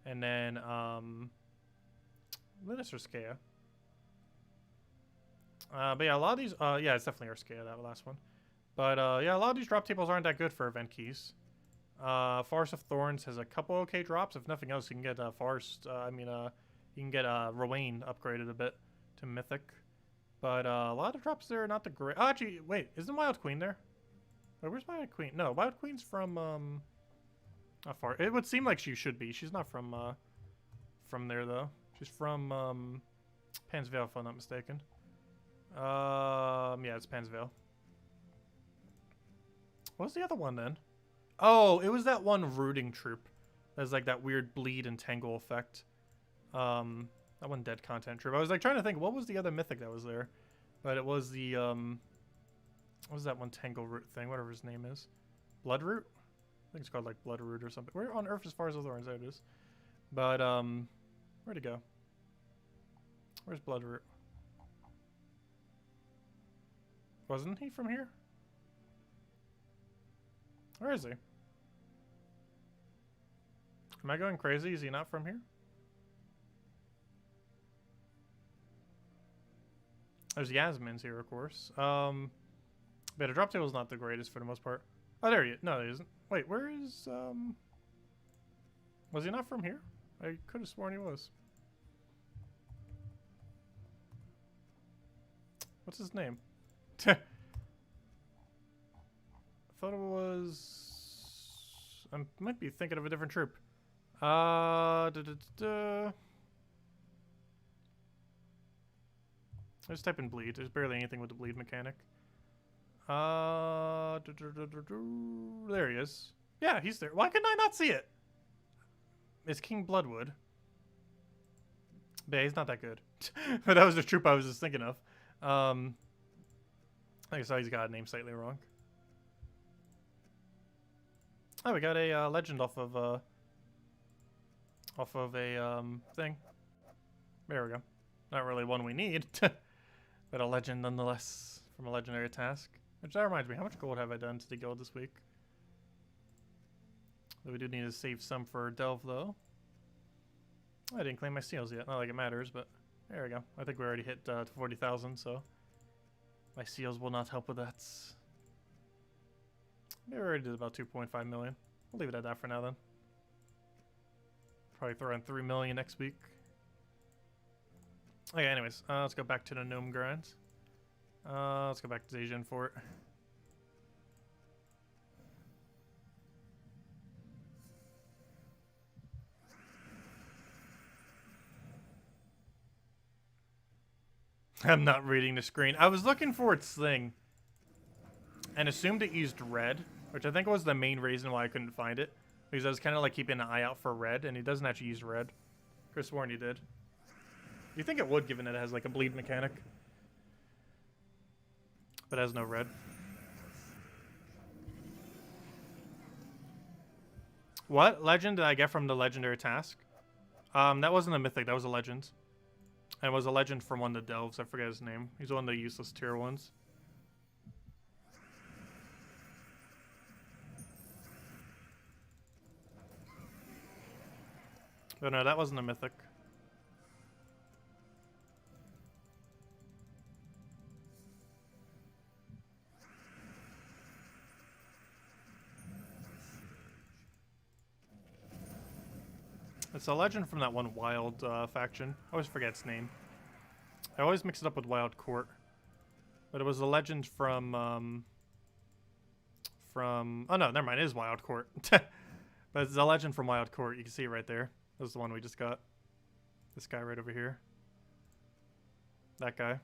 and then Linus or Skea. But yeah, a lot of these, yeah, it's definitely Urskea, that last one. But yeah, a lot of these drop tables aren't that good for event keys. Forest of Thorns has a couple okay drops. If nothing else, you can get Forest. You can get Rowan upgraded a bit to Mythic. But a lot of drops there are not the great. Oh, actually, wait, isn't Wild Queen there? Wait, where's Wild Queen? No, Wild Queen's from not far. It would seem like she should be. She's not from there though. She's from Pansvale, if I'm not mistaken. Yeah, it's Pansvale. What's the other one then? Oh, it was that one rooting troop. That's like that weird bleed and tangle effect. That one dead content troop. I was like trying to think, what was the other mythic that was there? But it was the, what was that one tangle root thing? Whatever his name is. Bloodroot? I think it's called like Bloodroot or something. Where on Earth as far as the Thorns? There it is. But, where'd it go? Where's Bloodroot? Wasn't he from here? Where is he? Am I going crazy? Is he not from here? There's Yasmin's here, of course. But the drop table is not the greatest for the most part. Oh, there he is. No, he isn't. Wait, where is, was he not from here? I could have sworn he was. What's his name? I thought it was... I might be thinking of a different troop. Let's type in bleed. There's barely anything with the bleed mechanic. There he is. Yeah, he's there. Why couldn't I not see it? It's King Bloodwood. But yeah, he's not that good. But that was the troop I was just thinking of. I saw he's got a name slightly wrong. Oh, we got a legend off of a thing. There we go. Not really one we need, but a legend nonetheless from a legendary task. Which that reminds me, how much gold have I done to the guild this week? We do need to save some for Delve though. I didn't claim my seals yet. Not like it matters, but there we go. I think we already hit 40,000, so my seals will not help with that. We already did about 2.5 million. We'll leave it at that for now then. Probably throw in 3 million next week. Okay, anyways, let's go back to the gnome grind. Let's go back to the Asian fort. I'm not reading the screen. I was looking for its thing and assumed it used red, which I think was the main reason why I couldn't find it. Because I was kind of like keeping an eye out for red, and he doesn't actually use red. Chris sworn he did. You think it would, given it has like a bleed mechanic, but it has no red. What legend did I get from the legendary task? That wasn't a mythic. That was a legend. And it was a legend from one of the delves. I forget his name. He's one of the useless tier ones. But no, that wasn't a mythic. It's a legend from that one wild faction. I always forget its name. I always mix it up with Wild Court. But it was a legend from oh no, never mind, it is Wild Court. But it's a legend from Wild Court. You can see it right there. This is the one we just got. This guy right over here. That guy.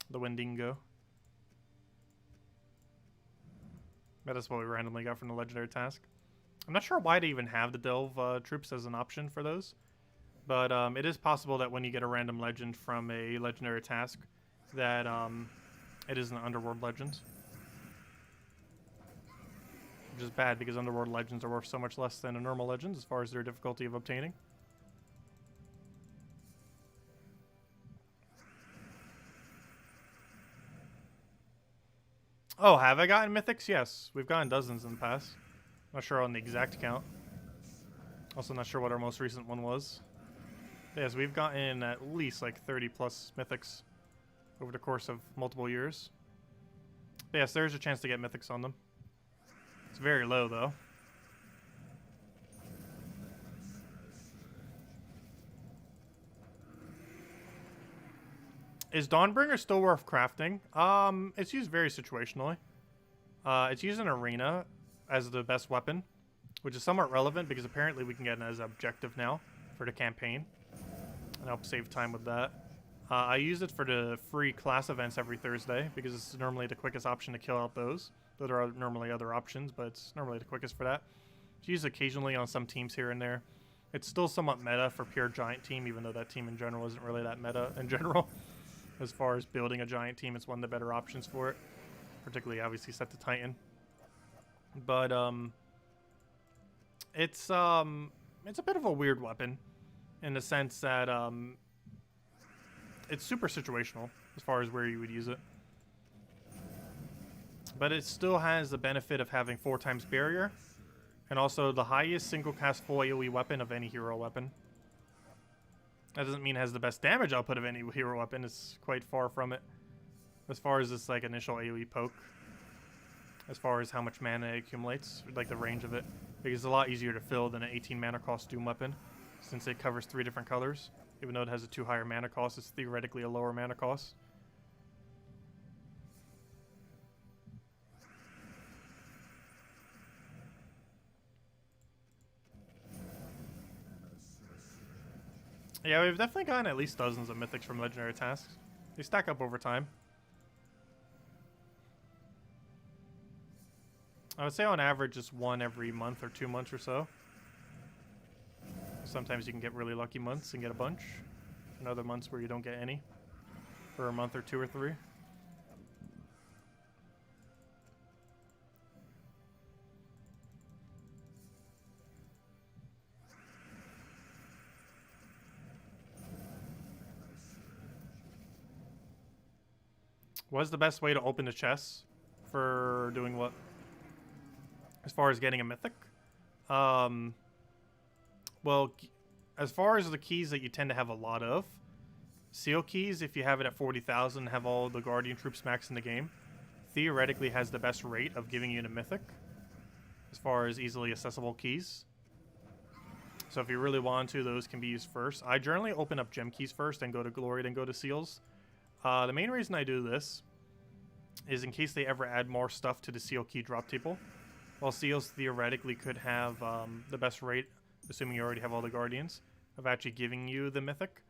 The Wendigo. That is what we randomly got from the legendary task. I'm not sure why they even have the Delve troops as an option for those. But it is possible that when you get a random legend from a legendary task, that it is an Underworld legend. Which is bad because Underworld legends are worth so much less than a normal legend as far as their difficulty of obtaining. Oh, have I gotten mythics? Yes, we've gotten dozens in the past. Not sure on the exact count. Also not sure what our most recent one was. Yes, we've gotten at least like 30 plus mythics over the course of multiple years. But yes, there's a chance to get mythics on them. It's very low though. Is Dawnbringer still worth crafting? It's used very situationally. It's used in Arena as the best weapon, which is somewhat relevant because apparently we can get it as an objective now for the campaign. And help save time with that. I use it for the free class events every Thursday because it's normally the quickest option to kill out those. Though there are normally other options, but it's normally the quickest for that. It's used occasionally on some teams here and there. It's still somewhat meta for pure giant team, even though that team in general isn't really that meta in general. As far as building a giant team, it's one of the better options for it. Particularly, obviously, set to Titan. But, it's a bit of a weird weapon. In the sense that, it's super situational as far as where you would use it. But it still has the benefit of having 4 times barrier. And also the highest single cast full AoE weapon of any hero weapon. That doesn't mean it has the best damage output of any hero weapon. It's quite far from it. As far as this like initial AoE poke. As far as how much mana it accumulates. Like the range of it. Because it's a lot easier to fill than an 18 mana cost Doom weapon. Since it covers 3 different colors. Even though it has a 2 higher mana cost, it's theoretically a lower mana cost. Yeah, we've definitely gotten at least dozens of mythics from legendary tasks. They stack up over time. I would say on average just one every month or 2 months or so. Sometimes you can get really lucky months and get a bunch. And other months where you don't get any for a month or 2 or 3. What's the best way to open the chests for doing what? As far as getting a mythic? Well, as far as the keys that you tend to have a lot of, seal keys, if you have it at 40,000, have all the guardian troops max in the game, theoretically has the best rate of giving you a mythic as far as easily accessible keys. So if you really want to, those can be used first. I generally open up gem keys first and go to glory, then go to seals. The main reason I do this is in case they ever add more stuff to the seal key drop table. While seals theoretically could have the best rate, assuming you already have all the guardians, of actually giving you the mythic,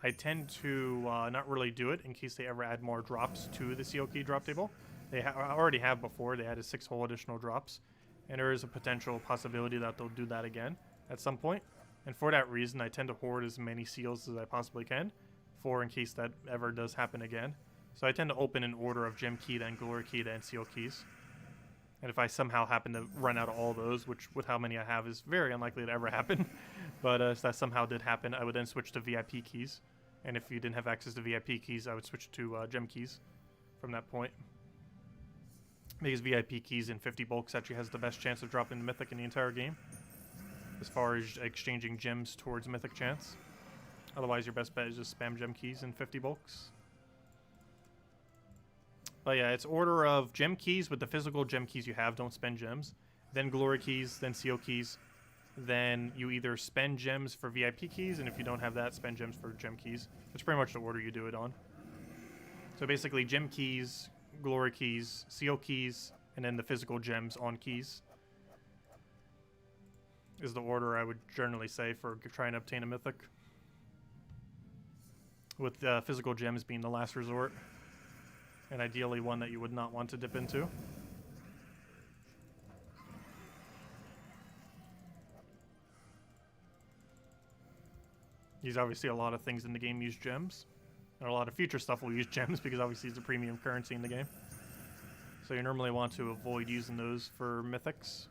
I tend to not really do it in case they ever add more drops to the seal key drop table. They already have before. They added 6 whole additional drops, and there is a potential possibility that they'll do that again at some point. And for that reason, I tend to hoard as many seals as I possibly can for in case that ever does happen again. So I tend to open in order of gem key, then glory key, then seal keys. And if I somehow happen to run out of all those, which with how many I have is very unlikely to ever happen, but if that somehow did happen, I would then switch to VIP keys. And if you didn't have access to VIP keys, I would switch to gem keys from that point. Because VIP keys in 50 bulks actually has the best chance of dropping the mythic in the entire game, as far as exchanging gems towards mythic chance. Otherwise, your best bet is just spam gem keys in 50 bulks. But yeah, it's order of gem keys with the physical gem keys you have. Don't spend gems. Then glory keys, then seal keys. Then you either spend gems for VIP keys, and if you don't have that, spend gems for gem keys. That's pretty much the order you do it on. So basically, gem keys, glory keys, seal keys, and then the physical gems on keys is the order I would generally say for trying to obtain a mythic. With physical gems being the last resort. And ideally one that you would not want to dip into. There's obviously a lot of things in the game use gems. And a lot of future stuff will use gems because obviously it's a premium currency in the game. So you normally want to avoid using those for mythics.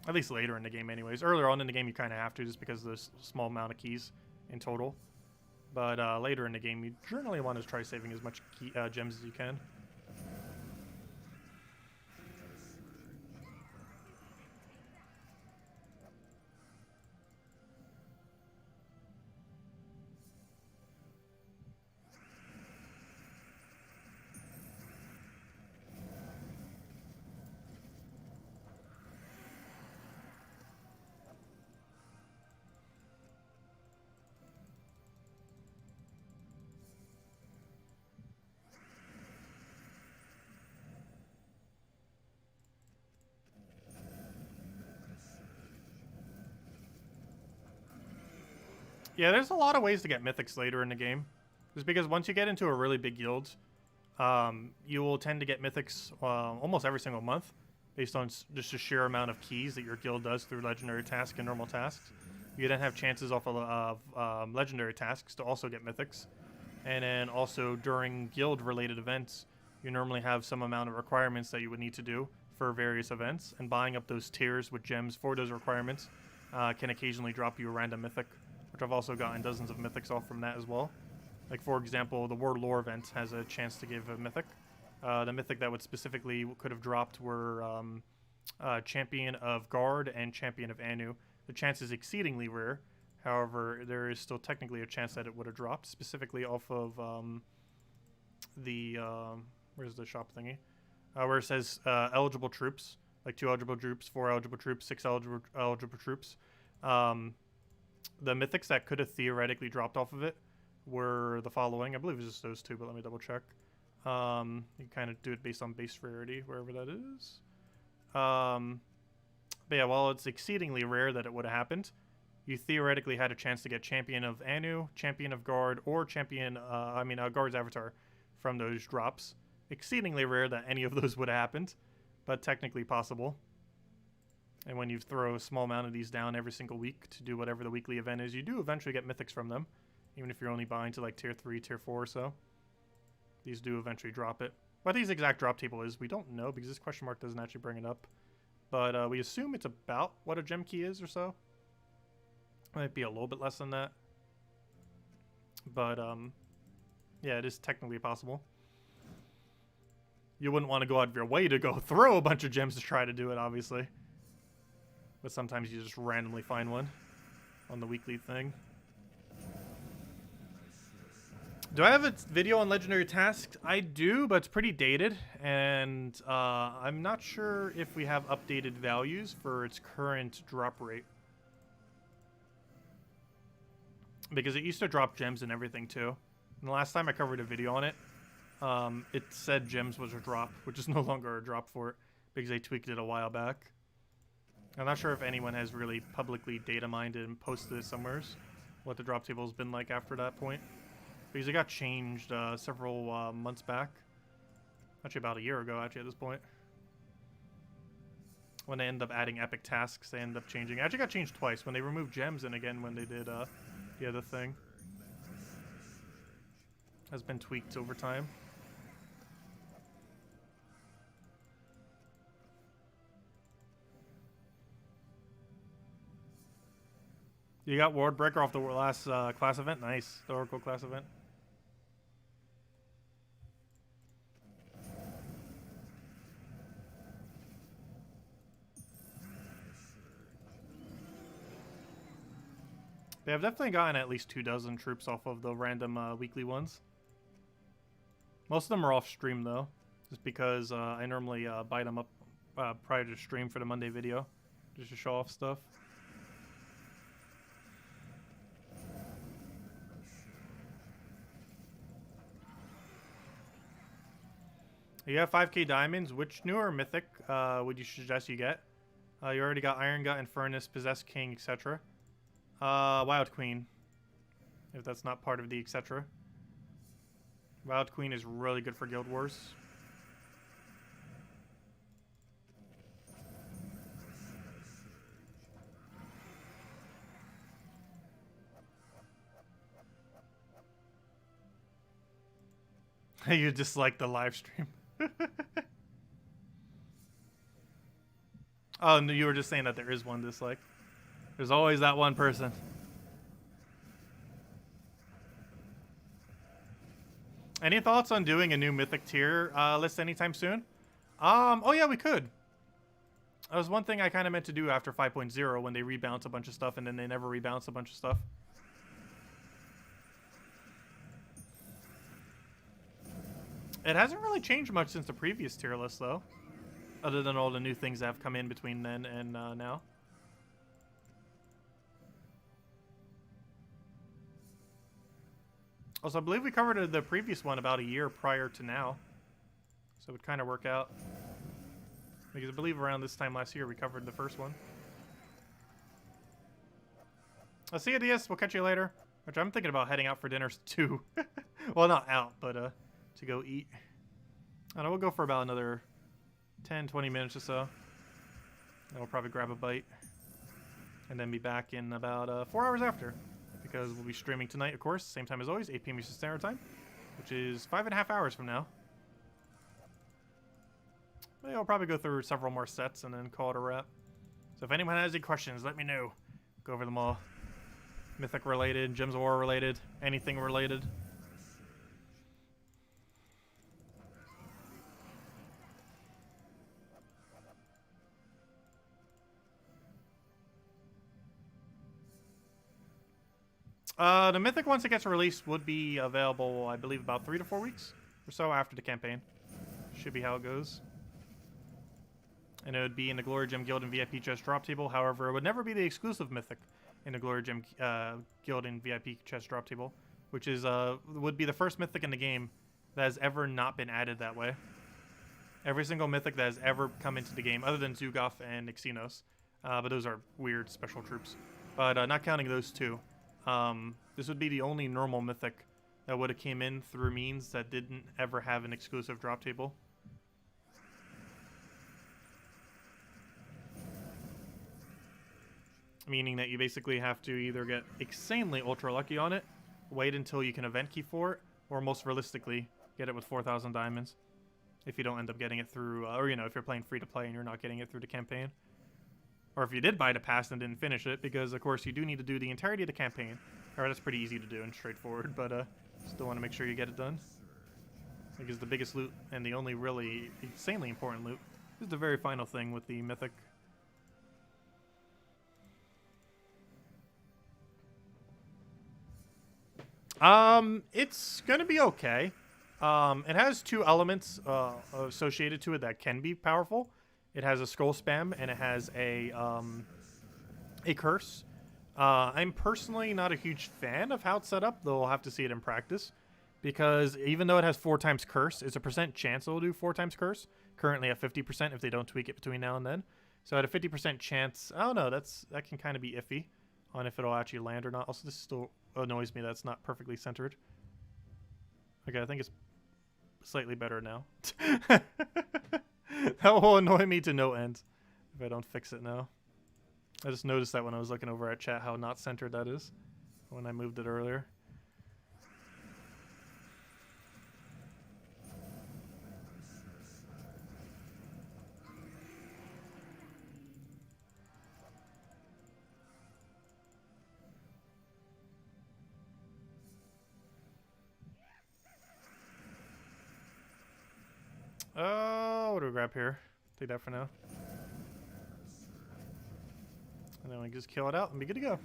At least later in the game anyways. Earlier on in the game you kind of have to just because there's a small amount of keys in total. But later in the game, you generally want to try saving as much gems as you can. Yeah, there's a lot of ways to get mythics later in the game. Just because once you get into a really big guild, you will tend to get mythics almost every single month based on just a sheer amount of keys that your guild does through legendary tasks and normal tasks. You then have chances off of legendary tasks to also get mythics. And then also during guild-related events, you normally have some amount of requirements that you would need to do for various events. And buying up those tiers with gems for those requirements can occasionally drop you a random mythic, which I've also gotten dozens of mythics off from that as well. Like, for example, the World Lore event has a chance to give a mythic. The mythic that would specifically could have dropped were Champion of Guard and Champion of Anu. The chance is exceedingly rare. However, there is still technically a chance that it would have dropped, specifically off of where's the shop thingy? Where it says eligible troops, like 2 eligible troops, 4 eligible troops, 6 eligible troops. The mythics that could have theoretically dropped off of it were the following. I believe it's just those 2, but let me double check. You kind of do it based on base rarity, wherever that is. But yeah, while it's exceedingly rare that it would have happened, you theoretically had a chance to get Champion of Anu, Champion of Guard, or Champion, Guard's Avatar from those drops. Exceedingly rare that any of those would have happened, but technically possible. And when you throw a small amount of these down every single week to do whatever the weekly event is, you do eventually get mythics from them, even if you're only buying to like tier 3, tier 4 or so. These do eventually drop it. What these exact drop table is, we don't know because this question mark doesn't actually bring it up. But we assume it's about what a gem key is or so. Might be a little bit less than that. But yeah, it is technically possible. You wouldn't want to go out of your way to go throw a bunch of gems to try to do it, obviously. But sometimes you just randomly find one on the weekly thing. Do I have a video on legendary tasks? I do, but it's pretty dated, and I'm not sure if we have updated values for its current drop rate. Because it used to drop gems and everything too. And the last time I covered a video on it, it said gems was a drop, which is no longer a drop for it, because they tweaked it a while back. I'm not sure if anyone has really publicly data mined and posted it somewhere, what the drop table has been like after that point. Because it got changed several months back. Actually about a year ago, actually, at this point. When they end up adding epic tasks, they end up changing. It actually got changed twice. When they removed gems and again when they did the other thing. Has been tweaked over time. You got Ward Breaker off the last class event. Nice. The Oracle class event. They have definitely gotten at least 24 troops off of the random weekly ones. Most of them are off stream though, just because I normally buy them up prior to stream for the Monday video, just to show off stuff. You have 5k diamonds. Which newer mythic would you suggest you get? You already got Iron Gut, Infernus, Possessed King, etc. Wild Queen, if that's not part of the etc. Wild Queen is really good for Guild Wars. You dislike the live stream. Oh, no, you were just saying that there is one dislike. There's always that one person. Any thoughts on doing a new Mythic tier list anytime soon? Oh yeah, we could. That was one thing I kind of meant to do after 5.0 when they rebalance a bunch of stuff and then they never rebalance a bunch of stuff. It hasn't really changed much since the previous tier list, though. Other than all the new things that have come in between then and now. Also, I believe we covered the previous one about a year prior to now. So it would kind of work out. Because I believe around this time last year we covered the first one. I'll see you, DS. We'll catch you later. Which I'm thinking about heading out for dinner too. Well, not out, but to go eat. I don't know, we'll go for about another 10-20 minutes or so. And we'll probably grab a bite. And then be back in about 4 hours after. Because we'll be streaming tonight, of course. Same time as always, 8 p.m. Eastern Standard Time. Which is 5.5 hours from now. Maybe I'll probably go through several more sets and then call it a wrap. So if anyone has any questions, let me know. Go over them all. Mythic related, Gems of War related, anything related. The Mythic, once it gets released, would be available, I believe, about 3 to 4 weeks or so after the campaign. Should be how it goes. And it would be in the Glory Gem Guild and VIP chest drop table. However, it would never be the exclusive Mythic in the Glory Gem Guild and VIP chest drop table, which is would be the first Mythic in the game that has ever not been added that way. Every single Mythic that has ever come into the game, other than Zugoff and Xenos, but those are weird special troops, but not counting those two. This would be the only normal Mythic that would have came in through means that didn't ever have an exclusive drop table. Meaning that you basically have to either get insanely ultra lucky on it, wait until you can event key for it, or most realistically, get it with 4,000 diamonds. If you don't end up getting it through, or you know, if you're playing free to play and you're not getting it through the campaign. Or if you did buy the pass and didn't finish it, because of course you do need to do the entirety of the campaign. Alright, that's pretty easy to do and straightforward, but still want to make sure you get it done. Because the biggest loot, and the only really insanely important loot, is the very final thing with the Mythic. It's gonna be okay. It has two elements associated to it that can be powerful. It has a scroll spam and it has a curse. I'm personally not a huge fan of how it's set up, though I'll have to see it in practice. Because even though it has 4 times curse, it's a % chance it'll do 4 times curse. Currently at 50% if they don't tweak it between now and then. So at a 50% chance, I don't know, that can kind of be iffy on if it'll actually land or not. Also, this still annoys me that it's not perfectly centered. Okay, I think it's slightly better now. That will annoy me to no end if I don't fix it now. I just noticed that when I was looking over at chat how not centered that is when I moved it earlier. What do we grab here? Take that for now. And then we can just kill it out and be good to go.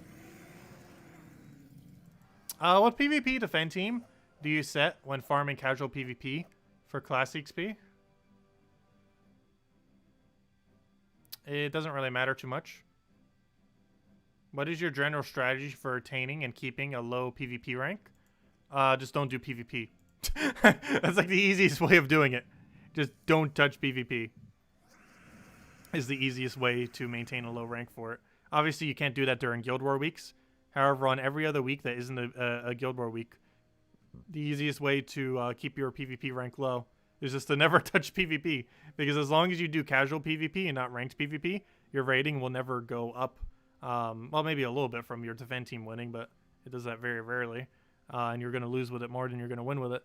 What PvP defend team do you set when farming casual PvP for class XP? It doesn't really matter too much. What is your general strategy for attaining and keeping a low PvP rank? Just don't do PvP. That's like the easiest way of doing it. Just don't touch PvP. Is the easiest way to maintain a low rank for it. Obviously, you can't do that during Guild War weeks. However, on every other week that isn't a Guild War week, the easiest way to keep your PvP rank low is just to never touch PvP. Because as long as you do casual PvP and not ranked PvP, your rating will never go up. Well, maybe a little bit from your defend team winning, but it does that very rarely. And you're going to lose with it more than you're going to win with it.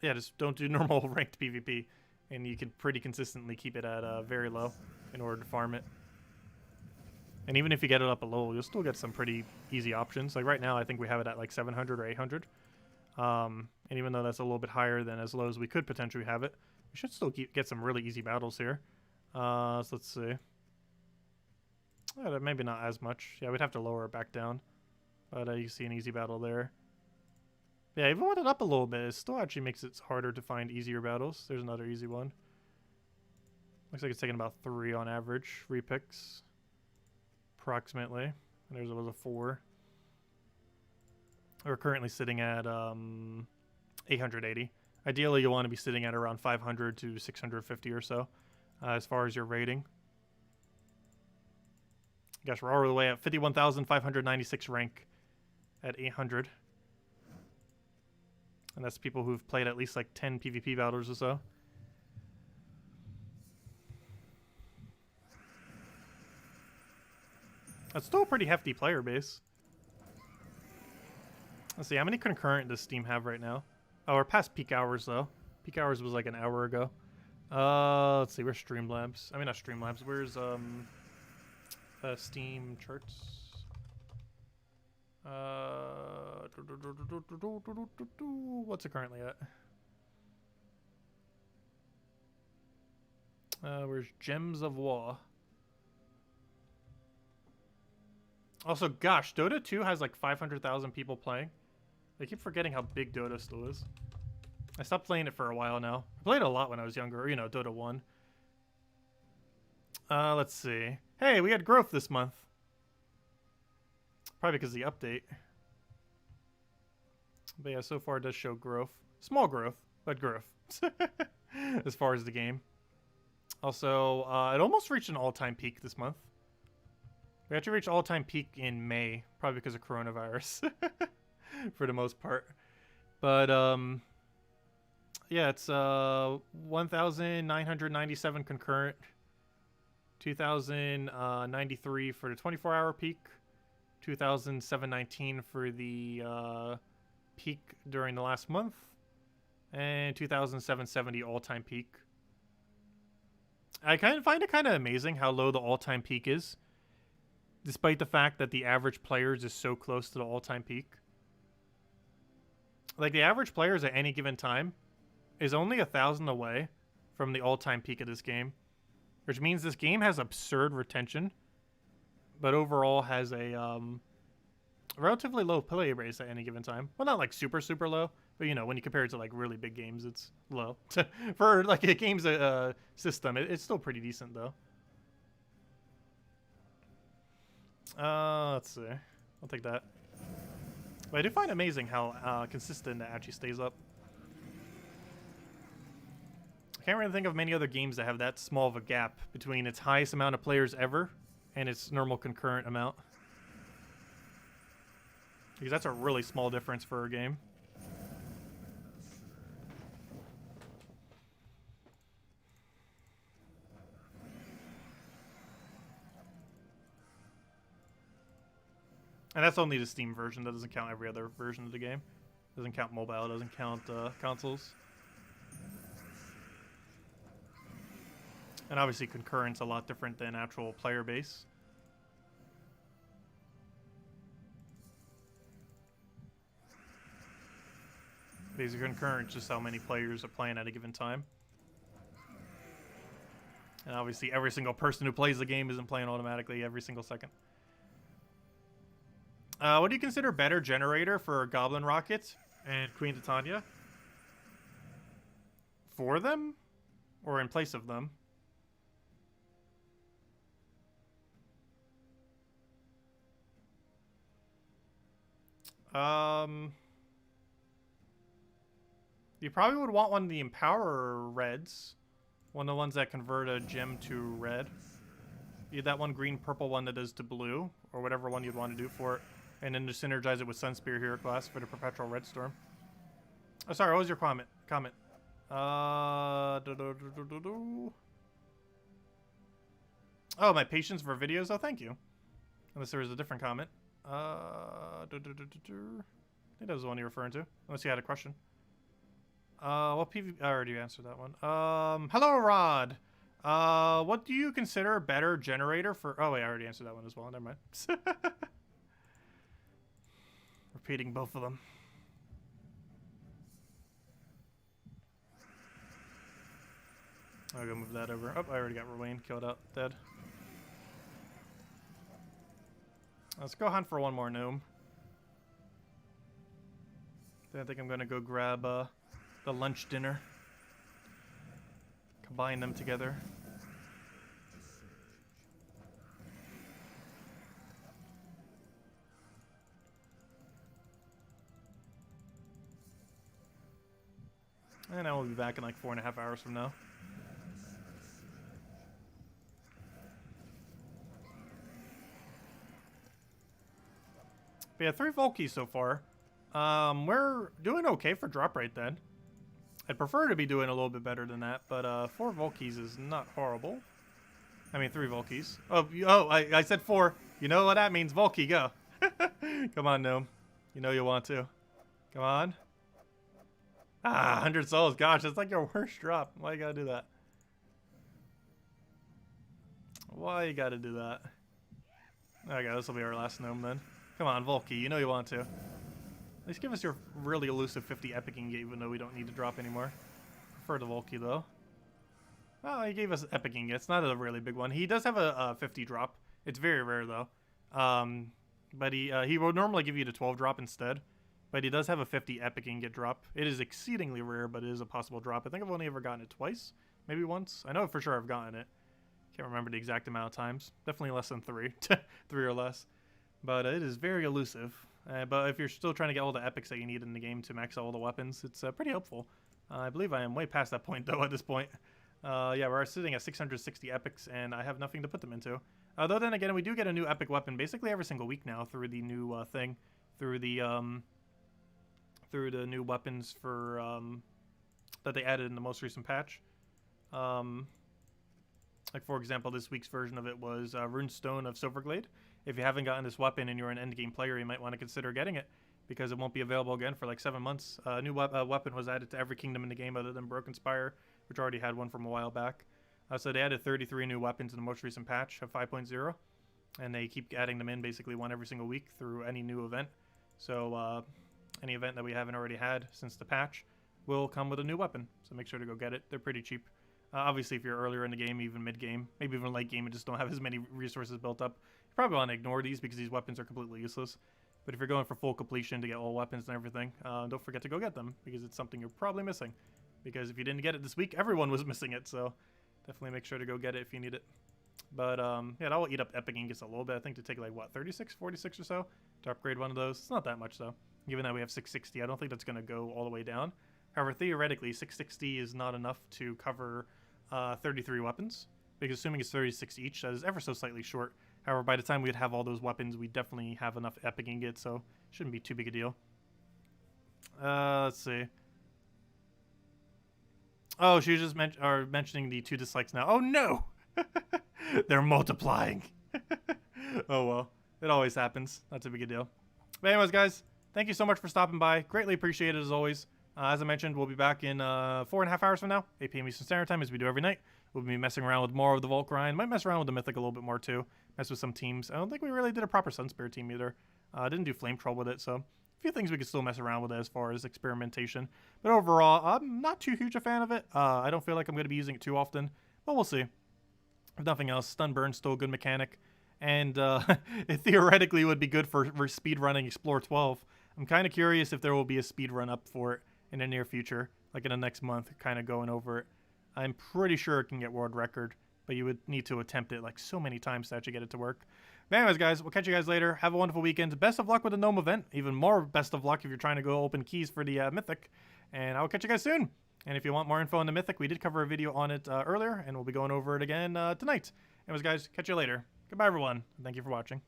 Yeah, just don't do normal ranked PvP. And you can pretty consistently keep it at very low in order to farm it. And even if you get it up a low, you'll still get some pretty easy options. Like right now, I think we have it at like 700 or 800. And even though that's a little bit higher than as low as we could potentially have it, we should still get some really easy battles here. So let's see. Maybe not as much. Yeah, we'd have to lower it back down. But you see an easy battle there. Yeah, even with it up a little bit, it still actually makes it harder to find easier battles. There's another easy one. Looks like it's taking about 3 on average repicks. Approximately. And there's was a 4. We're currently sitting at 880. Ideally, you want to be sitting at around 500 to 650 or so as far as your rating. Gosh, we're all the way at 51,596 rank at 800. And that's people who've played at least like 10 PvP battles or so. That's still a pretty hefty player base. Let's see, how many concurrent does Steam have right now? Oh, we're past peak hours though. Peak hours was like an hour ago. Let's see, where's Streamlabs? I mean, not Streamlabs. Where's Steam charts? What's it currently at? Where's Gems of War? Also, gosh, Dota 2 has like 500,000 people playing. I keep forgetting how big Dota still is. I stopped playing it for a while now. I played it a lot when I was younger, you know, Dota 1. Let's see. Hey, we had growth this month. Probably because of the update. But yeah, so far it does show growth. Small growth, but growth. As far as the game. Also, it almost reached an all-time peak this month. We actually reached all-time peak in May, probably because of coronavirus, for the most part. But yeah, it's 1,997 concurrent, 2,093 for the 24-hour peak, 2,719 for the peak during the last month, and 2,770 all-time peak. I find it kind of amazing how low the all-time peak is, despite the fact that the average players is so close to the all-time peak. Like, the average players at any given time is only 1,000 away from the all-time peak of this game, which means this game has absurd retention, but overall has a relatively low play rates at any given time. Well, not like super, super low, but you know, when you compare it to like really big games, it's low. For like a game's system, it's still pretty decent though. Let's see. I'll take that. But I do find it amazing how consistent it actually stays up. I can't really think of many other games that have that small of a gap between its highest amount of players ever and its normal concurrent amount. Because that's a really small difference for a game. And that's only the Steam version. That doesn't count every other version of the game. Doesn't count mobile. It doesn't count consoles. And obviously concurrent's a lot different than actual player base. Basic concurrent, just how many players are playing at a given time. And obviously every single person who plays the game isn't playing automatically every single second. What do you consider better generator for Goblin Rocket and Queen Titania? For them? Or in place of them? You probably would want one of the Empower Reds. One of the ones that convert a gem to red. Either that one green, purple one that does to blue, or whatever one you'd want to do for it. And then to synergize it with Sunspear Hero class for the Perpetual Red Storm. Oh, sorry, what was your comment? Oh, my patience for videos? Oh, thank you. Unless there was a different comment. I think that was the one you're referring to. Unless you had a question. What PvP? I already answered that one. Hello, Rod. What do you consider better generator for? Oh, wait, I already answered that one as well. Never mind. Repeating both of them. I'll go move that over. Oh, I already got Ruane killed out. Dead. Let's go hunt for one more gnome. Then I think I'm going to go grab the lunch dinner. Combine them together. And I will be back in like 4.5 hours from now. But yeah, 3 Volkies so far. We're doing okay for drop rate then. I'd prefer to be doing a little bit better than that, but 4 Volkies is not horrible. I mean 3 Volkies. I said 4. You know what that means, Volky, go. Come on, gnome. You know you want to. Come on. Ah, 100 souls. Gosh, that's like your worst drop. Why you gotta do that? Why you gotta do that? Okay, this will be our last gnome then. Come on, Volky. You know you want to. At least give us your really elusive 50 epic ingot, even though we don't need to drop anymore. Prefer the Volky, though. Well, he gave us epic ingot. It's not a really big one. He does have a 50 drop. It's very rare, though. But he will normally give you the 12 drop instead. But he does have a 50 epic ingot drop. It is exceedingly rare, but it is a possible drop. I think I've only ever gotten it twice. Maybe once. I know for sure I've gotten it. Can't remember the exact amount of times. Definitely less than 3. 3 or less. But it is very elusive. But if you're still trying to get all the epics that you need in the game to max out all the weapons, it's pretty helpful. I believe I am way past that point, though, at this point. Yeah, we're sitting at 660 epics, and I have nothing to put them into. Though then again, we do get a new epic weapon basically every single week now through the new thing, through the new weapons for that they added in the most recent patch. Like for example, this week's version of it was Runestone of Silverglade. If you haven't gotten this weapon and you're an endgame player, you might want to consider getting it, because it won't be available again for like 7 months. A new weapon was added to every kingdom in the game other than Broken Spire, which already had one from a while back. So they added 33 new weapons in the most recent patch of 5.0, and they keep adding them in basically one every single week through any new event. So any event that we haven't already had since the patch will come with a new weapon, so make sure to go get it. They're pretty cheap. Obviously, if you're earlier in the game, even mid-game, maybe even late game, and just don't have as many resources built up, you probably want to ignore these because these weapons are completely useless. But if you're going for full completion to get all weapons and everything, don't forget to go get them, because it's something you're probably missing. Because if you didn't get it this week, everyone was missing it, so definitely make sure to go get it if you need it. But yeah, that will eat up epic ingots a little bit. I think to take like, what, 36, 46 or so to upgrade one of those. It's not that much, though. Given that we have 660, I don't think that's going to go all the way down. However, theoretically, 660 is not enough to cover 33 weapons, because assuming it's 36 each, that is ever so slightly short. However, by the time we'd have all those weapons, we definitely have enough epic ingots, so shouldn't be too big a deal. Let's see. Oh, she was just mentioning the 2 dislikes now. Oh no! They're multiplying. Oh well, it always happens. Not too big a deal. But anyways, guys, thank you so much for stopping by. Greatly appreciated as always. As I mentioned, we'll be back in 4.5 hours from now, 8 p.m. Eastern Standard Time, as we do every night. We'll be messing around with more of the Vault grind. Might mess around with the Mythic a little bit more, too. Mess with some teams. I don't think we really did a proper Sunspear team either. Didn't do Flame Troll with it, so a few things we could still mess around with as far as experimentation. But overall, I'm not too huge a fan of it. I don't feel like I'm going to be using it too often, but we'll see. If nothing else, Stun Burn's still a good mechanic, and it theoretically would be good for speedrunning Explore 12. I'm kind of curious if there will be a speedrun up for it in the near future, like in the next month, kind of going over it. I'm pretty sure it can get world record, but you would need to attempt it like so many times to actually get it to work. But anyways, guys, we'll catch you guys later. Have a wonderful weekend. Best of luck with the Gnome event. Even more best of luck if you're trying to go open keys for the Mythic. And I'll catch you guys soon. And if you want more info on the Mythic, we did cover a video on it earlier, and we'll be going over it again tonight. Anyways, guys, catch you later. Goodbye, everyone. Thank you for watching.